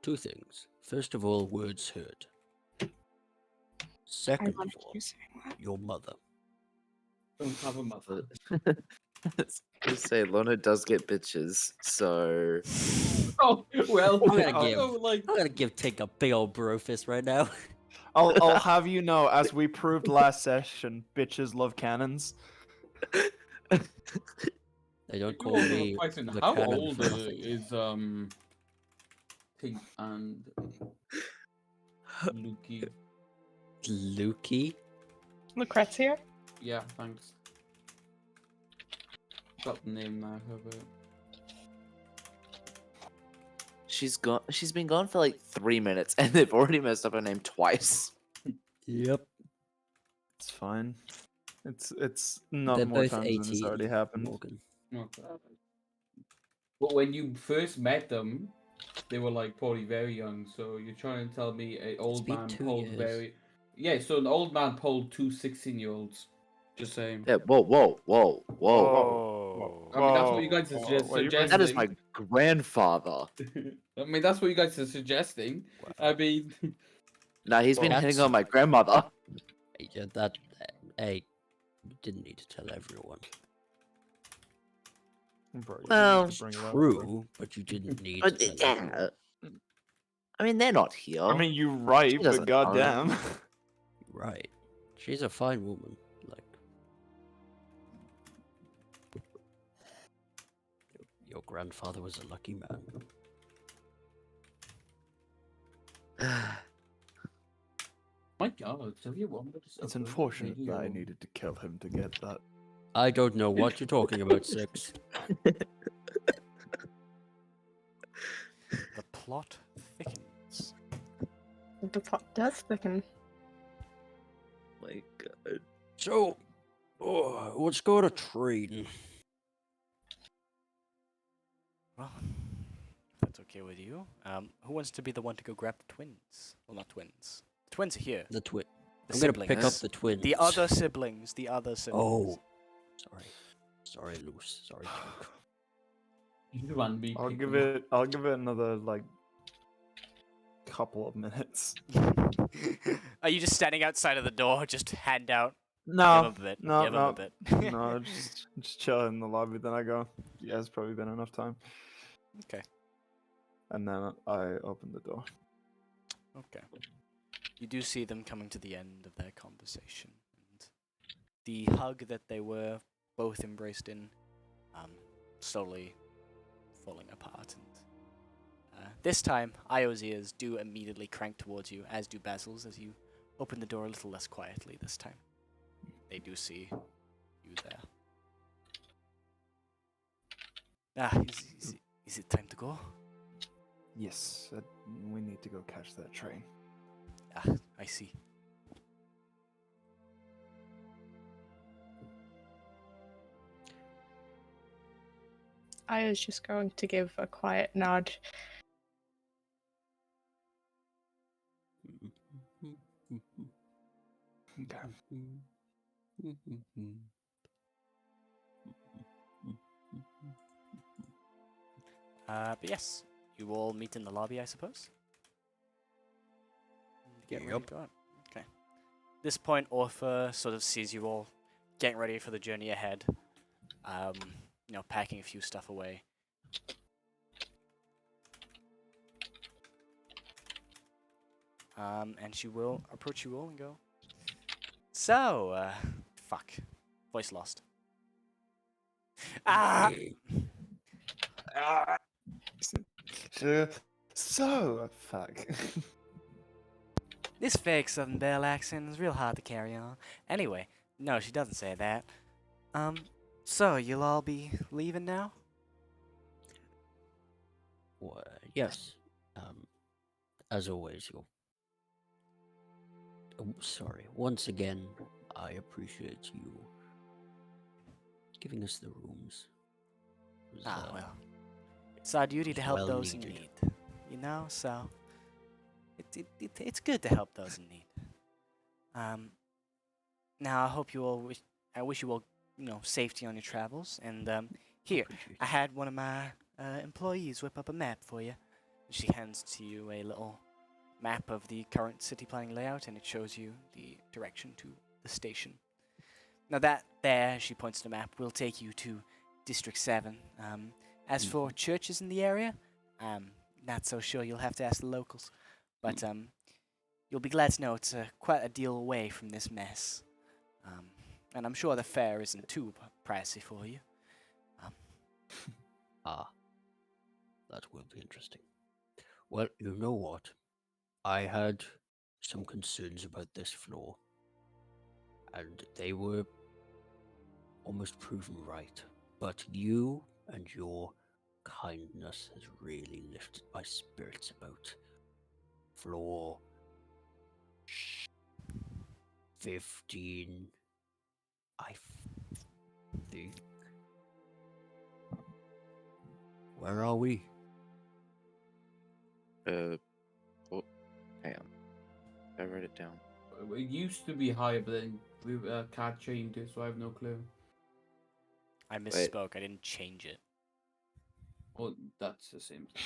Two things. First of all, words hurt. I Second of wanted all, you saying that. your mother. Don't have a mother. I was gonna say Lorna does get bitches, so Oh well, I'm gonna I give. know, like I'm gonna give Tink a big old bro fist right now. I'll have you know, as we proved last session, bitches love cannons. They don't you call all have a me question. the How cannon old for nothing. is Pink and Lukey? Lukey? Lucrezia? Yeah, thanks. Got the name now, Herbert. she's gone. She's been gone for like 3 minutes, and they've already messed up her name twice. Yep. It's fine. It's not They're more both times than it's 18. already happened. Morgan. Okay. But when you first met them, they were like probably very young. So you're trying to tell me an old been man 2 pulled years. very. Yeah, so an old man pulled two 16-year-olds. Just saying. Yeah. Whoa. Whoa. I mean, that's what you guys are Whoa, you bring- That is suggesting. my grandfather. I mean, that's what you guys are suggesting. I mean, Nah, he's been Well, hitting that's- on my grandmother. Yeah, that. Hey, you didn't need to tell everyone. Bro, you Well, didn't need to bring it up, bro. True, but you didn't need But to tell everyone. I mean, they're not here. I mean, you're right, She but doesn't know. goddamn. Right. She's a fine woman. Like. Your grandfather was a lucky man. my God, so you wanted to. It's unfortunate that I needed to kill him to get that. I don't know what you're talking about, Six. The plot thickens. The plot does thicken. My God. So, let's go to trading. Well, if that's okay with you. Who wants to be the one to go grab the twins? Well, not twins. The twins are here. The twin. The I'm gonna pick up siblings. the twins. The other siblings. The other siblings. Oh, sorry, Luce. Sorry, Duke. You want me? I'll pick give them up. it another like couple of minutes. Are you just standing outside of the door, just hand out? No, Give 'em a bit. no, give 'em no, a bit. no, just chill in the lobby. Then I go. Yeah, it's probably been enough time. Okay. And then I open the door. Okay. You do see them coming to the end of their conversation, and the hug that they were both embraced in, slowly falling apart. And this time, Io's ears do immediately crank towards you, as do Basil's, as you open the door a little less quietly this time. They do see you there. Is it time to go? Yes, we need to go catch that train. I see. I was just going to give a quiet nod. But yes, you all meet in the lobby, I suppose. Get ready Yep. to go out. Okay. This point, Orpha sort of sees you all getting ready for the journey ahead. Packing a few stuff away. And she will approach you all and go, so, fuck. Voice lost. Ah! So, fuck. This fake Southern Belle accent is real hard to carry on. Anyway, no, she doesn't say that. So, you'll all be leaving now? Yes. As always, you're. Sorry. Once again, I appreciate you giving us the rooms. It was, Well. It's our duty to help well those in needed. need. So it's good to help those in need. Now I wish you all, safety on your travels. And here, Appreciate I it. had one of my employees whip up a map for you. She hands to you a little map of the current city planning layout, and it shows you the direction to the station. Now that there, she points to the map, will take you to District 7. As for churches in the area, not so sure. You'll have to ask the locals. But you'll be glad to know it's quite a deal away from this mess. And I'm sure the fare isn't too pricey for you. That will be interesting. Well, you know what? I had some concerns about this floor, and they were almost proven right. But you and your kindness has really lifted my spirits about floor 15, I think. Where are we? Oh, hang on. I wrote it down. It used to be higher, but then we Cat changed it, so I have no clue. I misspoke. I didn't change it. Well, that's the same thing.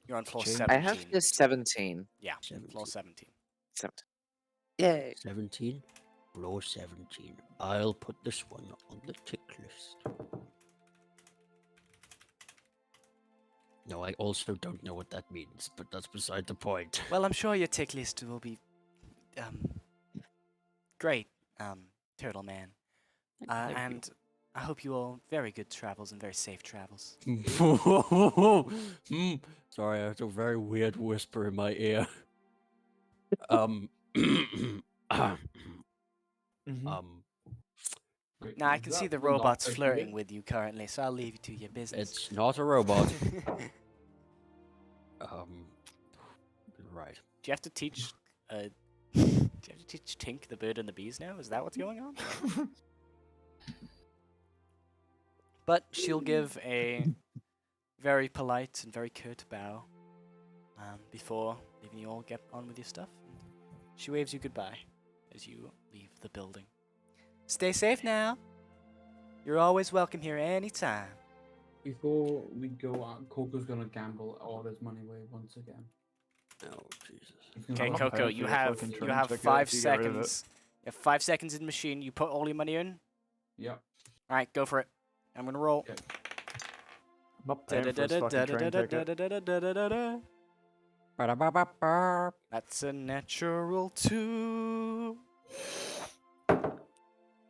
You're on floor Change. 17. I have this 17. Yeah, 17. floor 17. 17. Yay. 17? Floor 17. I'll put this one on the tick list. No, I also don't know what that means, but that's beside the point. Well, I'm sure your tick list will be great, Turtle Man. Thank you. And I hope you all very good travels and very safe travels. Sorry, I have a very weird whisper in my ear. Wait, Now, I is can see that the the last robots person flirting here? with you currently, so I'll leave you to your business. It's not a robot. Right. Do you have to teach do you have to teach Tink the bird and the bees now? Is that what's going on? But she'll give a very polite and very curt bow before leaving you all get on with your stuff. She waves you goodbye as you leave the building. Stay safe now. You're always welcome here anytime. Before we go out, Coco's gonna gamble all his money away once again. Oh, Jesus. He's gonna Okay, I'm buy- Coco, paying for you your have fucking you train have ticket 5 if you get rid of it. seconds. You have 5 seconds in the machine. You put all your money in. Yep. All right, go for it. I'm gonna roll. Okay. I'm not paying for his fucking train ticket. That's a natural 2.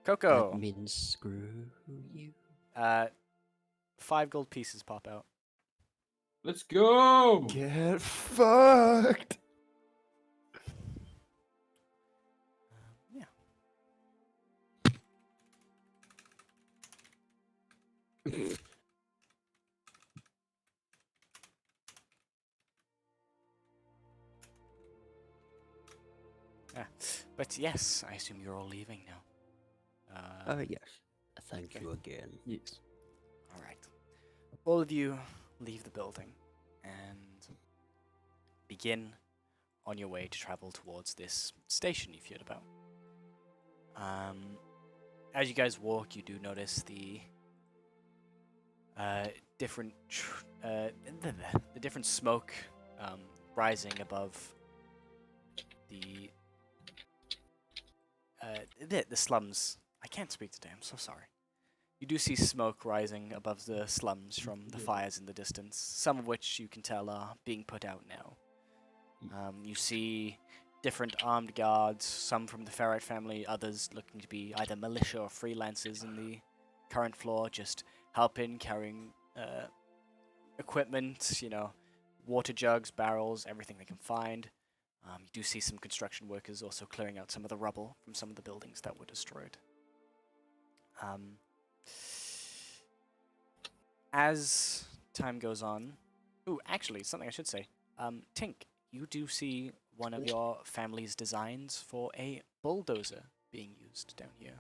Coco. That means screw you. 5 gold pieces pop out. Let's go! Get fucked. Yeah. But yes, I assume you're all leaving now. Yes. Thank you again. Yes. All right. All of you leave the building and begin on your way to travel towards this station you've heard about. As you guys walk, you do notice the different the different smoke rising above the slums. I can't speak today. I'm so sorry. You do see smoke rising above the slums from the fires in the distance, some of which you can tell are being put out now. You see different armed guards, some from the Ferrite family, others looking to be either militia or freelancers in the current floor, just helping, carrying equipment, water jugs, barrels, everything they can find. You do see some construction workers also clearing out some of the rubble from some of the buildings that were destroyed. As time goes on... Ooh, actually, something I should say. Tink, you do see one of your family's designs for a bulldozer being used down here.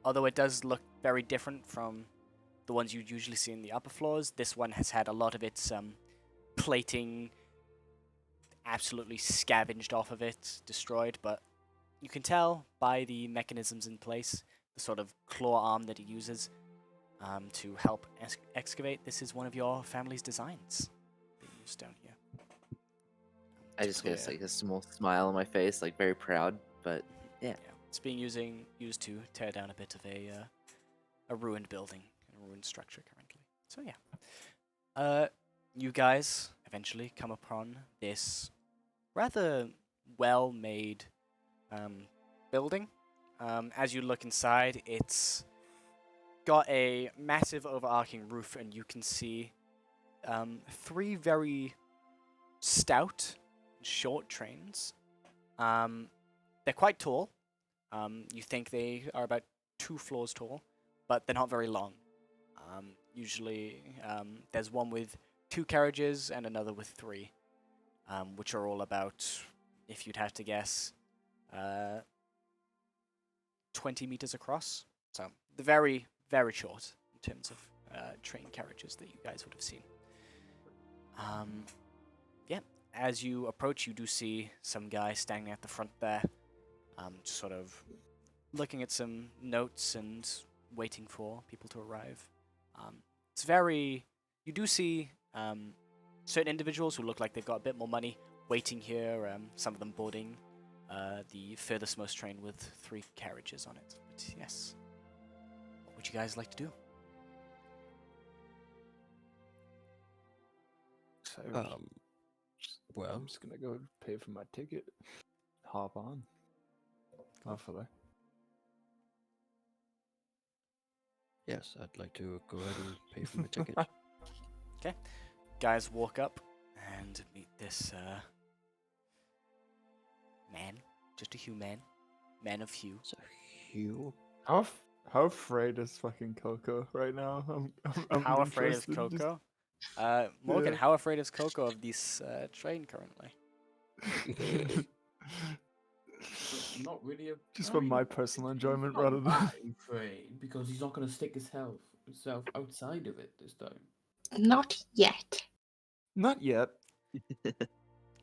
Although it does look very different from the ones you'd usually see in the upper floors, this one has had a lot of its plating absolutely scavenged off of it, destroyed, but you can tell by the mechanisms in place, the sort of claw arm that it uses to help excavate. This is one of your family's designs being used down here. I just get like a small smile on my face, like very proud, but yeah. It's being used to tear down a bit of a ruined building, a ruined structure currently. So yeah. You guys eventually come upon this rather well-made building. As you look inside, it's got a massive overarching roof, and you can see 3 very stout, short trains. They're quite tall. You think they are about 2 floors tall, but they're not very long. Usually, there's one with 2 carriages and another with 3, which are all about, if you'd have to guess, 20 meters across. So they're very, very short in terms of train carriages that you guys would have seen. As you approach, you do see some guy standing at the front there, just sort of looking at some notes and waiting for people to arrive. You do see certain individuals who look like they've got a bit more money waiting here, some of them boarding the furthest most train with 3 carriages on it. But yes, what would you guys like to do? So, Well, I'm just gonna go pay for my ticket. Hop on. Hopefully. yes, I'd like to go ahead and pay for my ticket. Okay. Guys walk up and meet this man. Just a human. Man of hue. So, Hugh. How afraid is fucking Coco right now? I'm How afraid is interested, Coco? Morgan, Yeah. how afraid is Coco of this train currently? Not really a Just for my personal enjoyment rather than. afraid, because he's not going to stick himself outside of it this time. Not yet. Not yet.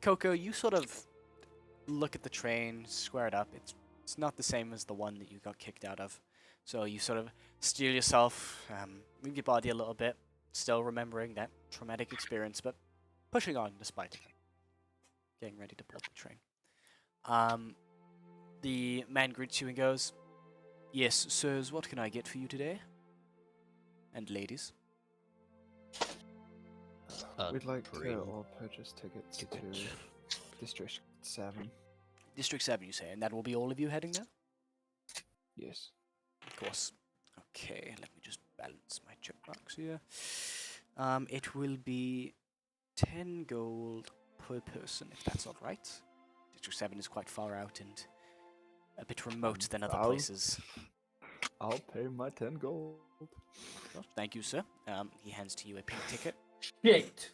Coco, you sort of look at the train, square it up. It's not the same as the one that you got kicked out of. So you sort of steel yourself, move your body a little bit, still remembering that traumatic experience, but pushing on despite it. Getting ready to board the train. The man greets you and goes, "Yes, sirs, what can I get for you today? And ladies?" We'd like to train all purchase tickets to District 7. District 7, you say, and that will be all of you heading there? Yes. Of course. Okay, let me just balance my check marks here. It will be 10 gold per person, if that's all right. District 7 is quite far out and a bit remote than other places. I'll pay my 10 gold. Well, thank you, sir. He hands to you a pink ticket. Shit!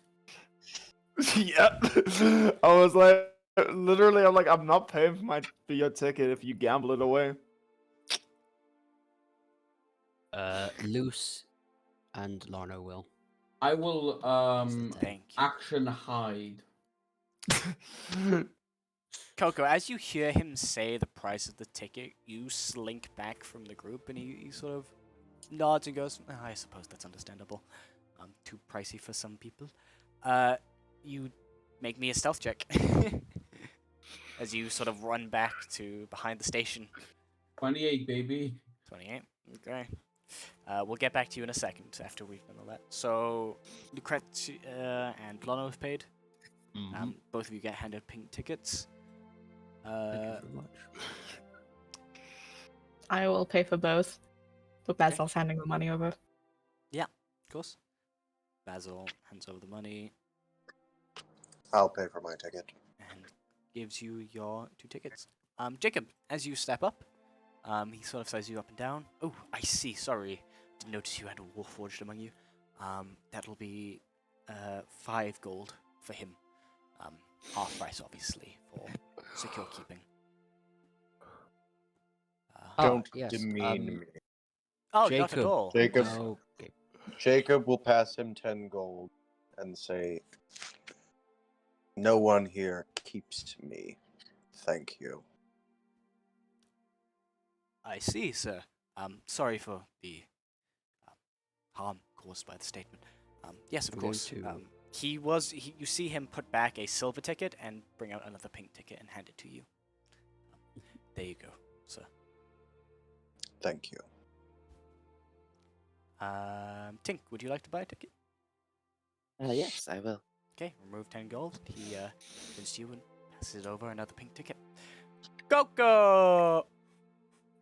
Yeah. I was like, literally, I'm like, I'm not paying for your ticket if you gamble it away. Luce and Larno will. I will Thank you. action hide. Coco, as you hear him say the price of the ticket, you slink back from the group and he sort of nods and goes, I suppose that's understandable. Too pricey for some people. You make me a stealth check. As you sort of run back to behind the station. 28, baby. 28. Okay. We'll get back to you in a second after we've done all that. So, Lucrezia and Blono have paid. Both of you get handed pink tickets. Thank you very much. I will pay for both. But Basil's handing the money over. Yeah, of course. Basil hands over the money I'll pay for my ticket. and gives you your 2 tickets. Jacob, as you step up, he sort of sizes you up and down. Oh, I see. Sorry, didn't notice you had a warforged among you. That'll be 5 gold for him. Half price, obviously, for secure keeping. Don't yes, demean me. Oh, not at Jacob. all. Jacob. Okay. Jacob will pass him 10 gold and say, "No one here keeps me. Thank you." I see, sir. Sorry for the harm caused by the statement. Yes, of We're going course. to- You see him put back a silver ticket and bring out another pink ticket and hand it to you. There you go, sir. Thank you. Tink, would you like to buy a ticket? Yes, I will. Okay, remove 10 gold. He gives to you and passes over another pink ticket. Coco!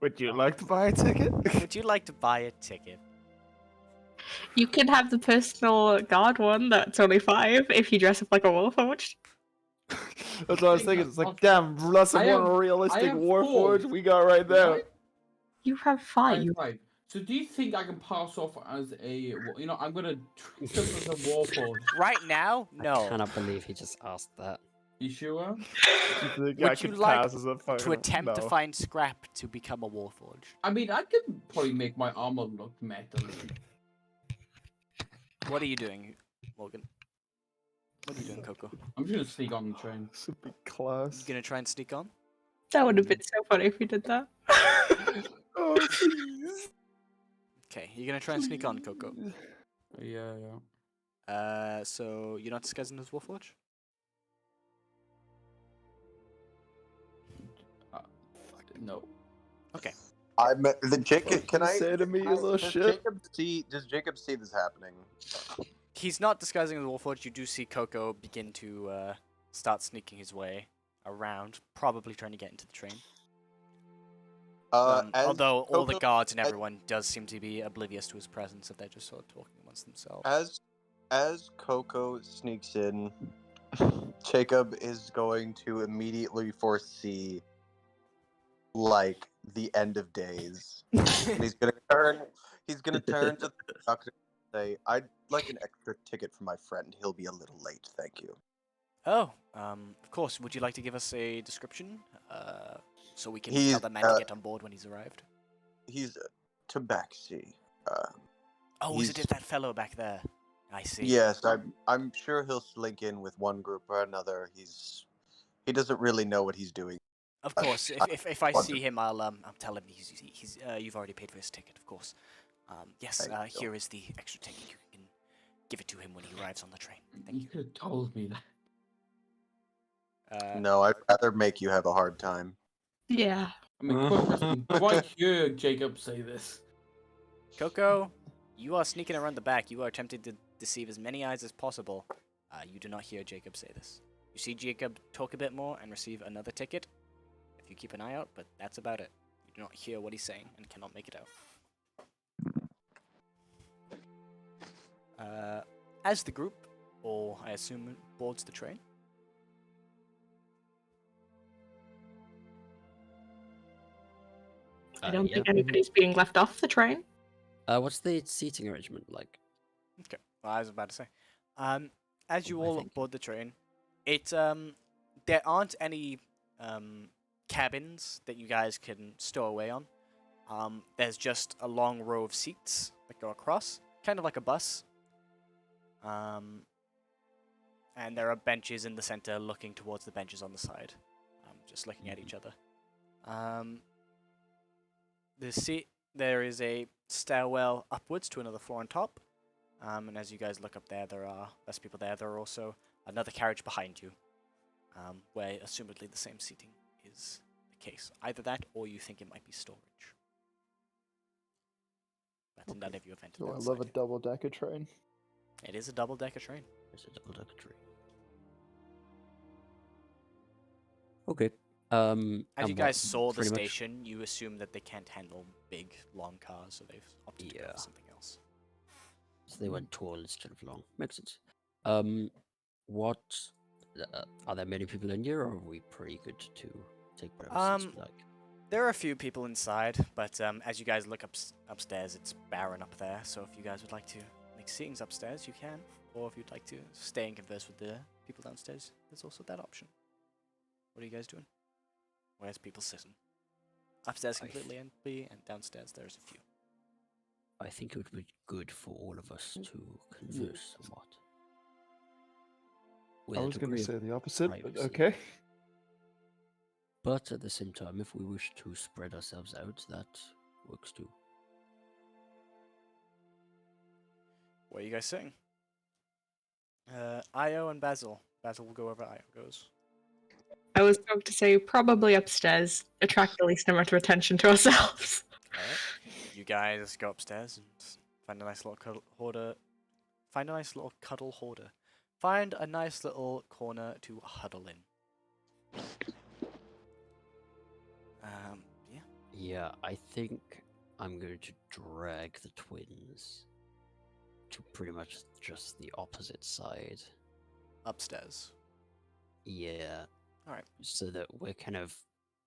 Would you like to buy a ticket? Would you like to buy a ticket? You can have the personal guard one that's only 5 if you dress up like a warforged. That's what I was thinking. It's like, damn, that's a I more have- realistic I have Warforged 4. we got right there. Right? You have I 5. have 5. So do you think I can pass off as a, I'm gonna dress up as a warforged? Right now, I no. cannot believe he just asked that. You sure? You think Would I you could like pass as a fucking... To attempt to no. find scrap to become a warforged. I mean, I can probably make my armor look metal. What are you doing, Morgan? What are you doing, Coco? I'm just gonna sneak on the train. This would be class. You gonna try and sneak on? That would have been so funny if you did that. Oh, please. Okay, you're gonna try and sneak on, Coco. Yeah. So you're not disguising as Warforge? No. Okay. The Jacob. Can I? Say to me, you little does shit. Does Jacob see this happening? He's not disguising as Warforge. You do see Coco begin to start sneaking his way around, probably trying to get into the train. As Although all the Coco- guards and everyone does seem to be oblivious to his presence, if they're just sort of talking amongst themselves. As Coco sneaks in, Jacob is going to immediately foresee, like, the end of days. And he's gonna turn to the doctor and say, "I'd like an extra ticket for my friend. He'll be a little late, thank you." Oh, of course. Would you like to give us a description, so we can He's, tell the man to get on board when he's arrived? He's Tabaxi. Oh, is it he's- that fellow back there? I see. Yes, I'm sure he'll slink in with one group or another. He doesn't really know what he's doing. Of course. If I see him, I'll tell him he's you've already paid for his ticket, of course. Yes. Thank you. Here is the extra ticket. You can give it to him when he arrives on the train. Thank You you. could have told me that. No, I'd rather make you have a hard time. Yeah. I mean, quite, quite hear Jacob say this. Coco, you are sneaking around the back. You are attempting to deceive as many eyes as possible. You do not hear Jacob say this. You see Jacob talk a bit more and receive another ticket. If you keep an eye out, but that's about it. You do not hear what he's saying and cannot make it out. As the group, or I assume boards the train. I don't Yeah. think anybody's being left off the train. What's the seating arrangement like? Okay, well, I was about to say. As you I all think- board the train, there aren't any cabins that you guys can stow away on. There's just a long row of seats that go across, kind of like a bus. And there are benches in the center looking towards the benches on the side, just looking at each other. There is a stairwell upwards to another floor on top. And as you guys look up there, there are less people there. There are also another carriage behind you, where assumedly the same seating is the case. Either that, or you think it might be storage. But none of you have entered Oh, I that love a side yet. double-decker train. It is a double-decker train. It's a double-decker train. Okay. As and you guys what, saw the pretty much- station, you assume that they can't handle big, long cars, so they've opted to go Yeah. for something else. So they went tall instead of long. Makes sense. What are there many people in here, or are we pretty good to take whatever seats we like? There are a few people inside, but as you guys look upstairs, it's barren up there. So if you guys would like to make seatings upstairs, you can. Or if you'd like to stay and converse with the people downstairs, there's also that option. What are you guys doing? Where's people sitting? Upstairs completely empty, and downstairs there's a few. I think it would be good for all of us to converse somewhat. With I a was going to degree of say the opposite, but privacy. okay. But at the same time, if we wish to spread ourselves out, that works too. Where are you guys sitting? Io and Basil. Basil will go wherever Io goes. I was going to say probably upstairs, attract the least amount of attention to ourselves. Alright. You guys go upstairs and find a nice little cuddle hoarder. Find a nice little cuddle hoarder. Find a nice little corner to huddle in. Yeah. Yeah, I think I'm going to drag the twins to pretty much just the opposite side. Upstairs. Yeah. Alright. So that we're kind of...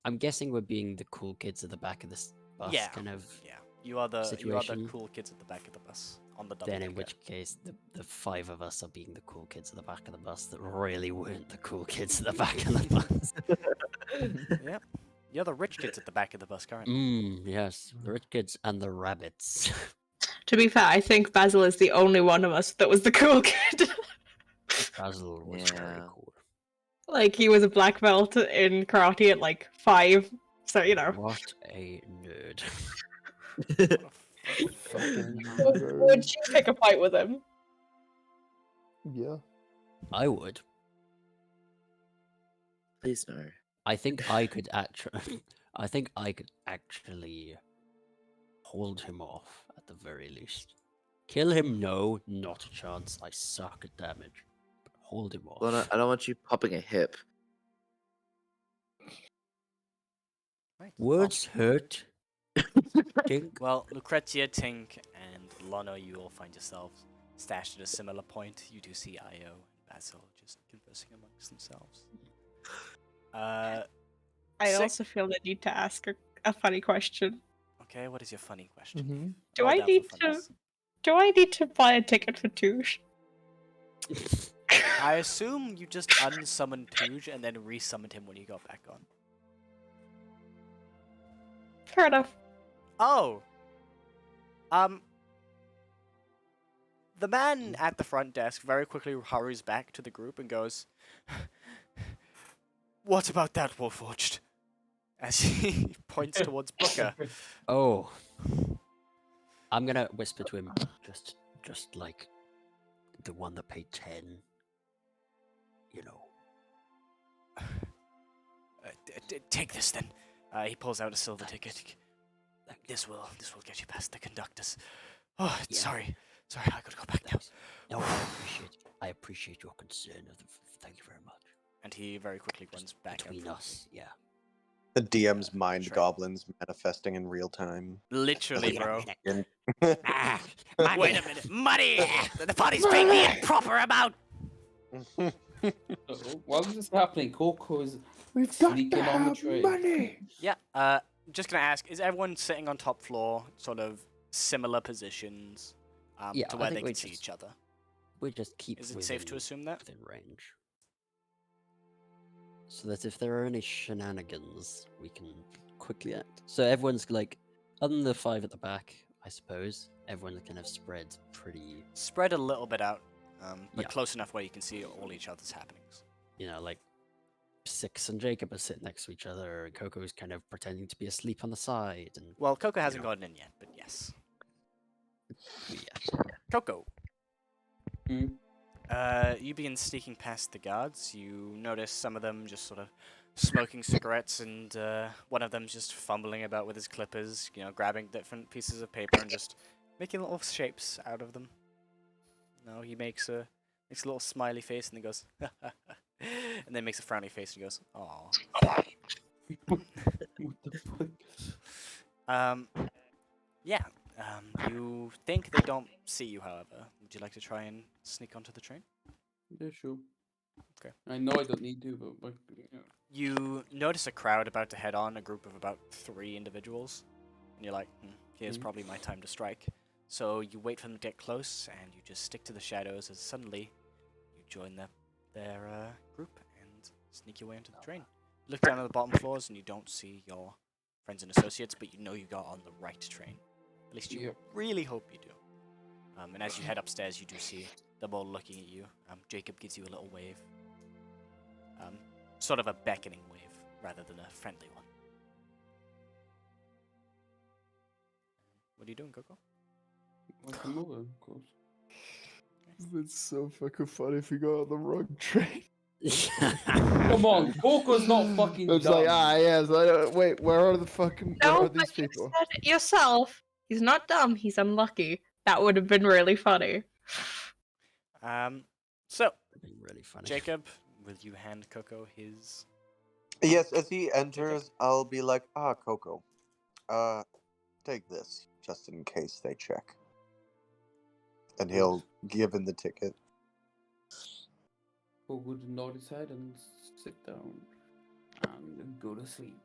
I'm guessing we're being the cool kids at the back of this bus, Yeah. kind of. Yeah. You are the situation. cool kids at the back of the bus on the double Then in decker. which case, the five of us are being the cool kids at the back of the bus that really weren't the cool kids at the back of the bus. Yep. You're the rich kids at the back of the bus currently. Yes. The rich kids and the rabbits. To be fair, I think Basil is the only one of us that was the cool kid. Basil was very Yeah. cool. Like, he was a black belt in karate at like 5, so you know. What a nerd. Fucking Would nerd. you pick a fight with him? Yeah. I would. Please no. I think I could actually. I think I could actually hold him off at the very least. Kill him? No, not a chance. I suck at damage. But hold him off. Well, no, I don't want you popping a hip. Right. Words hurt. Dink. Well, Lucrezia, Tink, and Lono, you all find yourselves stashed at a similar point. You do see Io and Basil just conversing amongst themselves. I Sick. also feel the need to ask a funny question. Okay, what is your funny question? Mm-hmm. Do Roll I down for need to funnies. do I need to buy a ticket for Touche? I assume you just unsummoned Touge and then resummoned him when you got back on. Fair enough. Oh! The man at the front desk very quickly hurries back to the group and goes, "What about that, Warforged?" As he points towards Booker. Oh. I'm gonna whisper to him, just like the one that paid 10. You know. Take this then. He pulls out a silver ticket. This will get you past the conductors. Oh, Yeah. sorry, I gotta go back now. Thanks. No, I appreciate your concern. Thank you very much. And he very quickly runs Just back between out. us, yeah. The DM's mind Sure. goblins manifesting in real time. Literally, bro. Ah, Wait a minute, money! The party's paying me a proper amount. While this is happening, Coco's We've got sneaking to on the have train. money. Yeah. Just gonna ask: is everyone sitting on top floor, sort of similar positions, Yeah, to I where think they we can see just- each other? we just keep Is it safe to assume that? within range. So that if there are any shenanigans, we can quickly act. So everyone's like, other than the 5 at the back, I suppose, everyone's kind of spread pretty, Spread a little bit out, but Yeah. close enough where you can see all each other's happenings. like 6 and Jacob are sitting next to each other, and Coco's kind of pretending to be asleep on the side, and Well, Coco hasn't know. gotten in yet, but yes. yeah. Coco. Hmm? You begin sneaking past the guards. You notice some of them just sort of smoking cigarettes, and one of them's just fumbling about with his clippers, grabbing different pieces of paper and just making little shapes out of them. No, he makes a little smiley face and he goes, and then makes a frowny face and he goes, "Aw." What the fuck? Yeah. You think they don't see you, however. Would you like to try and sneak onto the train? Yeah, sure. Okay. I know I don't need to, but like, You notice a crowd about to head on, a group of about 3 individuals, and you're like, here's probably my time to strike. So you wait for them to get close, and you just stick to the shadows as suddenly you join their group and sneak your way into the train. You look down at the bottom floors, and you don't see your friends and associates, but you know you got on the right train. At least you really hope you do. And as you head upstairs, you do see them all looking at you. Jacob gives you a little wave. Sort of a beckoning wave, rather than a friendly one. What are you doing, Coco? I'll come over, of course. It's so fucking funny if you go on the wrong train. Come on, Coco's not fucking It's dumb. like, yes, I don't, wait, where are the fucking, No, where are but these you people? said it yourself. He's not dumb, he's unlucky. That would have been really funny. So, Really funny. Jacob, will you hand Coco his... Yes, as he enters, I'll be like, Coco, take this, just in case they check. And he'll give him the ticket. Coco would nod his head and sit down and go to sleep.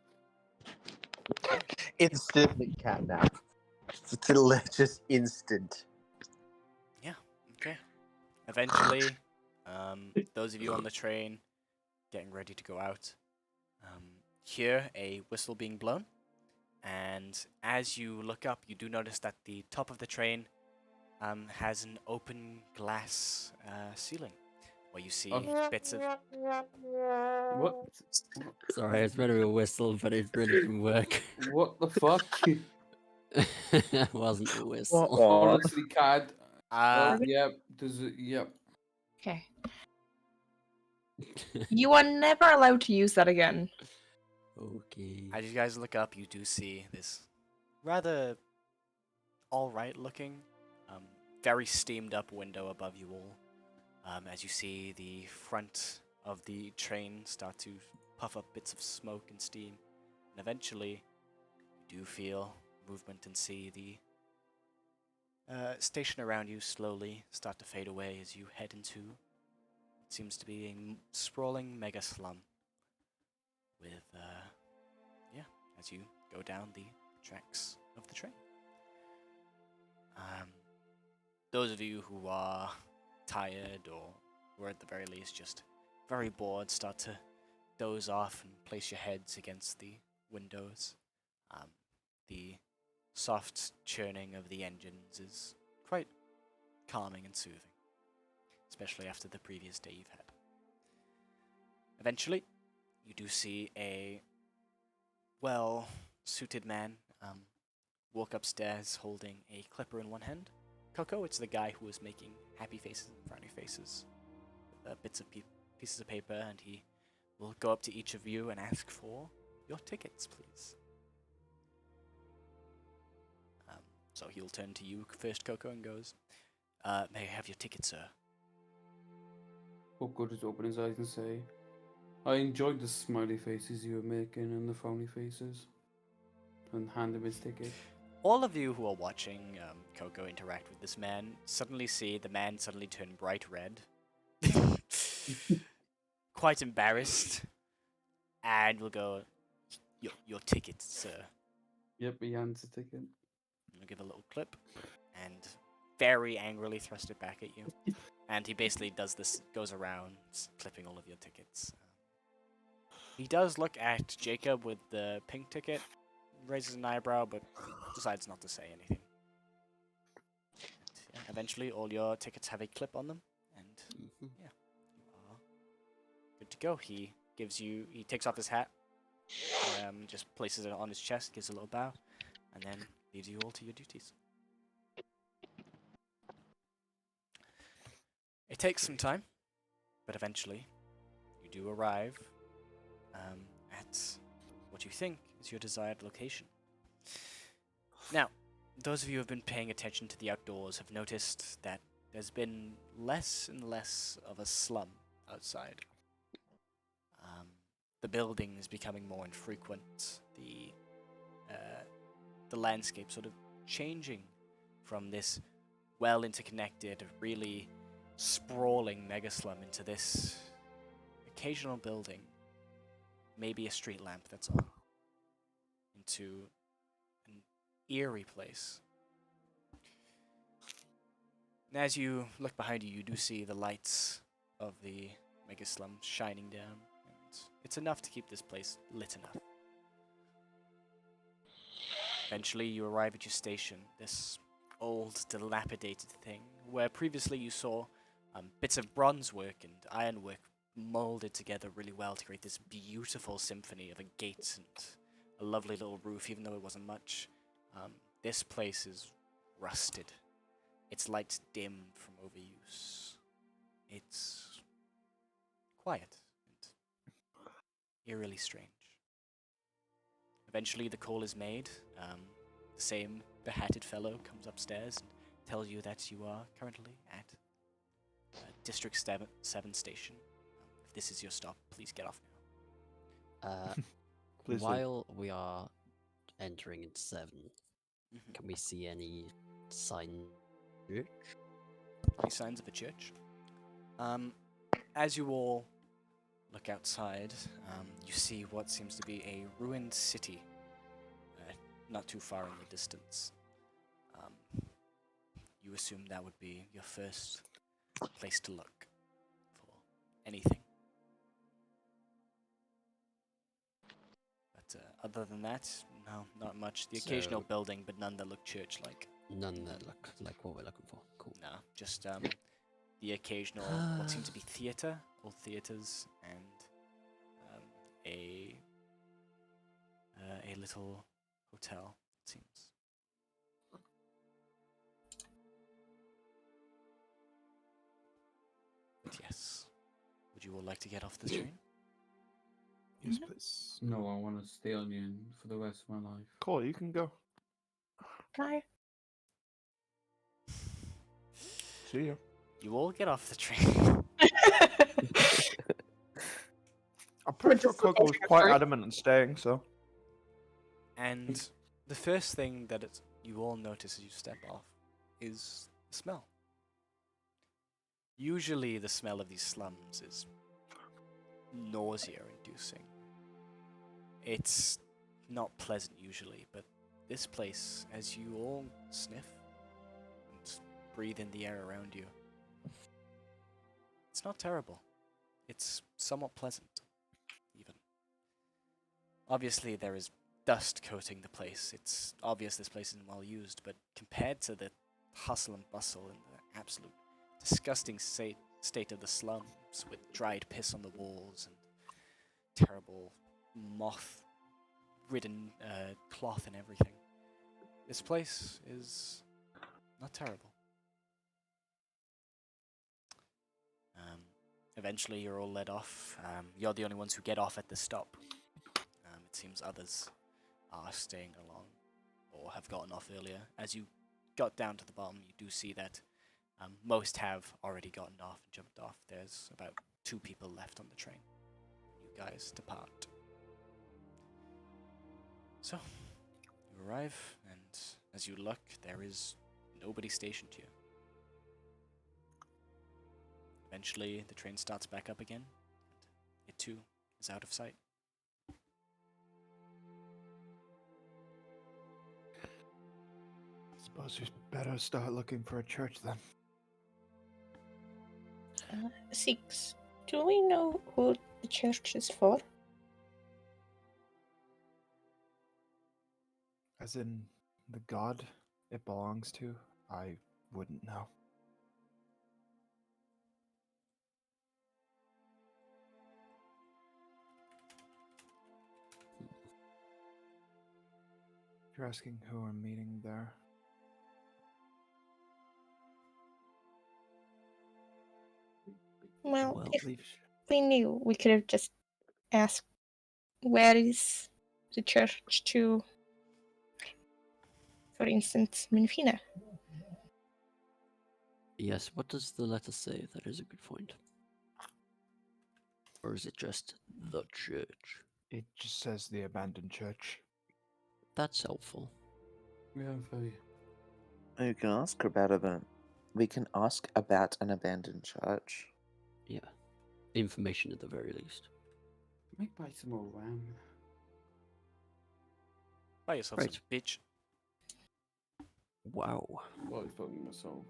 Instantly catnap. Just instant. Yeah, okay. Eventually, those of you on the train getting ready to go out, hear a whistle being blown. And as you look up, you do notice that the top of the train has an open glass ceiling, where you see bits of... What? Sorry, it's meant to be a whistle, but it really didn't work. What the fuck? It wasn't a whistle. Honestly, Cad. Uh, Yep. Yep. Okay. You are never allowed to use that again. Okay. As you guys look up, you do see this rather alright looking, very steamed up window above you all. As you see the front of the train start to puff up bits of smoke and steam. And eventually, you do feel movement and see the station around you slowly start to fade away as you head into what seems to be a sprawling mega slum. With, as you go down the tracks of the train. Those of you who are tired or who are at the very least just very bored start to doze off and place your heads against the windows. The soft churning of the engines is quite calming and soothing, especially after the previous day you've had. Eventually, you do see a well-suited man walk upstairs holding a clipper in one hand. Coco, it's the guy who was making happy faces and frowny faces. Bits of pieces of paper, and he will go up to each of you and ask for your tickets, please. So he'll turn to you first, Coco, and goes, "May I have your ticket, sir?" Coco just open his eyes and say, "I enjoyed the smiley faces you were making and the phony faces." And hand him his ticket. All of you who are watching Coco interact with this man suddenly see the man suddenly turn bright red. Quite embarrassed. And will go, your ticket, sir. Yep, he hands the ticket. I'll give a little clip. And very angrily thrust it back at you. And he basically does this, goes around clipping all of your tickets. He does look at Jacob with the pink ticket, raises an eyebrow, but decides not to say anything. And, eventually, all your tickets have a clip on them, and you are good to go. He takes off his hat, just places it on his chest, gives a little bow, and then leaves you all to your duties. It takes some time, but eventually, you do arrive at what you think is your desired location. Now, those of you who have been paying attention to the outdoors have noticed that there's been less and less of a slum outside. The building is becoming more infrequent. The landscape sort of changing from this well interconnected, really sprawling mega slum into this occasional building, maybe a street lamp that's on, into an eerie place. And as you look behind you, you do see the lights of the mega slum shining down, and it's enough to keep this place lit enough. Eventually, you arrive at your station, this old, dilapidated thing, where previously you saw bits of bronze work and ironwork molded together really well to create this beautiful symphony of a gate and a lovely little roof, even though it wasn't much. This place is rusted. Its lights dimmed from overuse. It's quiet and eerily strange. Eventually, the call is made. The same behatted fellow comes upstairs and tells you that you are currently at District 7 station. If this is your stop, please get off now. Please leave. While we are entering into 7, can we see any sign? Any signs of a church? As you all look outside, you see what seems to be a ruined city, not too far in the distance. You assume that would be your first place to look for anything. But other than that, no, not much. The occasional So- building, but none that look church-like. None that look like what we're looking for. Cool. No, just the occasional, what seem to be theatre, old theatres, and a little hotel, it seems. But yes, would you all like to get off the train? Yes, please. No, I want to stay on you for the rest of my life. Cool, you can go. Can See ya. You all get off the train. I'm pretty sure just Coco was looking quite for it. adamant on staying, so. And the first thing that you all notice as you step off is the smell. Usually the smell of these slums is nausea-inducing. It's not pleasant usually, but this place, as you all sniff and breathe in the air around you, it's not terrible. It's somewhat pleasant, even. Obviously, there is dust coating the place. It's obvious this place isn't well used, but compared to the hustle and bustle and the absolute disgusting state of the slums with dried piss on the walls and terrible moth-ridden cloth and everything, this place is not terrible. Eventually, you're all led off. You're the only ones who get off at the stop. It seems others are staying along or have gotten off earlier. As you got down to the bottom, you do see that most have already gotten off and jumped off. There's about 2 people left on the train. You guys depart. So, you arrive, and as you look, there is nobody stationed here. Eventually, the train starts back up again, and it too is out of sight. Suppose we better start looking for a church then. 6. Do we know who the church is for? As in the god it belongs to? I wouldn't know. You're asking who I'm meeting there. Well, Well, if Leave. we knew, we could have just asked where is the church to, for instance, Minfina? Yes, what does the letter say? That is a good point. Or is it just the church? It just says the abandoned church. That's helpful. Yeah, very. You can ask about we can ask about an abandoned church. Yeah. Information at the very least. Might buy some more RAM. Buy yourself Right. some bitch. Wow. Well, it's probably myself.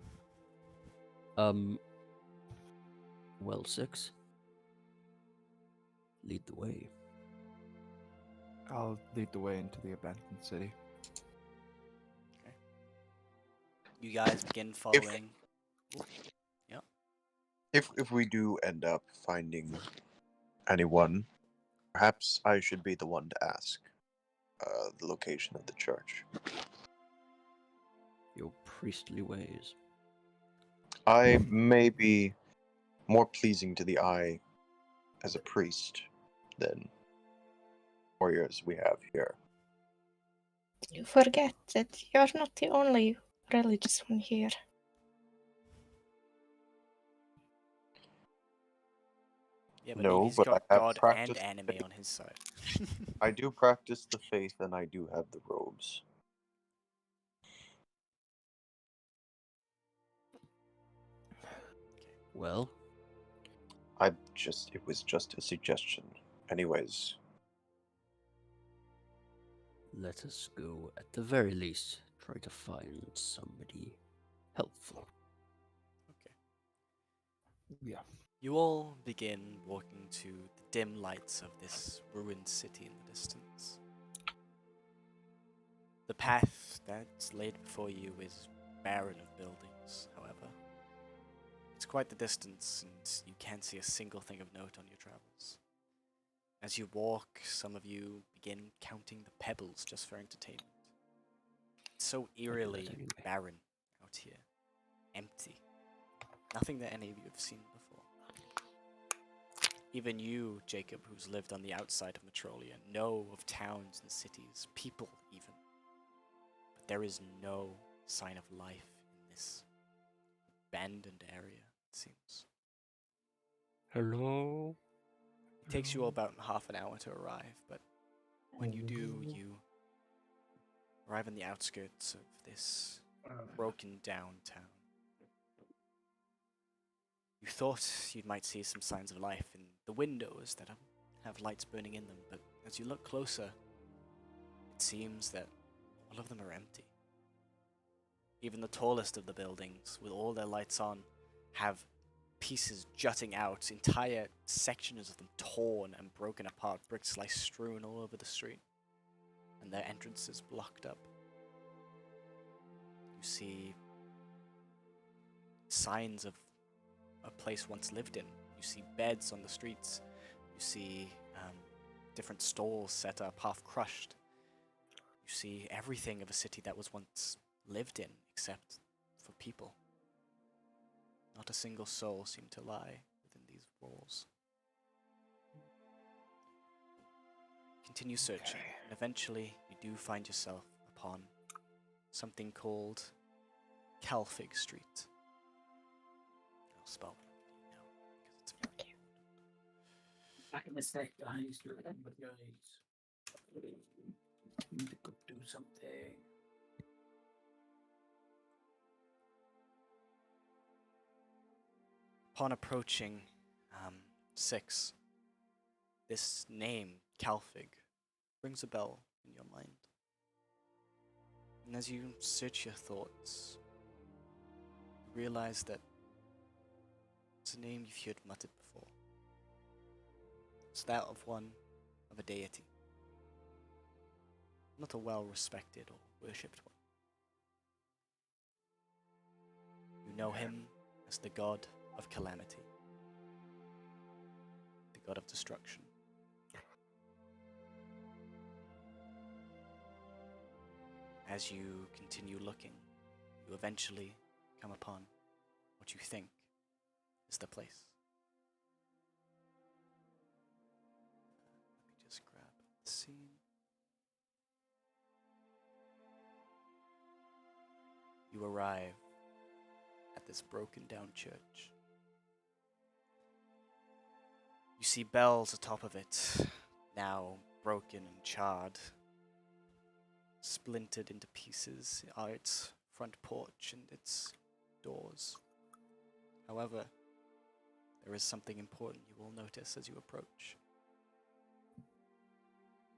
Well, 6. Lead the way. I'll lead the way into the abandoned city. You guys begin following. If we do end up finding anyone, perhaps I should be the one to ask the location of the church. Your priestly ways. I may be more pleasing to the eye as a priest than warriors we have here. You forget that you're not the only religious one here. Yeah, but No, he's but got I have God and practiced anime faith. on his side. I do practice the faith, and I do have the robes. Well, It was just a suggestion. Anyways, let us go, at the very least, try to find somebody helpful. Okay. Yeah. You all begin walking to the dim lights of this ruined city in the distance. The path that's laid before you is barren of buildings, however. It's quite the distance, and you can't see a single thing of note on your travels. As you walk, some of you begin counting the pebbles just for entertainment. It's so eerily anyway. barren out here. Empty. Nothing that any of you have seen before. Even you, Jacob, who's lived on the outside of Metrolia, know of towns and cities, people even. But there is no sign of life in this abandoned area, it seems. Hello? It takes you all about half an hour to arrive, but when you do, you arrive on the outskirts of this broken down town. You thought you might see some signs of life in the windows that have lights burning in them, but as you look closer, it seems that all of them are empty. Even the tallest of the buildings, with all their lights on, have pieces jutting out, entire sections of them torn and broken apart, bricks lie strewn all over the street, and their entrances blocked up. You see signs of a place once lived in. You see beds on the streets. You see different stalls set up, half crushed. You see everything of a city that was once lived in, except for people. Not a single soul seemed to lie within these walls. Continue searching, and eventually you do find yourself upon something called Calfig Street. I'll spell it out now, because it's very important. Back in the stack, guys. Remember, guys. Need to go do something. Upon approaching 6, this name, Calfig, rings a bell in your mind. And as you search your thoughts, you realize that it's a name you've heard muttered before. It's that of a deity. Not a well-respected or worshipped one. You know him as the god of calamity, the god of destruction. As you continue looking, you eventually come upon what you think is the place. Let me just grab you arrive at this broken down church. You see bells atop of it, now broken and charred, splintered into pieces are its front porch and its doors. However, there is something important you will notice as you approach.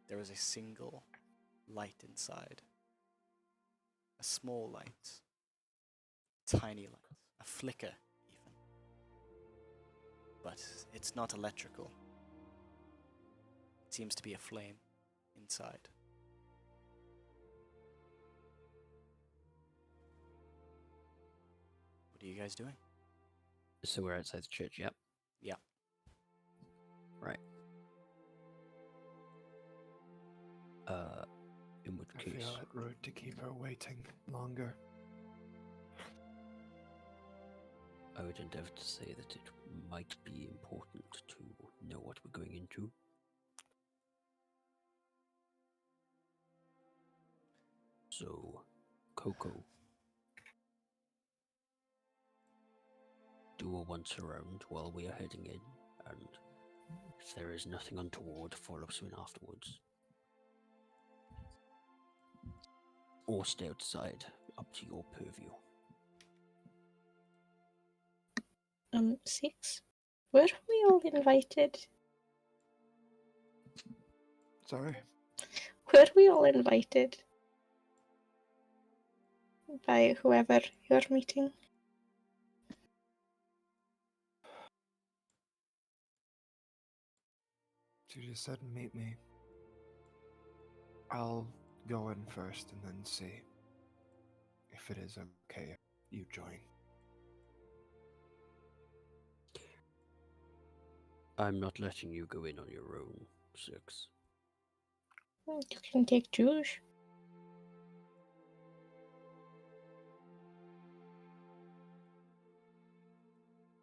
There is a single light inside. A small light. Tiny light. A flicker, even. But it's not electrical. It seems to be a flame inside. What are you guys doing? So we're outside the church, yep. Yeah. Right. In which I case, feel it rude to keep her waiting longer. I would endeavour to say that it might be important to know what we're going into. So, Coco, do a once around while we are heading in, and if there is nothing untoward, follow soon afterwards. Or stay outside, up to your purview. 6. Were we all invited? Sorry? Were we all invited? By whoever you're meeting? She just said meet me. I'll go in first and then see if it is okay if you join. I'm not letting you go in on your own, 6. You can take Jews.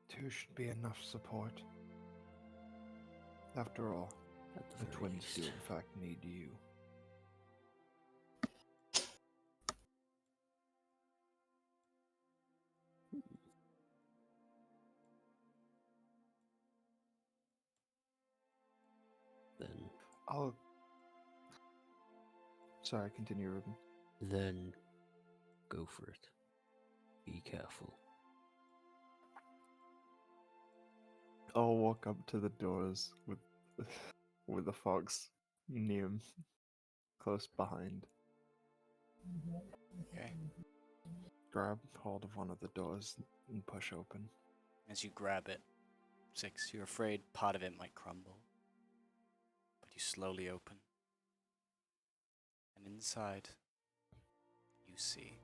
Two should be enough support. After all, At the the very twins least. do in fact need you. Then, I'll... Sorry, continue, Ruben. then, go for it. Be careful. I'll walk up to the doors with with the fox near close behind. Okay. Grab hold of one of the doors and push open. As you grab it, 6, you're afraid part of it might crumble. But you slowly open. And inside, you see.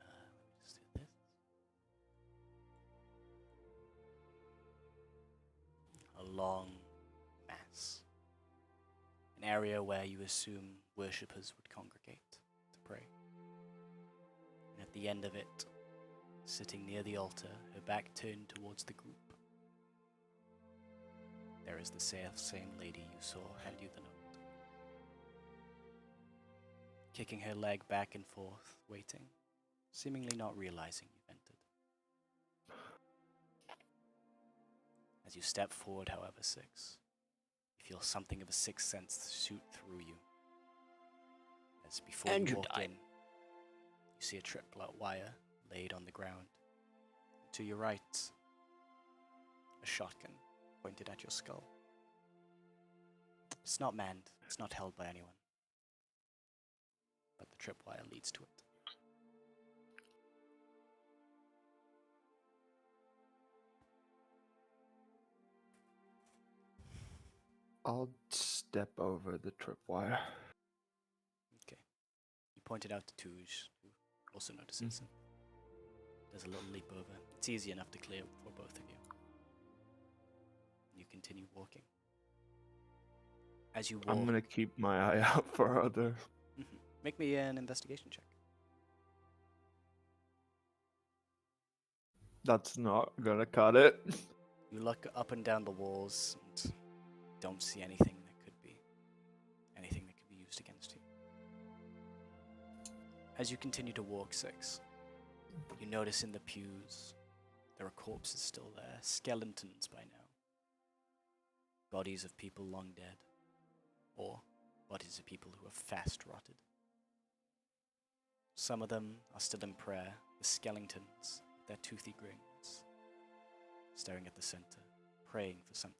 Let me just do this. A long mass. An area where you assume worshippers would congregate to pray. And at the end of it, sitting near the altar, her back turned towards the group, there is the same lady you saw hand you the note. Kicking her leg back and forth, waiting, seemingly not realizing you've entered. As you step forward, however, 6, you feel something of a sixth sense shoot through you. As before And you you walk die. in, you see a triplet wire laid on the ground. To your right, a shotgun pointed at your skull. It's not manned, it's not held by anyone. But the tripwire leads to it. I'll step over the tripwire. Okay. You pointed out to Touge, who also notices, and does a little leap over. It's easy enough to clear for both of you. You continue walking. As you walk, I'm gonna keep my eye out for other. Make me an investigation check. That's not gonna cut it. You look up and down the walls and don't see anything that could be used against you. As you continue to walk, Six, you notice in the pews there are corpses still there, skeletons by now. Bodies of people long dead, or bodies of people who have fast rotted. Some of them are still in prayer, the skeletons, their toothy grins, staring at the center, praying for something.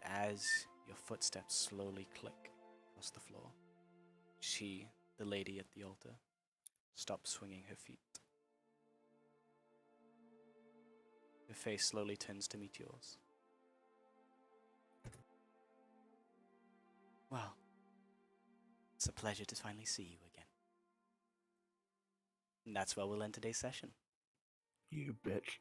As your footsteps slowly click across the floor, she, the lady at the altar, stops swinging her feet. Her face slowly turns to meet yours. Well, it's a pleasure to finally see you again. And that's where we'll end today's session. You bitch.